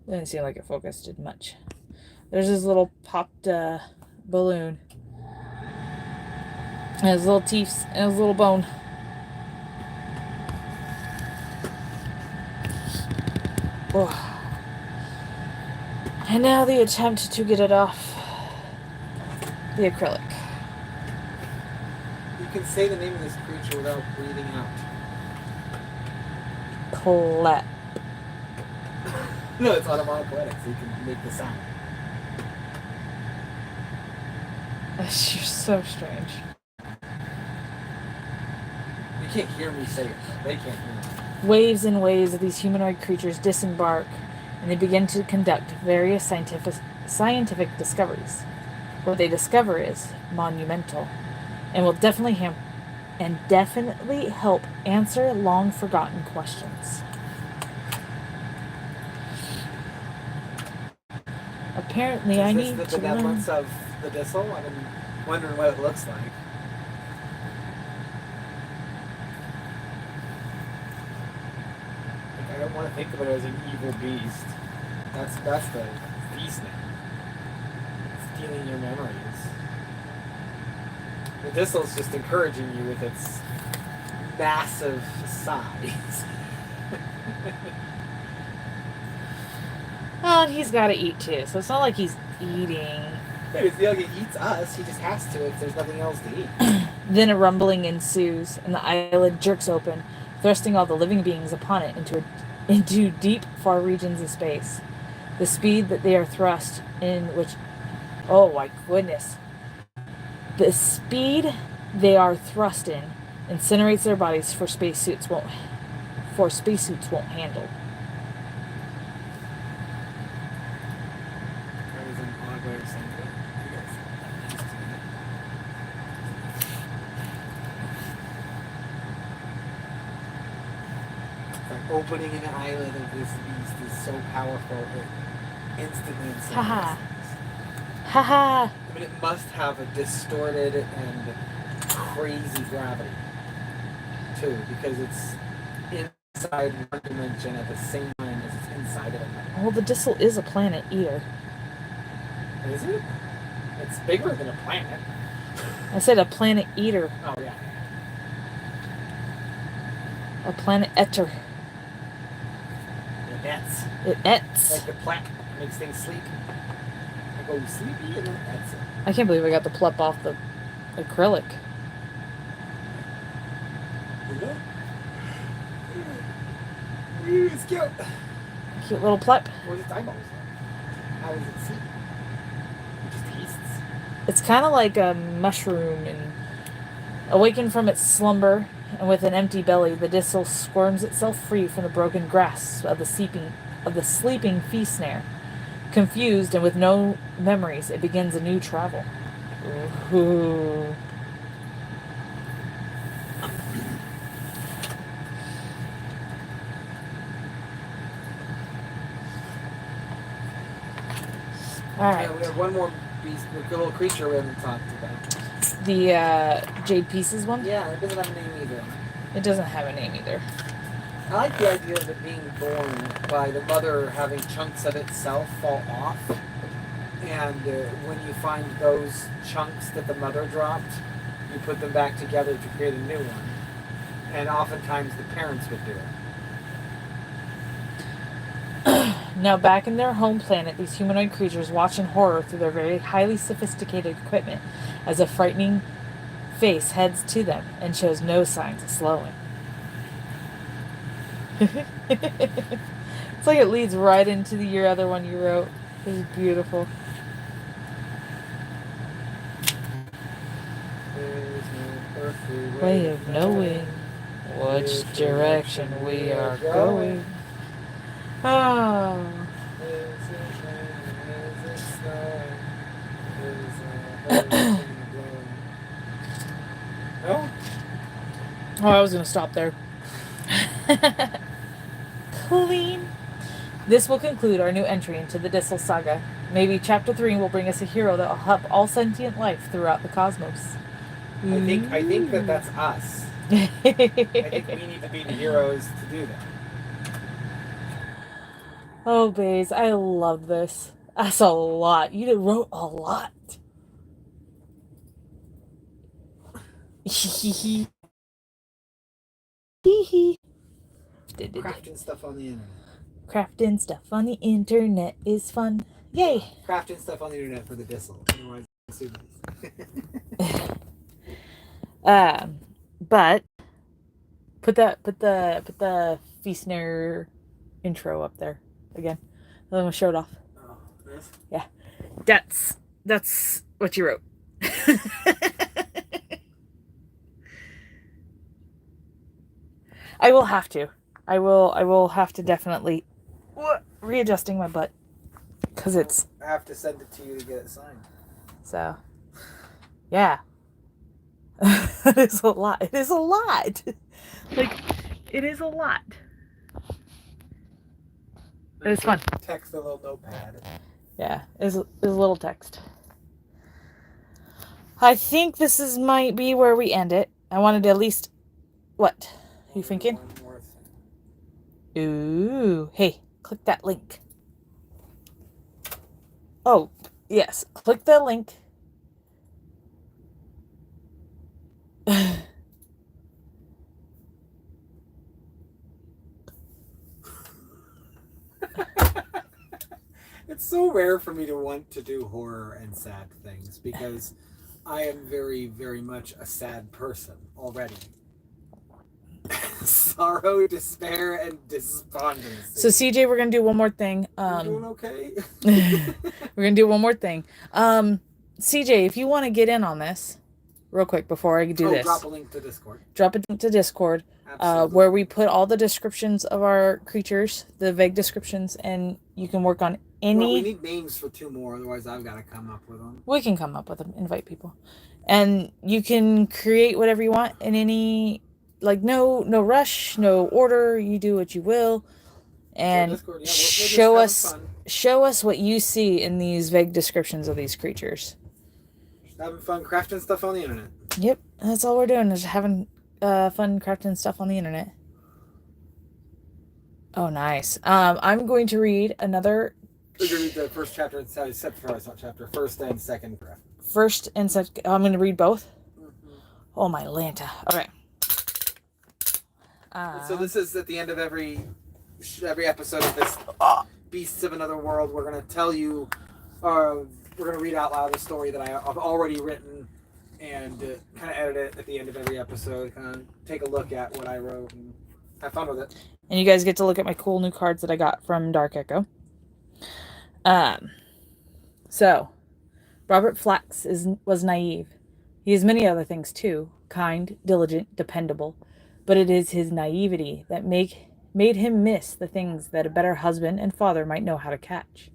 Didn't seem like it focused did much. There's this little popped balloon. And his little teeth and his little bone. Oh. And now the attempt to get it off the acrylic. You can say the name of this creature without breathing out. Clap. No, it's automatic, so you can make the sound. You're so strange. You can't hear me say it. They can't hear me. Waves and waves of these humanoid creatures disembark, and they begin to conduct various scientific discoveries. What they discover is monumental, and will definitely help answer long-forgotten questions. Apparently, I need to learn. Is this the benevolence of the Dissel? I've been wondering what it looks like. I don't want to think of it as an evil beast. That's the beast now. Stealing your memories. The Dissel's just encouraging you with its massive size. Well, he's got to eat too, so it's not like he's eating. Maybe it's like he eats us. He just has to if there's nothing else to eat. Then a rumbling ensues, and the eyelid jerks open, thrusting all the living beings upon it into deep, far regions of space. The speed that they are thrust in, which... Oh, my goodness. The speed they are thrust in incinerates their bodies for spacesuits won't handle. opening an eyelid of this beast is so powerful it instantly Haha. incinerates. Haha. I mean, it must have a distorted and crazy gravity, too, because it's inside one dimension at the same time as it's inside of another. Well, the Distel is a planet eater. Is it? It's bigger than a planet. I said a planet eater. Oh, yeah. A planet eater. It nets. It eats. Like the plaque makes things sleep. I go sleepy and then that's it. I can't believe I got the plep off the acrylic. It's cute. Cute little plep. Where's its eyeballs? How does it see? It just tastes. It's kind of like a mushroom, and awakened from its slumber, and with an empty belly, the Distel squirms itself free from the broken grasp of the sleeping feast snare. Confused and with no memories, it begins a new travel. Ooh. All right. Yeah, we have one more beast, a little creature we haven't talked about. The Jade Pieces one? Yeah, it doesn't have a name either. It doesn't have a name either. I like the idea of it being born by the mother having chunks of itself fall off. And when you find those chunks that the mother dropped, you put them back together to create a new one. And oftentimes the parents would do it. Now, back in their home planet, these humanoid creatures watch in horror through their very highly sophisticated equipment as a frightening face heads to them and shows no signs of slowing. It's like it leads right into your other one you wrote. It was beautiful. There's no earthly Way of knowing which direction we are going. Oh. No? Oh, I was going to stop there. Clean. This will conclude our new entry into the Distel saga. Maybe Chapter 3 will bring us a hero that will help all sentient life throughout the cosmos. I think that's us. I think we need to be the heroes to do that. Oh, Baze, I love this. That's a lot. You wrote a lot. Crafting stuff on the internet. Crafting stuff on the internet is fun. Yay! Crafting stuff on the internet for the Distel. Otherwise, but put the Feastner intro up there again. I'm gonna show it off. Oh, this? Yeah, that's what you wrote. I will have to. I will have to definitely readjusting my butt because it's. I have to send it to you to get it signed. So, yeah. It is a lot. It is a lot. Like, it is a lot. It is fun. Text a little notepad. Yeah, is a little text. I think might be where we end it. I wanted to at least. What? Are you thinking? One more thing. Ooh. Hey, click that link. Oh, yes. Click the link. It's so rare for me to want to do horror and sad things because I am very, very much a sad person already. Sorrow, despair, and despondency. So CJ, we're gonna do one more thing. You doing okay? We're gonna do one more thing. CJ, if you want to get in on this, real quick before I do this, drop a link to Discord. Drop a link to Discord, where we put all the descriptions of our creatures, the vague descriptions, and you can work on any. Well, we need names for 2 more, otherwise I've got to come up with them. We can come up with them. Invite people, and you can create whatever you want in any like no rush, no order. You do what you will, and Discord, yeah, we're just having fun. show us what you see in these vague descriptions of these creatures. Just having fun crafting stuff on the internet. Yep, that's all we're doing is having fun crafting stuff on the internet. Oh, nice. I'm going to read another. We're going to read the first chapter. It's how you set the not chapter. First and second paragraph. First and second. I'm going to read both. Mm-hmm. Oh my Lanta. Okay. So this is at the end of every episode of this Beasts of Another World. We're going to tell you, we're going to read out loud the story that I've already written and kind of edit it at the end of every episode. Kind of take a look at what I wrote and have fun with it. And you guys get to look at my cool new cards that I got from Dark Echo. So, Robert Flax was naive. He is many other things too, kind, diligent, dependable. But it is his naivety that made him miss the things that a better husband and father might know how to catch.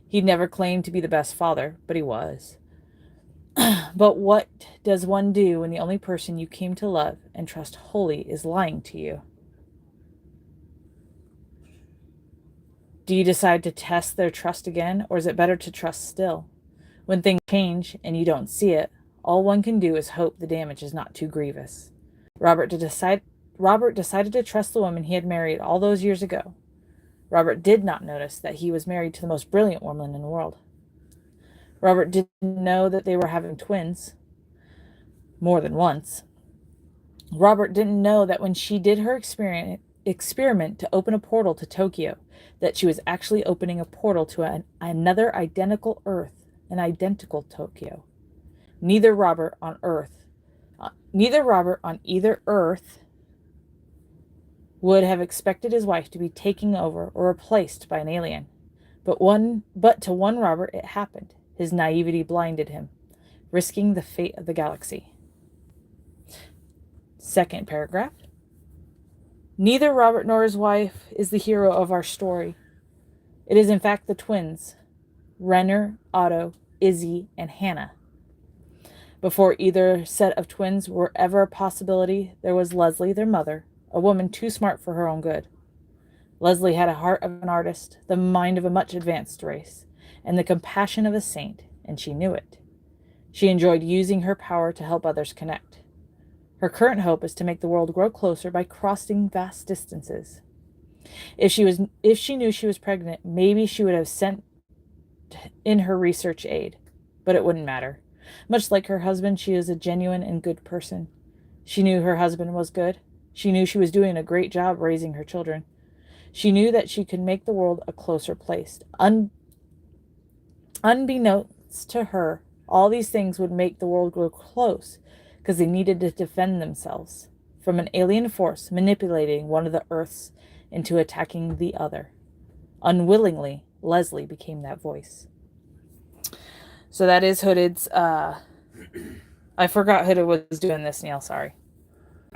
He never claimed to be the best father, but he was. But what does one do when the only person you came to love and trust wholly is lying to you? Do you decide to test their trust again, or is it better to trust still? When things change and you don't see it, all one can do is hope the damage is not too grievous. Robert decided to trust the woman he had married all those years ago. Robert did not notice that he was married to the most brilliant woman in the world. Robert didn't know that they were having twins more than once. Robert didn't know that when she did her experiment to open a portal to Tokyo, that she was actually opening a portal to another identical Earth, an identical Tokyo. Neither Robert on either Earth would have expected his wife to be taken over or replaced by an alien. But to one Robert it happened. His naivety blinded him, risking the fate of the galaxy. Second paragraph. Neither Robert nor his wife is the hero of our story. It is in fact the twins, Renner, Otto, Izzy, and Hannah. Before either set of twins were ever a possibility, there was Leslie, their mother, a woman too smart for her own good. Leslie had a heart of an artist, the mind of a much advanced race, and the compassion of a saint, and she knew it. She enjoyed using her power to help others connect. Her current hope is to make the world grow closer by crossing vast distances. If she knew she was pregnant, maybe she would have sent in her research aid, but it wouldn't matter. Much like her husband, she is a genuine and good person. She knew her husband was good. She knew she was doing a great job raising her children. She knew that she could make the world a closer place. Unbeknownst to her, all these things would make the world grow close because they needed to defend themselves from an alien force manipulating one of the Earths into attacking the other. Unwillingly, Leslie became that voice. So that is Hooded's. I forgot Hooded was doing this, Neil. Sorry.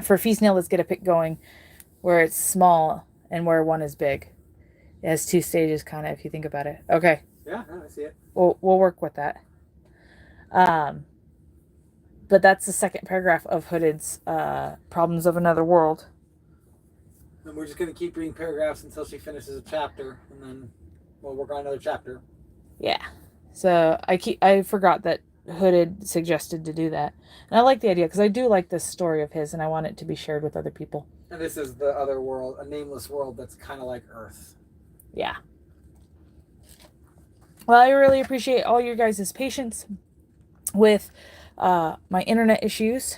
For Feast Nail, let's get a pick going where it's small and where one is big. It has two stages, kind of, if you think about it. Okay. Yeah, I see it. We'll work with that. But that's the second paragraph of Hooded's Problems of Another World. And we're just going to keep reading paragraphs until she finishes a chapter, and then we'll work on another chapter. Yeah. So I forgot that Hooded suggested to do that. And I like the idea because I do like this story of his and I want it to be shared with other people. And this is the other world, a nameless world that's kind of like Earth. Yeah. Well, I really appreciate all your guys' patience with my internet issues.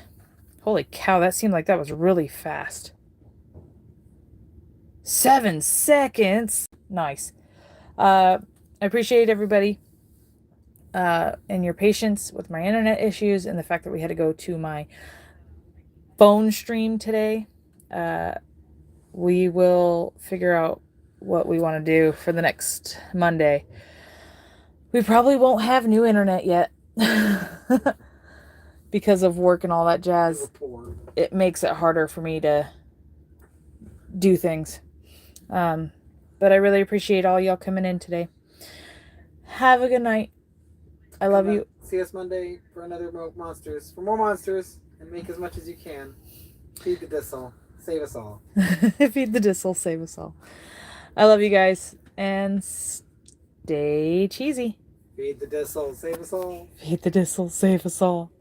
Holy cow, that seemed like that was really fast. 7 seconds. Nice. I appreciate everybody and your patience with my internet issues and the fact that we had to go to my phone stream today. We will figure out what we want to do for the next Monday. We probably won't have new internet yet because of work and all that jazz. It makes it harder for me to do things. But I really appreciate all y'all coming in today. Have a good night. I love you. See us Monday for another Monsters. For more monsters, and make as much as you can. Feed the Dissel. Save us all. Feed the Dissel, save us all. I love you guys. And stay cheesy. Feed the Dissel. Save us all. Feed the Dissel, save us all.